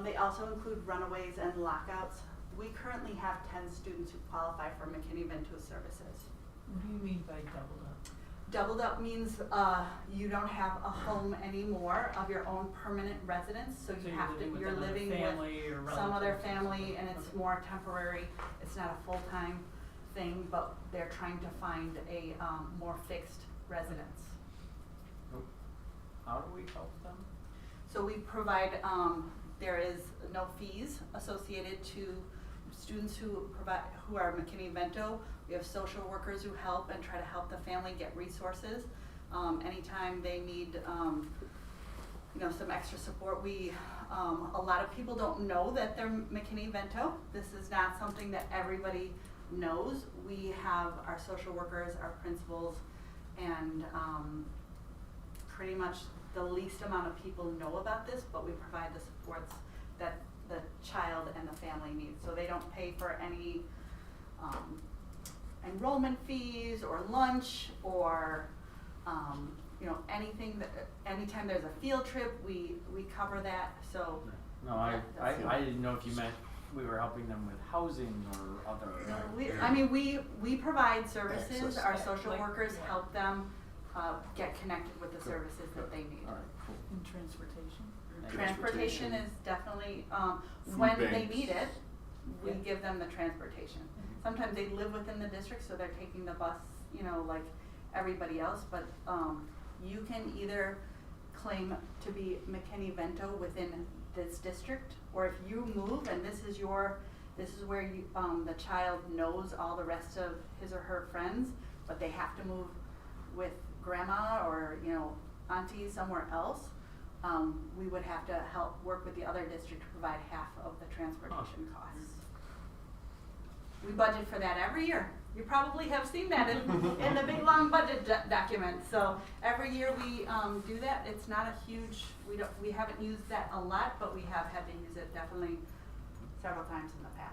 They also include runaways and lockouts. We currently have 10 students who qualify for McKinney-Vento services. What do you mean by doubled up? Doubled up means you don't have a home anymore of your own permanent residence, so you have to, you're living with some other family, and it's more temporary. It's not a full-time thing, but they're trying to find a more fixed residence. How do we help them? So we provide, there is no fees associated to students who are McKinney-Vento. We have social workers who help and try to help the family get resources. Anytime they need, some extra support, a lot of people don't know that they're McKinney-Vento. This is not something that everybody knows. We have our social workers, our principals, and pretty much the least amount of people know about this, but we provide the supports that the child and the family need. So they don't pay for any enrollment fees or lunch or anything that, anytime there's a field trip, we cover that. So no, I didn't know if you meant we were helping them with housing or other. We provide services. Our Yeah, social workers help them get connected with the services that they need. All right, cool. And transportation? Transportation is definitely, Food when they banks. need it, we Yeah. give them the transportation. Sometimes they live within the district, so they're taking the bus, like everybody else, but you can either claim to be McKinney-Vento within this district, or if you move and this is where you, the child knows all the rest of his or her friends, but they have to move with grandma or, auntie somewhere else, we would have to help work with the other district to provide half of the transportation costs. We budget for that every year. You probably have seen that in the big long budget document. So every year we do that. It's not a huge, we haven't used that a lot, but we have had to use it definitely several times in the past.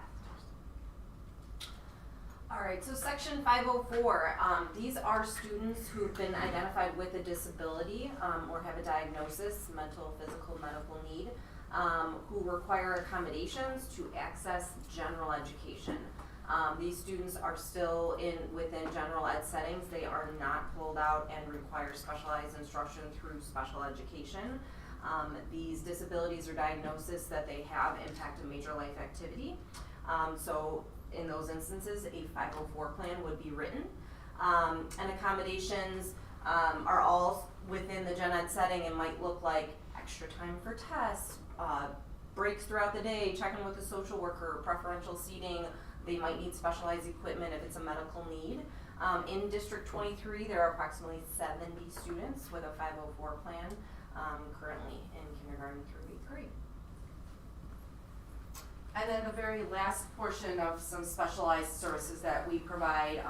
All right, so section 504, these are students who've been identified with a disability or have a diagnosis, mental, physical, medical need, who require accommodations to access general education. These students are still within general ed settings. They are not pulled out and require specialized instruction through special education. These disabilities or diagnoses that they have impact a major life activity. So in those instances, a 504 plan would be written. And accommodations are all within the gen ed setting and might look like extra time for tests, breaks throughout the day, checking with the social worker, preferential seating. They might need specialized equipment if it's a medical need. In District 23, there are approximately 70 students with a 504 plan currently in kindergarten through 8th grade. And then the very last portion of some specialized services that we provide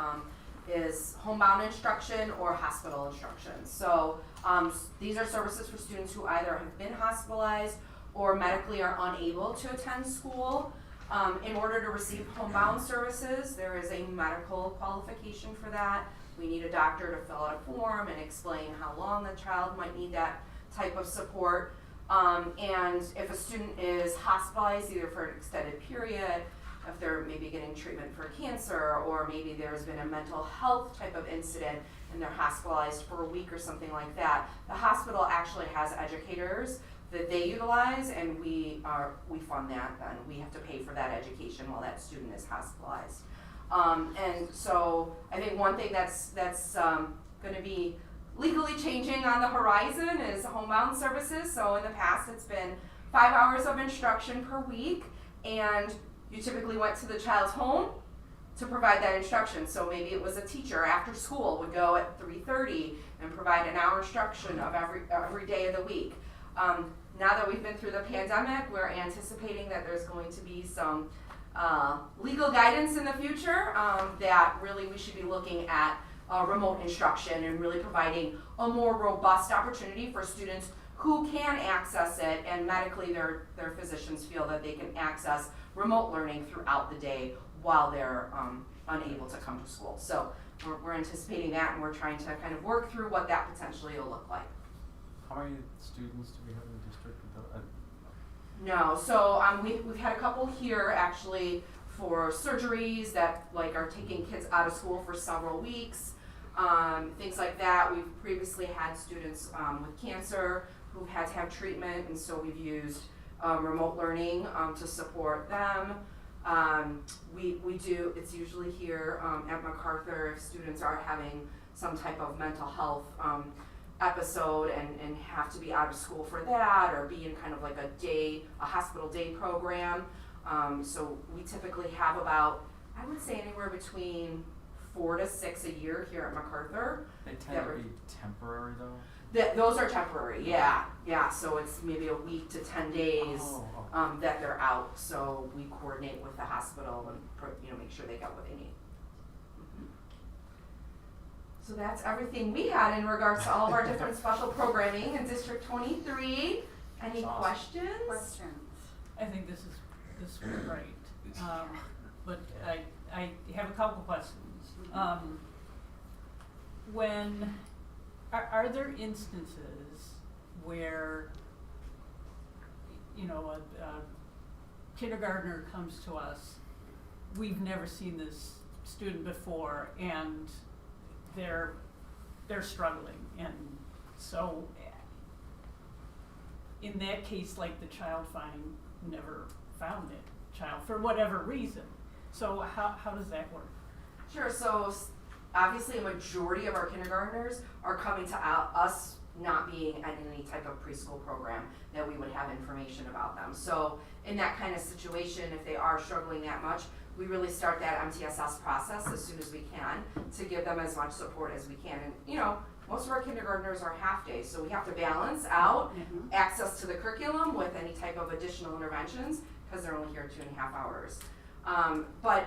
is homebound instruction or hospital instruction. So these are services for students who either have been hospitalized or medically are unable to attend school. In order to receive homebound services, there is a medical qualification for that. We need a doctor to fill out a form and explain how long the child might need that type of support. And if a student is hospitalized either for an extended period, if they're maybe getting treatment for cancer, or maybe there's been a mental health type of incident and they're hospitalized for a week or something like that, the hospital actually has educators that they utilize, and we fund that, and we have to pay for that education while that student is hospitalized. And so I think one thing that's going to be legally changing on the horizon is homebound services. So in the past it's been 5 hours of instruction per week, and you typically went to the child's home to provide that instruction. So maybe it was a teacher after school would go at 3:30 and provide an hour instruction of every day of the week. Now that we've been through the pandemic, we're anticipating that there's going to be some legal guidance in the future that really we should be looking at remote instruction and really providing a more robust opportunity for students who can access it, and medically their physicians feel that they can access remote learning throughout the day while they're unable to come to school. So we're anticipating that, and we're trying to kind of work through what that potentially will look like. How many students do we have in the district? No, so we've had a couple here actually for surgeries that like are taking kids out of school for several weeks, things like that. We've previously had students with cancer who've had to have treatment, and so we've used remote learning to support them. We do, it's usually here at MacArthur if students are having some type of mental health episode and have to be out of school for that, or be in kind of like a hospital day program. So we typically have about, I would say anywhere between 4 to 6 a year here at MacArthur. They tend to be temporary though? Those are temporary, yeah. So it's maybe a week to 10 days that they're out. So we coordinate with the hospital and make sure they get what they need. So that's everything we had in regards to all of our different special programming in District 23. Any questions? I think this is great. But I have a couple questions. Are there instances where, a kindergartner comes to us, we've never seen this student before, and they're struggling, and so in that case, like the child finding never found it, child for whatever reason. So how does that work? Sure, so obviously a majority of our kindergartners are coming to us not being in any type of preschool program that we would have information about them. So in that kind of situation, if they are struggling that much, we really start that MTSS process as soon as we can to give them as much support as we can. And most of our kindergartners are half days, so we have to balance out access to the curriculum with any type of additional interventions because they're only here 2.5 hours. But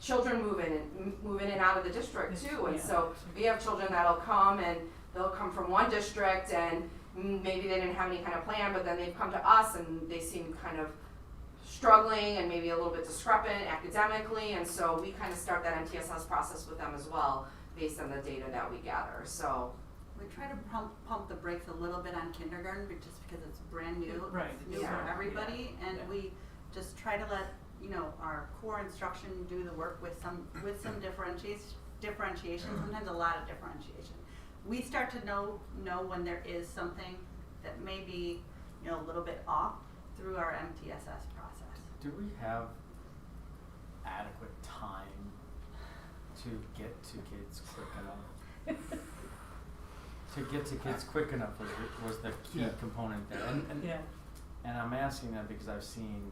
children move in and out of the district too, and so we have children that'll come and they'll come from one district and maybe they didn't have any kind of plan, but then they've come to us and they seem kind of struggling and maybe a little bit discrepant academically, and so we kind of start that MTSS process with them as well based on the data that we gather. So we try to pump the brakes a little bit on kindergarten, but just because it's brand new, right. It's new for everybody, and we just try to let our core instruction do the work with some differentiation, sometimes a lot of differentiation. We start to know when there is something that may be a little bit off through our MTSS process. Do we have adequate time to get to kids quick enough? To get to kids quick enough was the key component there. And I'm asking that because I've seen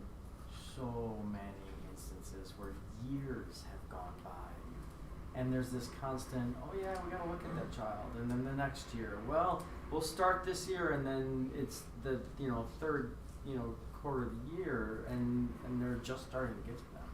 so many instances where years have gone by and there's this constant, we gotta look at that child, and then the next year, we'll start this year, and then it's the third quarter of the year and they're just starting to get to them.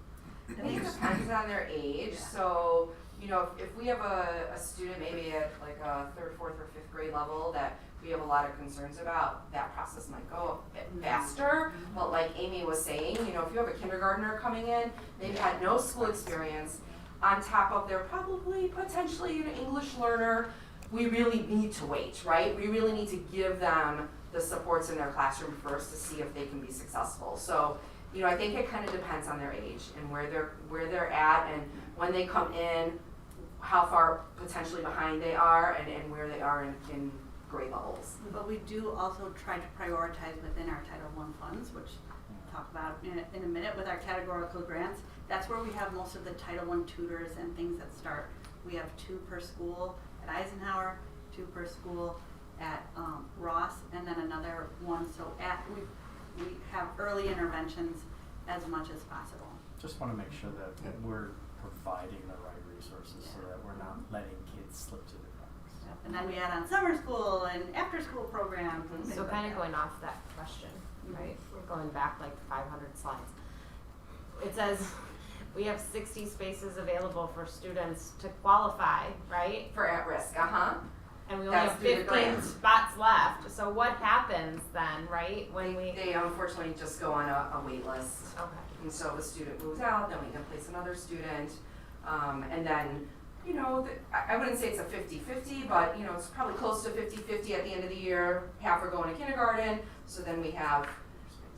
I think it depends on their age. So if we have a student maybe at like a 3rd, 4th, or 5th grade level that we have a lot of concerns about, that process might go a bit faster. But like Amy was saying, if you have a kindergartner coming in, they've had no school experience, on top of they're probably potentially an English learner, we really need to wait, right? We really need to give them the supports in their classroom first to see if they can be successful. So, I think it kind of depends on their age and where they're at, and when they come in, how far potentially behind they are, and where they are in grade levels. But we do also try to prioritize within our Title I funds, which we'll talk about in a minute with our categorical grants. That's where we have most of the Title I tutors and things that start. We have 2 per school at Eisenhower, 2 per school at Ross, and then another one. So we have early interventions as much as possible. Just want to make sure that we're providing the right resources so that we're not letting kids slip through the cracks. And then we add on summer school and after school programs. And So kind of going off that question, right? We're going back like 500 slides. It says we have 60 spaces available for students to qualify, right? For at-risk, And we only have 15 spots left. So what happens then, right? When they unfortunately just go on a wait list. Okay. And so if a student moves out, then we can place another student. And then, you know, I wouldn't say it's a 50-50, but, you know, it's probably close to 50-50 at the end of the year. Half are going to kindergarten, so then we have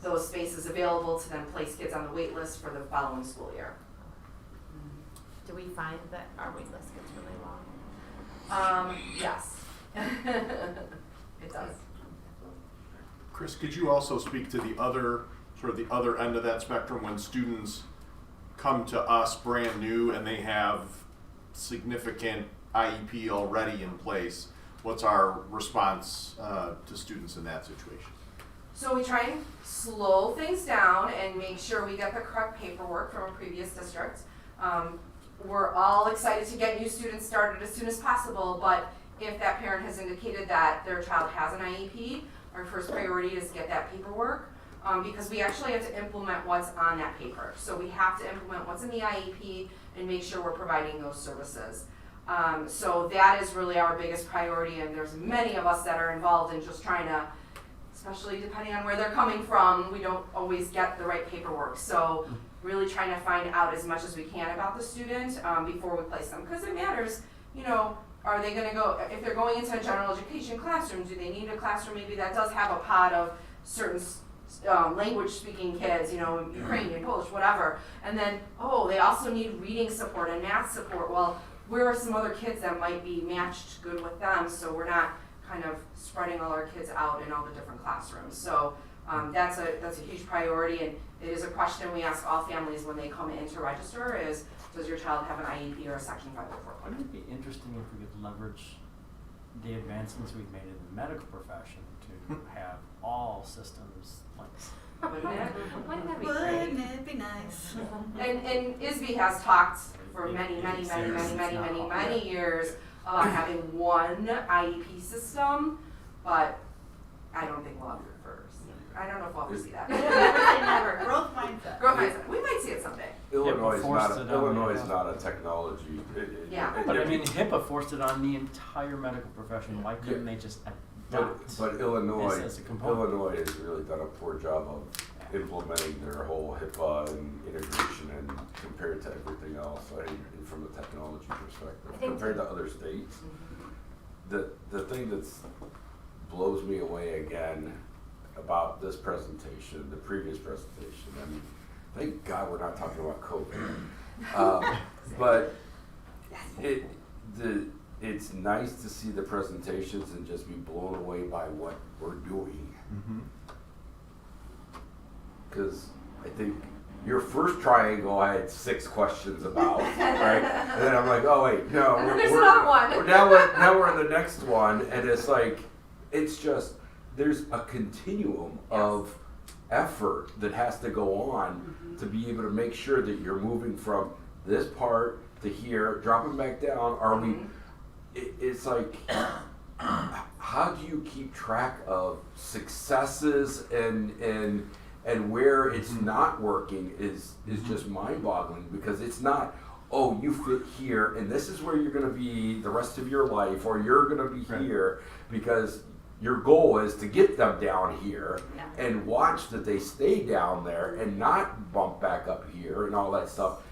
those spaces available to then place kids on the wait list for the following school year. Do we find that our wait list gets really long? Yes. It does. Chris, could you also speak to the other, sort of the other end of that spectrum when students come to us brand new and they have significant IEP already in place? What's our response to students in that situation? So we try and slow things down and make sure we get the correct paperwork from a previous district. We're all excited to get new students started as soon as possible, but if that parent has indicated that their child has an IEP, our first priority is to get that paperwork, because we actually have to implement what's on that paper. So we have to implement what's in the IEP and make sure we're providing those services. So that is really our biggest priority, and there's many of us that are involved in just trying to, especially depending on where they're coming from, we don't always get the right paperwork. So really trying to find out as much as we can about the student before we place them, because it matters, you know, are they going to go, if they're going into a general education classroom, do they need a classroom maybe that does have a pod of certain language speaking kids, you know, Ukrainian, Polish, whatever, and then, oh, they also need reading support and math support. Well, where are some other kids that might be matched good with them, so we're not kind of spreading all our kids out in all the different classrooms. So that's a huge priority, and it is a question we ask all families when they come in to register is, does your child have an IEP or a Section 504 plan? Wouldn't it be interesting if we could leverage the advancements we've made in the medical profession to have all systems linked? Wouldn't it? Wouldn't that be Wouldn't great? it be nice? And ISB has talked for many years about having one IEP system, but I don't think we'll have it first. I don't know if we'll ever see that. Never. Growth mindset. Growth mindset. We might see it someday. Illinois HIPAA is not a technology. Yeah. But I mean, HIPAA forced it on the entire medical profession. Why couldn't they just adopt But Illinois, this as a component? Illinois has really done a poor job of implementing their whole HIPAA and integration and compared to everything else, from a technology perspective, compared to other states. The thing that's blows me away again about this presentation, the previous presentation, I mean, thank God we're not talking about COVID. But it's nice to see the presentations and just be blown away by what we're doing. Because I think your first triangle I had 6 questions about, right? And then I'm like, oh wait, no, There's another one. now we're in the next one, and it's like, it's just, there's a continuum of effort that has to go on to be able to make sure that you're moving from this part to here, dropping back down. Are we? It's like, how do you keep track of successes and where it's not working is just mind-boggling, because it's not, oh, you fit here and this is where you're going to be the rest of your life, or you're going to be here, because your goal is to get them down here and watch that they stay down there and not bump back up here and all that stuff.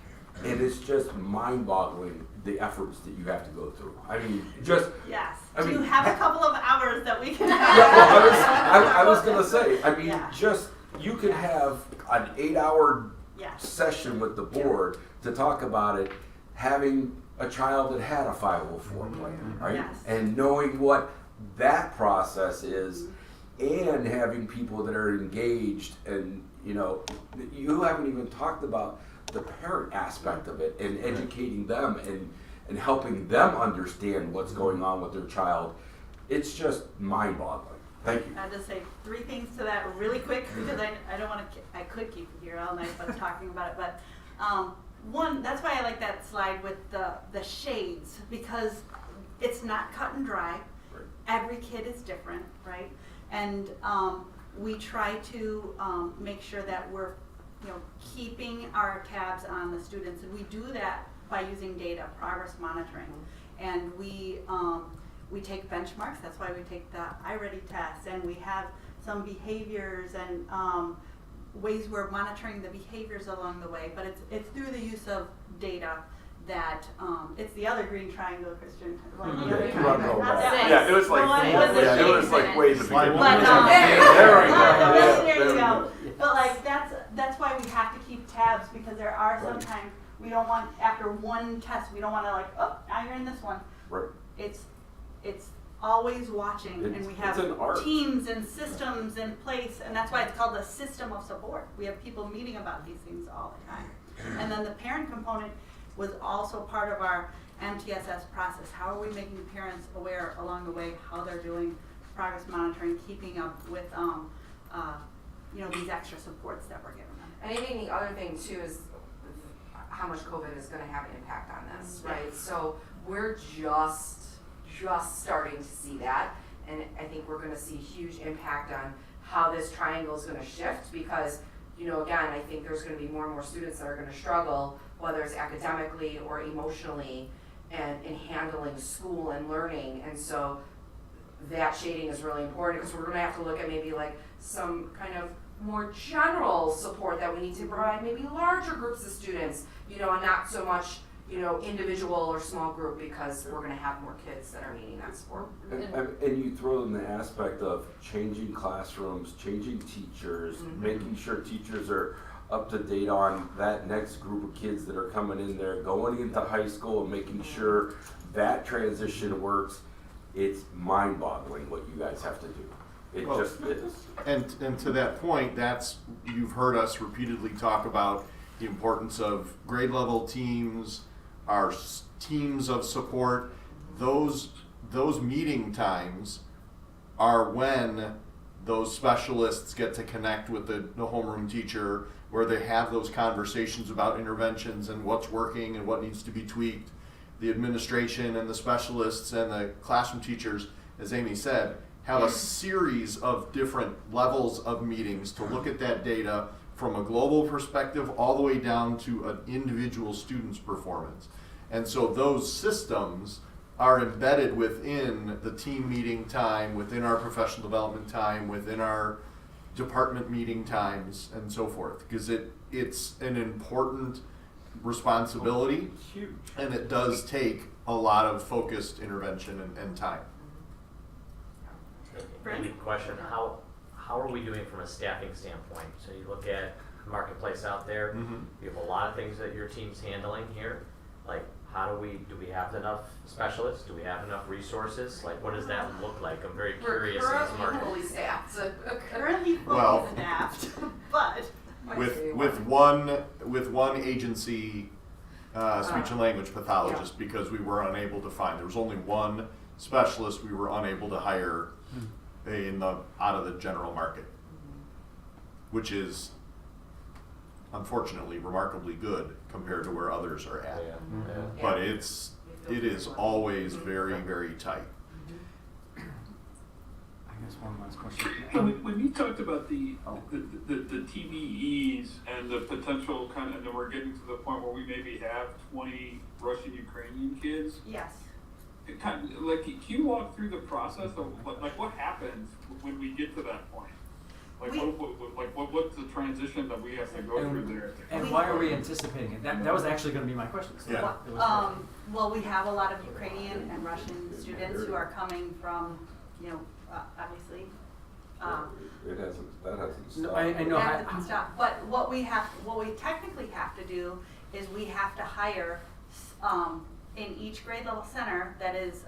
And it's just mind-boggling the efforts that you have to go through. I mean, just Yes. I Do you mean, have a couple of hours that we can yeah, well, I was gonna say. I mean, Yeah. just you could have an 8-hour Yes. session with the board to talk about it, having a child that had a 504 plan, right? Yes. And knowing what that process is, and having people that are engaged, and you haven't even talked about the parent aspect of it and educating them and helping them understand what's going on with their child. It's just mind-boggling. Thank you. I'll just say 3 things to that really quick, because I don't want to, I could keep you here all night but talking about it, but one, that's why I like that slide with the shades, because it's not cut and dry. Right. Every kid is different, right? And we try to make sure that we're keeping our tabs on the students, and we do that by using data, progress monitoring, and we take benchmarks. That's why we take the iReady test, and we have some behaviors, and ways we're monitoring the behaviors along the way, but it's through the use of data that, it's the other green triangle, Christian. Well, the other triangle, not that. Yeah, it was like, The one with the it was shapes like in it. way in the beginning. But, There we go. there you we go. But like, that's why we have to keep tabs, because there are Right. sometimes, we don't want, after one test, we don't wanna like, oh, now you're in this one. Right. It's always watching, and we have It's an art. teams and systems in place, and that's why it's called a system of support. We have people meeting about these things all the time. And then the parent component was also part of our MTSS process. How are we making parents aware along the way, how they're doing, progress monitoring, keeping up with, these extra supports that we're giving them. And I think the other thing too is how much COVID is gonna have an impact on this, right? So we're just starting to see that, and I think we're gonna see huge impact on how this triangle is gonna shift, because, again, I think there's gonna be more and more students that are gonna struggle, whether it's academically or emotionally, and in handling school and learning, and so that shading is really important, because we're gonna have to look at maybe like some kind of more general support that we need to provide, maybe larger groups of students, and not so much, individual or small group, because we're gonna have more kids that are needing that support. And you throw in the aspect of changing classrooms, changing teachers, making sure teachers are up to date on that next group of kids that are coming in there, going into high school, and making sure that transition works. It's mind-boggling what you guys have to do. It Well, just is. And to that point, you've heard us repeatedly talk about the importance of grade level teams, our teams of support. Those meeting times are when those specialists get to connect with the homeroom teacher, where they have those conversations about interventions and what's working and what needs to be tweaked. The administration and the specialists and the classroom teachers, as Amy said, have a series of different levels of meetings to look at that data from a global perspective all the way down to an individual student's performance. And so those systems are embedded within the team meeting time, within our professional development time, within our department meeting times, and so forth, because it's an important responsibility. It's huge. And it does take a lot of focused intervention and time. Brandon? Question, how are we doing from a staffing standpoint? So you look at the marketplace out there, you have a lot of things that your team's handling here. Like, do we have enough specialists? Do we have enough resources? Like, what does that look like? I'm very curious in this We're market. currently fully staffed. Currently Well, fully staffed, but. With one agency, speech and language pathologist, because we were unable to find. There was only one specialist we were unable to hire out of the general market, which is unfortunately remarkably good compared to where others are at. But it is always very, very tight. I guess one last question. When you talked about the TBEs and the potential and then we're getting to the point where we maybe have 20 Russian Ukrainian kids. Yes. Can you walk through the process of what happens when we get to that point? What's the transition that we have to go through there? And why are we anticipating it? That was actually going to be my question. So Yeah. it was Well, we have a lot of Ukrainian and Russian students who are coming from, obviously. That hasn't stopped. No, I know. That hasn't stopped. But what we technically have to do is we have to hire, in each grade level center that is,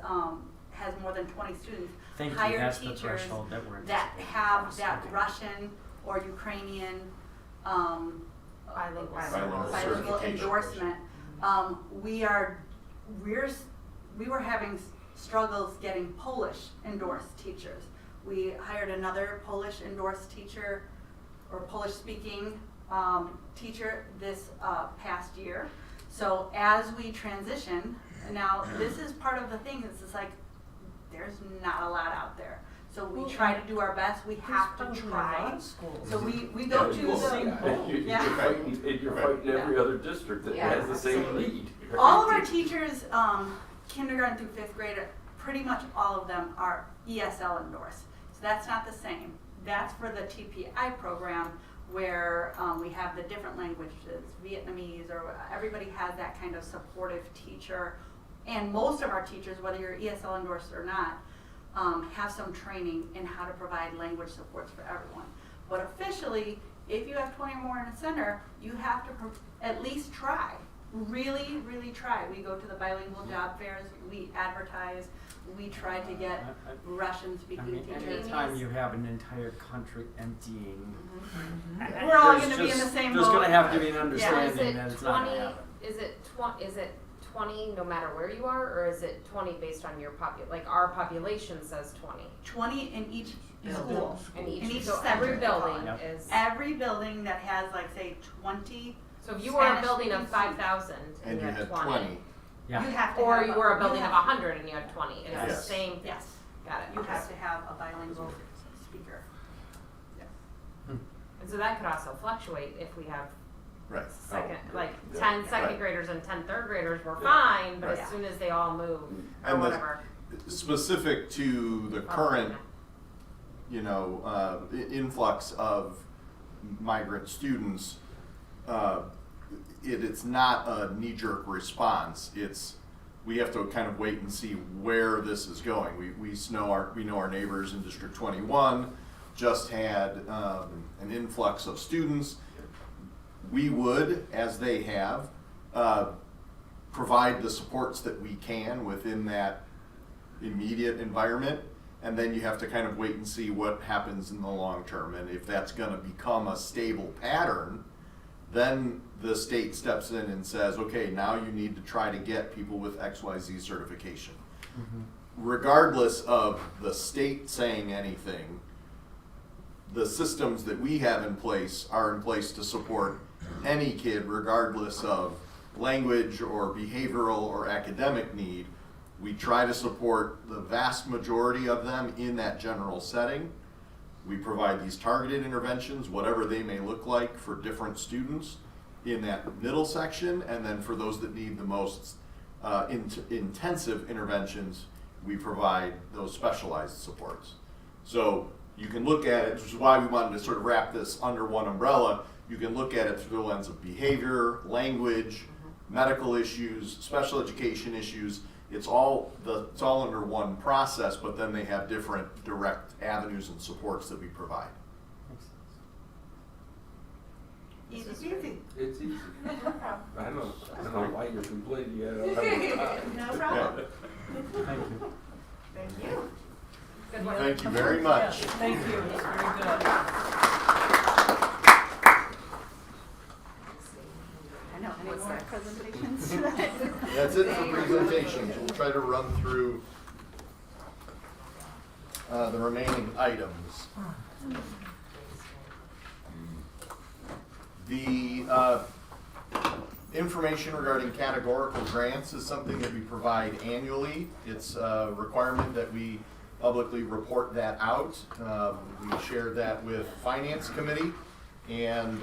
has more than 20 students, Thank you. hire That's the teachers threshold that we're that anticipating. have that Russian or Ukrainian, bilingual certification. endorsement. We were having struggles getting Polish endorsed teachers. We hired another Polish endorsed teacher or Polish speaking teacher this past year. So as we transition, now this is part of the thing, is it's like there's not a lot out there. So we try to do our best. We have to try. So we go to the You're fighting every other district that has the same need. all of our teachers, kindergarten through 5th grade, pretty much all of them are ESL endorsed. So that's not the same. That's for the TPI program, where we have the different languages, Vietnamese, or everybody has that kind of supportive teacher. And most of our teachers, whether you're ESL endorsed or not, have some training in how to provide language supports for everyone. But officially, if you have 20 or more in a center, you have to at least try. Really, really try. We go to the bilingual job fairs, we advertise, we try to get Russian-speaking teachers. Anytime you have an entire country emptying, We're all there's gonna be in the just- same There's boat. gonna have to be an Yeah. understanding that it's not gonna 20, happen. is it 20 no matter where you are, or is it 20 based on your like our population says 20? 20 in each school. In each, so so every every building Yep. is. Every building that has like say 20. So if you were a Spanish building of speaking 5,000 And you had 20. Yeah. You have to or have you were a building of have- 100 and you had 20, it's the Yes. same. Yes. Got it. You have to have a bilingual speaker. And so that could also fluctuate if we have Right. second, like Yeah. 10 second Right. graders and 10 third graders were fine, but Right. as soon as they all move or And whatever. specific to the current, influx of migrant students, it's not a knee-jerk response. We have to kind of wait and see where this is going. We know our neighbors in District 21 just had an influx of students. We would, as they have, provide the supports that we can within that immediate environment, and then you have to kind of wait and see what happens in the long term. And if that's going to become a stable pattern, then the state steps in and says, okay, now you need to try to get people with XYZ certification. Regardless of the state saying anything, the systems that we have in place are in place to support any kid regardless of language or behavioral or academic need. We try to support the vast majority of them in that general setting. We provide these targeted interventions, whatever they may look like for different students in that middle section, and then for those that need the most intensive interventions, we provide those specialized supports. So you can look at it, which is why we wanted to sort of wrap this under one umbrella. You can look at it through the lens of behavior, language, medical issues, special education issues. It's all under one process, but then they have different direct avenues and supports that we provide. Easy peasy. It's easy. I don't know why you're complaining yet. No problem. Thank you. Thank you. Good one. Thank you very much. Thank you, that's very good. I know, any What's more next? presentations today? That's it for presentations. We'll try to run through the remaining items. The information regarding categorical grants is something that we provide annually. It's a requirement that we publicly report that out. We shared that with Finance Committee, and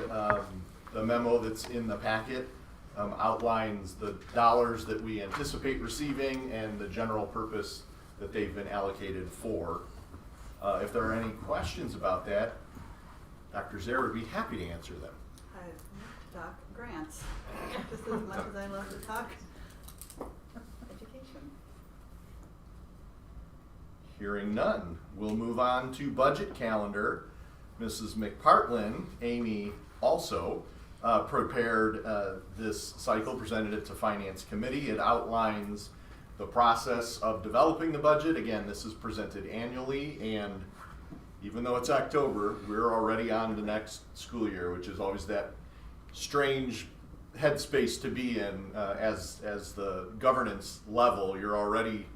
the memo that's in the packet outlines the dollars that we anticipate receiving and the general purpose that they've been allocated for. If there are any questions about that, Dr. Zare would be happy to answer them. I talk grants, just as much as I love to talk education. Hearing none, we'll move on to budget calendar. Mrs. McPartlin, Amy also, prepared this cycle, presented it to Finance Committee. It outlines the process of developing the budget. Again, this is presented annually, and even though it's October, we're already on the next school year, which is always that strange headspace to be in as the governance level. You're already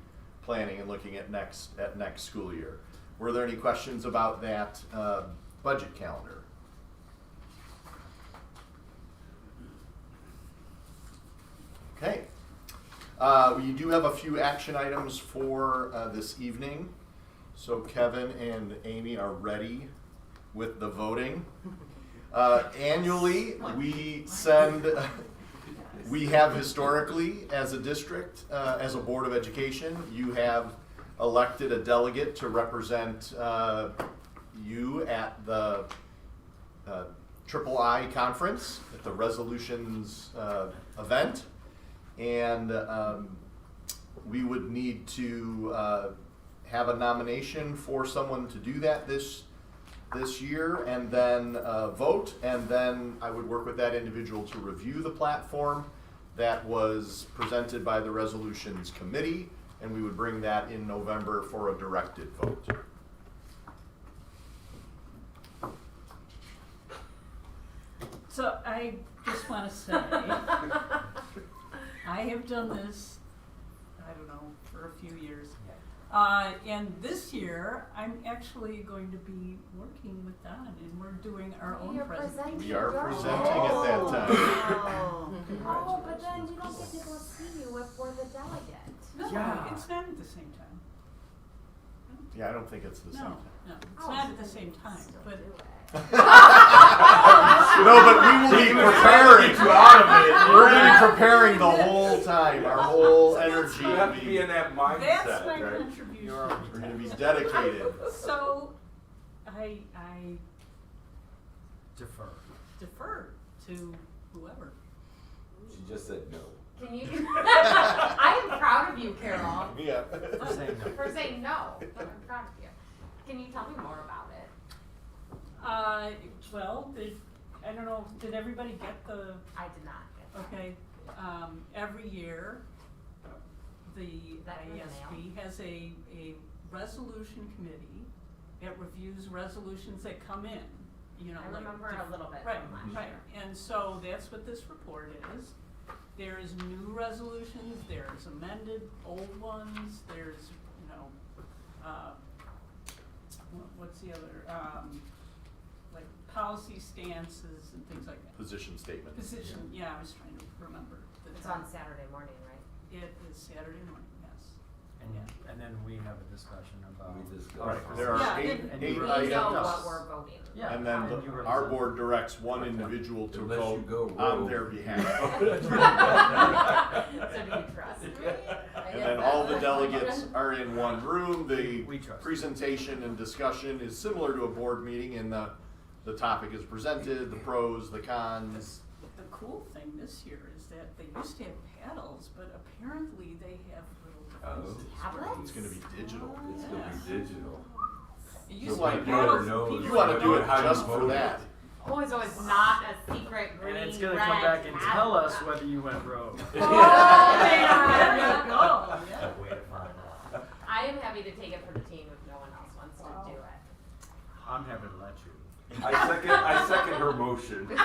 planning and looking at next school year. Were there any questions about that budget calendar? Okay. We do have a few action items for this evening. So Kevin and Amy are ready with the voting. Annually, we have historically, as a district, as a Board of Education, you have elected a delegate to represent you at the Triple I Conference at the Resolutions event. And we would need to have a nomination for someone to do that this year, and then vote, and then I would work with that individual to review the platform that was presented by the Resolutions Committee, and we would bring that in November for a directed vote. So I just want to say, I have done this, I don't know, for a few years. And this year, I'm actually going to be working with Don, and we're doing our own presentation. We are presenting at that time. Oh, but then we don't get to go see you if we're the delegate. No, Yeah. it's not at the same time. Yeah, I don't think it's the same No, time. no, it's not at the same time, but. No, but we will be preparing. We're going to be preparing the whole time. Our whole energy You have to be in that mindset, That's my right? contribution. We're going to be dedicated. So, I Defer. to whoever. She just said no. Can you? I am proud of you, Carol. Yeah. For saying no. For saying no, but I'm proud of you. Can you tell me more about it? Well, I don't know, did everybody get the, I did not get that. okay, every year, the That in the IASB has a resolution committee that reviews resolutions that come in, you know. I like remember a little bit Right, from last right, year. and so that's what this report is. There's new resolutions, there's amended old ones, there's, you know, what's the other, like policy stances and things like that. Position statement. Position, yeah, I was trying to remember the It's time. on Saturday morning, right? It is Saturday morning, yes. And then we have a discussion about. We discussed. Right, there are Yeah, eight and eight you We really know items. what we're voting. Yeah. And then and you our represent- board directs one individual to Unless you go vote on rogue. their behalf. So do you trust me? And then all the delegates are in one room. The We trust. presentation and discussion is similar to a board meeting, and the topic is presented, the pros, the cons. The cool thing this year is that they used to have paddles, but apparently they have little devices. Tablets? It's gonna be digital. It's gonna be digital. It You used to wanna be do paddles, it, knows. people You wanna would do know it how you just for voted. that. Oh, so it's not a secret green, And it's gonna red come back and tell us tablet. whether you went rogue. Oh, man. Oh, yeah. Way to find out. I am happy to take it for the team if no one else wants to do it. I'm happy to let you. I second her motion. I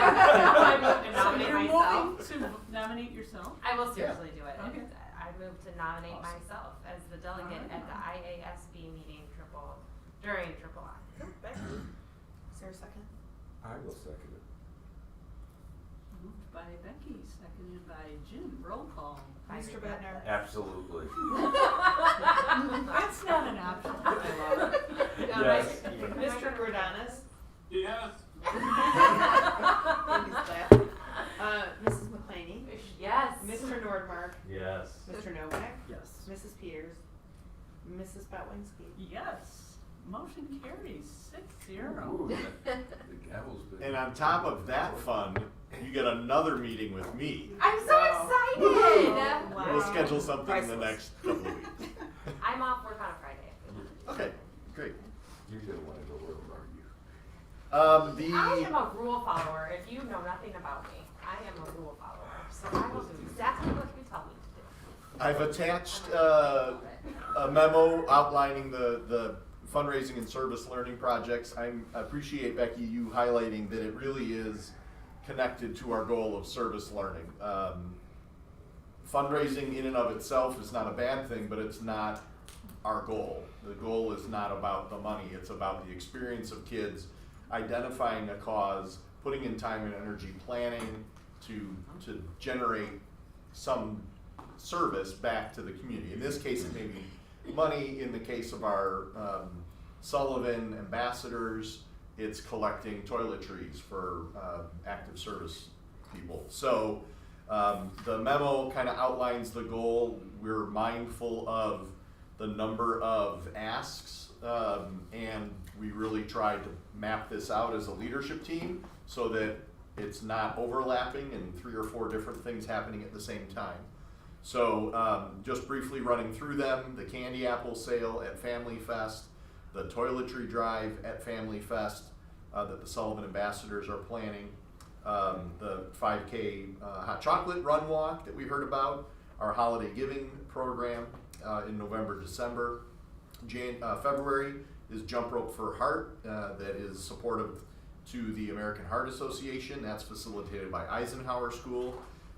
move to So nominate you're myself. moving to nominate yourself? I will seriously do it. Okay. I move to nominate Awesome. myself as the delegate at the IASB meeting during Triple I. Is there a second? I will second it. Moved by Becky, seconded by Jim. Roll call. I Mr. regret Bednar. Absolutely. That's not an option. Yes. Mr. Gordanis. Yes. Mrs. McClaney. Yes. Mr. Nordmark. Yes. Mr. Novak. Yes. Mrs. Peters. Mrs. Botwinski. Yes. Motion carries 6-0. Ooh, the gavel's been. And on top of that fun, you get another meeting with me. I'm so excited. We'll schedule something in the next couple of weeks. I'm off work on a Friday. Okay, great. You're gonna wanna go rogue, are you? I am a rule follower. If you know nothing about me, I am a rule follower. So I will do exactly what you tell me to do. I've attached a memo outlining the fundraising and service learning projects. I appreciate, Becky, you highlighting that it really is connected to our goal of service learning. Fundraising in and of itself is not a bad thing, but it's not our goal. The goal is not about the money, it's about the experience of kids, identifying a cause, putting in time and energy, planning to generate some service back to the community. In this case, it may be money. In the case of our Sullivan ambassadors, it's collecting toiletries for active service people. So the memo kind of outlines the goal. We're mindful of the number of asks, and we really tried to map this out as a leadership team so that it's not overlapping and 3 or 4 different things happening at the same time. So just briefly running through them, the candy apple sale at Family Fest, the toiletry drive at Family Fest that the Sullivan Ambassadors are planning, the 5K hot chocolate run walk that we heard about, our holiday giving program in November, December. February is Jump Rope for Heart that is supportive to the American Heart Association. That's facilitated by Eisenhower School.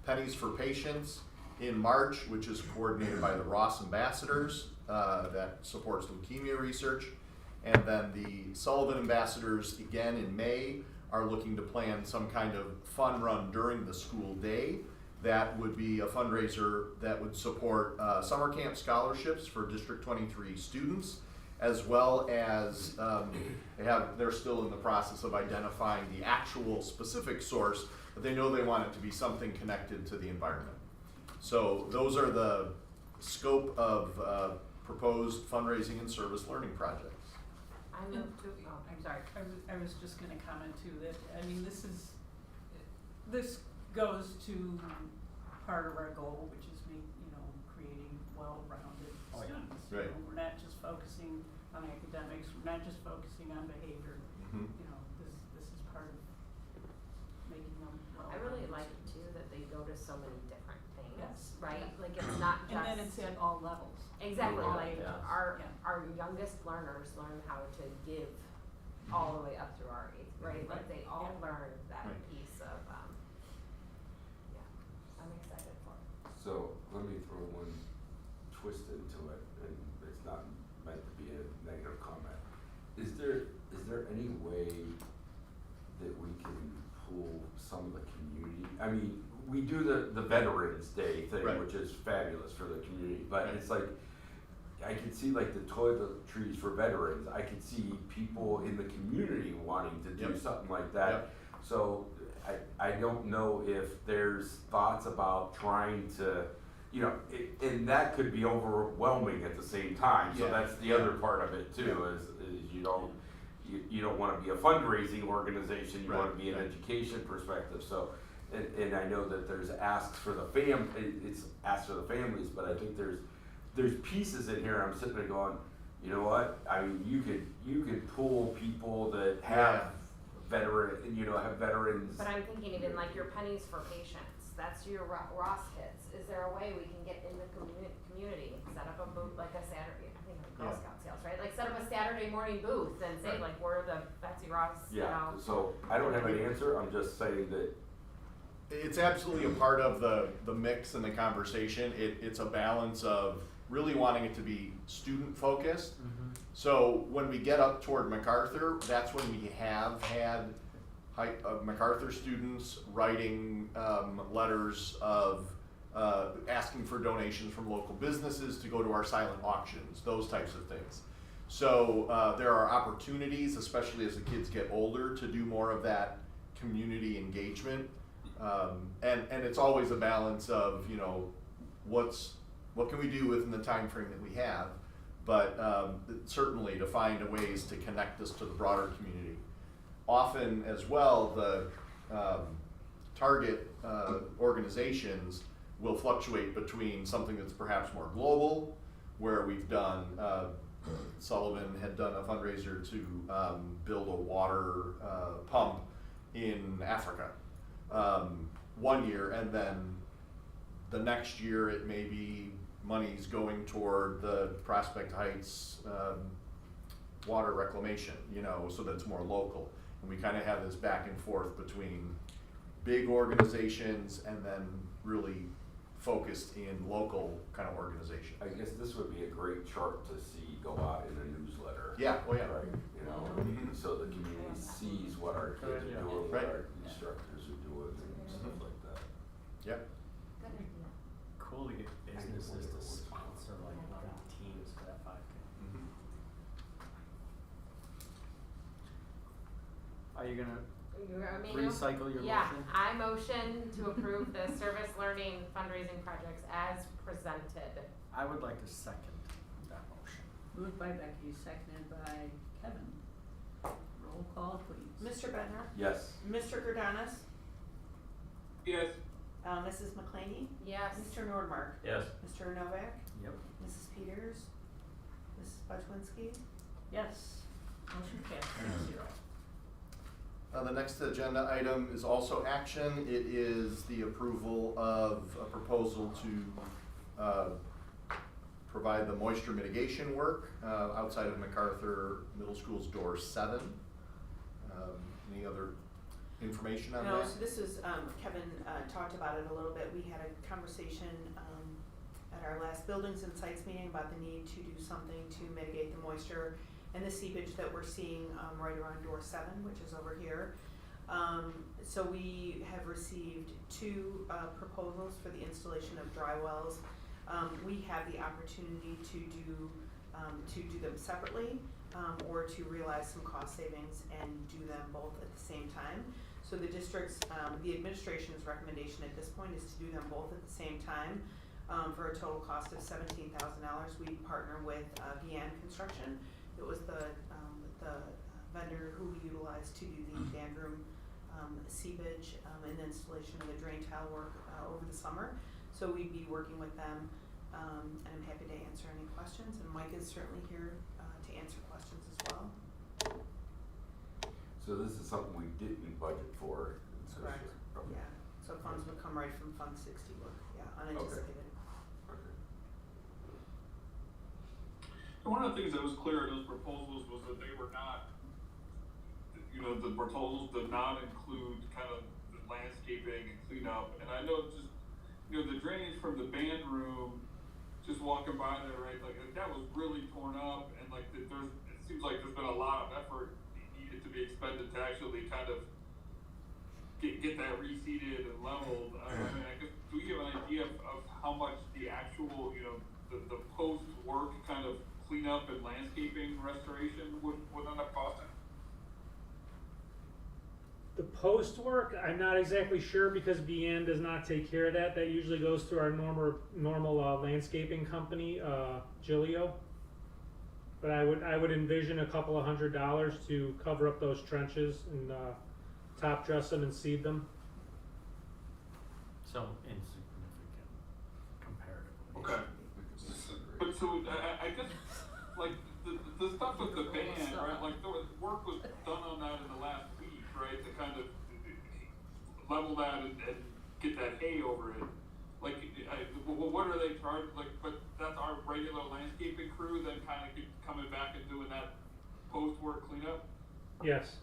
Pennies for Patients in March, which is coordinated by the Ross Ambassadors that supports leukemia research. And then the Sullivan Ambassadors, again in May, are looking to plan some kind of fun run during the school day. That would be a fundraiser that would support summer camp scholarships for District 23 students, as well as they're still in the process of identifying the actual specific source, but they know they want it to be something connected to the environment. So those are the scope of proposed fundraising and service learning projects. I move to, oh, I'm sorry, I was just gonna comment too, that, I mean, this goes to part of our goal, which is creating well-rounded students. Right. We're not just focusing on academics, we're not just focusing on behavior. This is part of making them well. I really like it too that they go to so many different things, Yes. right? Yeah. Like it's not just. And then it's at all levels. Exactly, All like ages. our Yeah. youngest learners learn how to give all the way up through our age, right? Like they all learn that Right. piece of, yeah, I'm excited for it. So let me throw one twist into it, and it's not meant to be a negative comment. Is there any way that we can pull some of the community? I mean, we do the Veterans Day thing, Right. which is fabulous for the community, but Right. it's like, I can see like the toiletries for veterans. I can see people in the community wanting to do Yep. something like that. Yep. So I don't know if there's thoughts about trying to, and that could be overwhelming at the same time. So Yeah. that's the other part of it too, is you don't want to be a fundraising organization. You want to be an education perspective. So, and I know that there's asks for the it's asks for the families, but I think there's pieces in here. I'm sitting there going, you know what? I mean, you could pull people that have have veterans. But I'm thinking even like your Pennies for Patients, that's your Ross kids. Is there a way we can get in the community, set up a booth, like a Saturday, I think like Girl Scout sales, right? Like set up a Saturday morning booth and say like, we're the Betsy Ross, Yeah, so I don't have an answer. I'm just saying that It's absolutely a part of the mix and the conversation. It's a balance of really wanting it to be student focused. So when we get up toward MacArthur, that's when we have had MacArthur students writing letters of asking for donations from local businesses to go to our silent auctions, those types of things. So there are opportunities, especially as the kids get older, to do more of that community engagement. And it's always a balance of, what can we do within the time frame that we have, but certainly to find ways to connect this to the broader community. Often as well, the target organizations will fluctuate between something that's perhaps more global, where we've done, Sullivan had done a fundraiser to build a water pump in Africa. 1 year, and then the next year it may be money's going toward the Prospect Heights water reclamation, so that's more local. And we kind of have this back and forth between big organizations and then really focused in local kind of organizations. I guess this would be a great chart to see go out in a newsletter. Yeah, oh yeah. Right, so the community sees what our kids are doing, what our instructors are doing, and stuff like that. Yep. Cool to get businesses to sponsor like teams for that 5K. Are you gonna recycle your motion? I motion to approve the service learning fundraising projects as presented. I would like to second that motion. Moved by Becky, seconded by Kevin. Mr. Bednar? Yes. Mr. Gerdanis? Yes. Mrs. McClaney? Yes. Mr. Nordmark? Yes. Mr. Novak? Yep. Mrs. Peters? Mrs. Budwinski? Yes. Motion passed 6-0. The next agenda item is also action. It is the approval of a proposal to provide the moisture mitigation work outside of MacArthur Middle School's door 7. Any other information on No, that? so this is, Kevin talked about it a little bit. We had a conversation at our last buildings and sites meeting about the need to do something to mitigate the moisture and the seepage that we're seeing right around door 7, which is over here. So we have received 2 proposals for the installation of dry wells. We have the opportunity to do them separately or to realize some cost savings and do them both at the same time. So the district's, the administration's recommendation at this point is to do them both at the same time for a total cost of $17,000. We partner with Vian Construction. It was the vendor who we utilized to do the band room seepage and installation of the drain tile work over the summer. So we'd be working with them, and I'm happy to answer any questions. And Mike is certainly here to answer questions as well. So this is something we didn't budget for. So Correct. okay. Yeah. So funds would come right from Fund 60 work. Yeah, unanticipated. Okay. And one of the things that was clear in those proposals was that they were not, the proposals did not include kind of the landscaping and cleanup. And I know just, the drainage from the band room, just walking by there, right, like that was really torn up, and like it seems like there's been a lot of effort needed to be expended to actually kind of get that reseeded and leveled. I mean, I guess, do we have an idea of how much the actual, the post-work kind of cleanup and landscaping restoration would end up costing? The post work, I'm not exactly sure because BN does not take care of that. That usually goes through our normal landscaping company, Gilio. But I would envision a couple of $100 to cover up those trenches and top dress them and seed them. So insignificant comparatively. Okay. But so I guess like the stuff with the band, right? Like work was done on that in the last week, right? To kind of level that and get that hay over it. Like, what are they charged? Like, but that's our regular landscaping crew then kind of coming back and doing that post-work cleanup? Yes.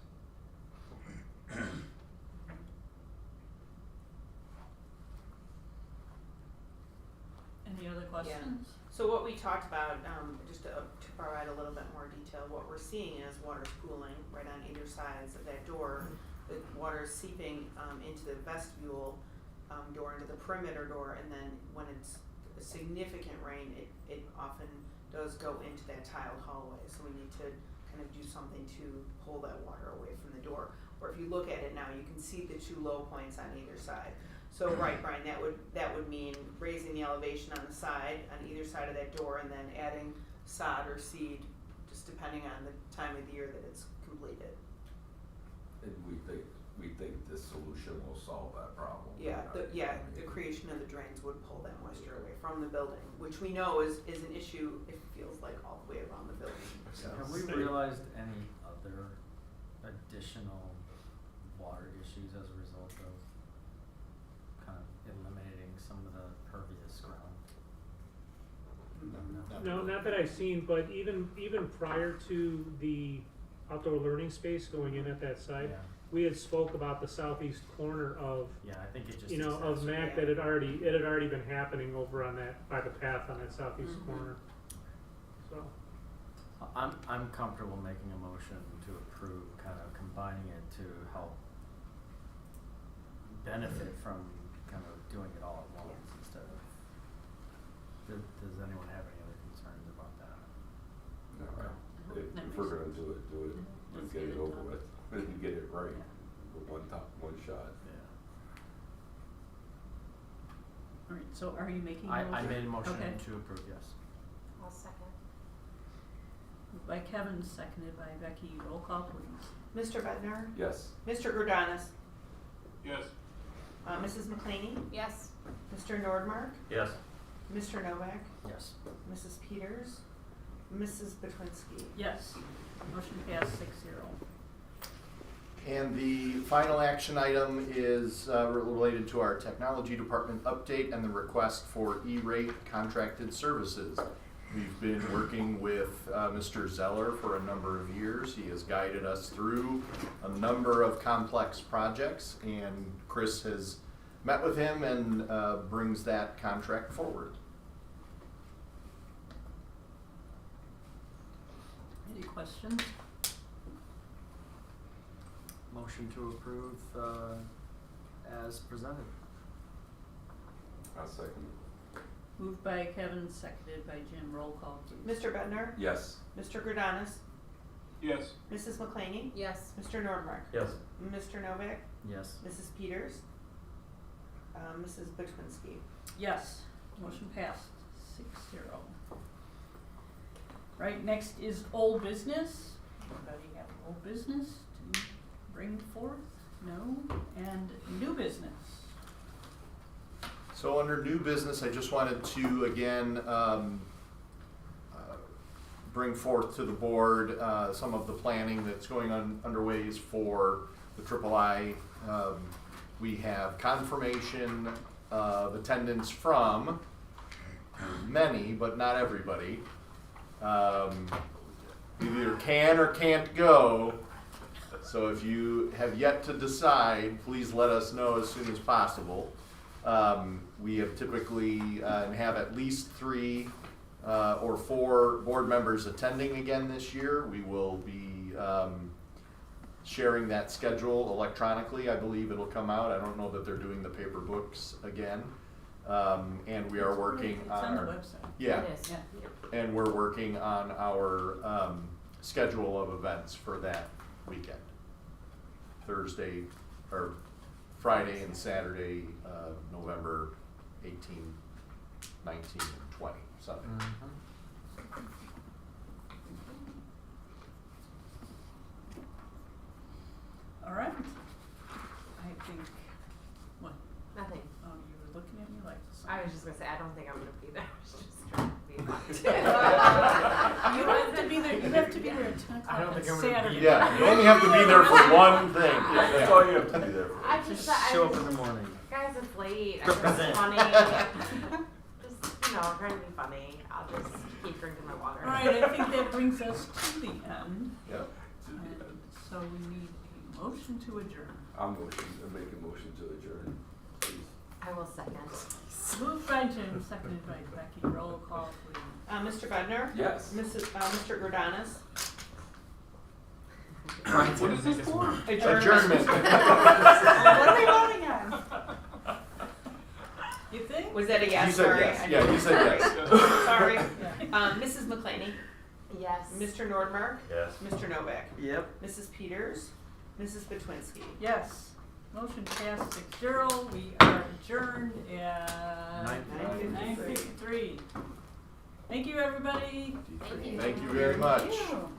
Any other questions? So what we talked about, just to provide a little bit more detail, what we're seeing is water's pooling right on either sides of that door. The water's seeping into the vestibule door, into the perimeter door, and then when it's a significant rain, it often does go into that tiled hallway. So we need to kind of do something to pull that water away from the door. Or if you look at it now, you can see the 2 low points on either side. So right, Brian, that would mean raising the elevation on the side, on either side of that door, and then adding sod or seed, just depending on the time of the year that it's completed. And we think this solution will solve that problem. Yeah, the creation of the drains would pull that moisture away from the building, which we know is an issue, it feels like, all the way around the building. So. Have we realized any other additional water issues as a result of kind of eliminating some of the pervious ground? No, not that I've seen, but even prior to the outdoor learning space going in at that site, we had spoke about the southeast corner of, I think it just of MAC, that it had already been happening over on that, by the path on that southeast corner. So. I'm comfortable making a motion to approve, kind of combining it to help benefit from kind of doing it all at once instead of. Does anyone have any other concerns about that? No. If we're gonna do it, and get it over with, and get it right, with one shot. All right, so are you making a motion? I made a motion Okay. to approve, yes. I'll second. Moved by Kevin, seconded by Becky. Roll call, please. Mr. Bednar? Yes. Mr. Jordanus? Yes. Mrs. McClaney? Yes. Mr. Nordmark? Yes. Mr. Novak? Yes. Mrs. Peters? Mrs. Betwinsky? Yes. Motion passed 6-0. And the final action item is related to our technology department update and the request for E-rate contracted services. We've been working with Mr. Zeller for a number of years. He has guided us through a number of complex projects, and Chris has met with him and brings that contract forward. Any questions? Motion to approve as presented. I'll second. Moved by Kevin, seconded by Jim. Roll call, please. Mr. Bednar? Yes. Mr. Jordanus? Yes. Mrs. McClaney? Yes. Mr. Nordmark? Yes. Mr. Novak? Yes. Mrs. Peters? Mrs. Betwinsky? Yes. Motion passed 6-0. Right, next is old business. Anybody have old business to bring forth? No? And new business? So under new business, I just wanted to again bring forth to the board some of the planning that's going on underway for the III. We have confirmation of attendance from many, but not everybody. You either can or can't go. So if you have yet to decide, please let us know as soon as possible. We have typically have at least 3 or 4 board members attending again this year. We will be sharing that schedule electronically. I believe it'll come out. I don't know that they're doing the paper books again. And we are working It's on on the our, website. yeah, It is, yeah. and we're working on our schedule of events for that weekend. Thursday or Friday and Saturday, November 18, 19, and 20, Sunday. All right. I think, what? Nothing. Oh, you were looking at me like this. I was just gonna say, I don't think I'm gonna be there. I was just trying to be funny. You have to be there, you have to be there at 10 o'clock I don't on think I'm gonna be Saturday. Yeah, you only have to be there for one thing. That's all you have to be there for. I just thought, Show up in the morning. guys, it's late. I'm just Represent. funny. Just, trying to be funny. I'll just keep drinking my water. All right, I think that brings us to the end. Yep. And so we need a motion to adjourn. I'll make a motion to adjourn, please. I will second. Moved by Jim, seconded by Becky. Roll call, please. Mr. Bednar? Yes. Mr. Jordanus? What is this for? Adjournment. What are we voting on? You think? Was that a yes? You said Sorry. yes. Yeah, you said yes. Sorry. Yeah. Mrs. McClaney? Yes. Mr. Nordmark? Yes. Mr. Novak? Yep. Mrs. Peters? Mrs. Betwinsky? Yes. Motion passed 6-0. We are adjourned at 9:53. Thank you, everybody. Thank you very much. Thank you.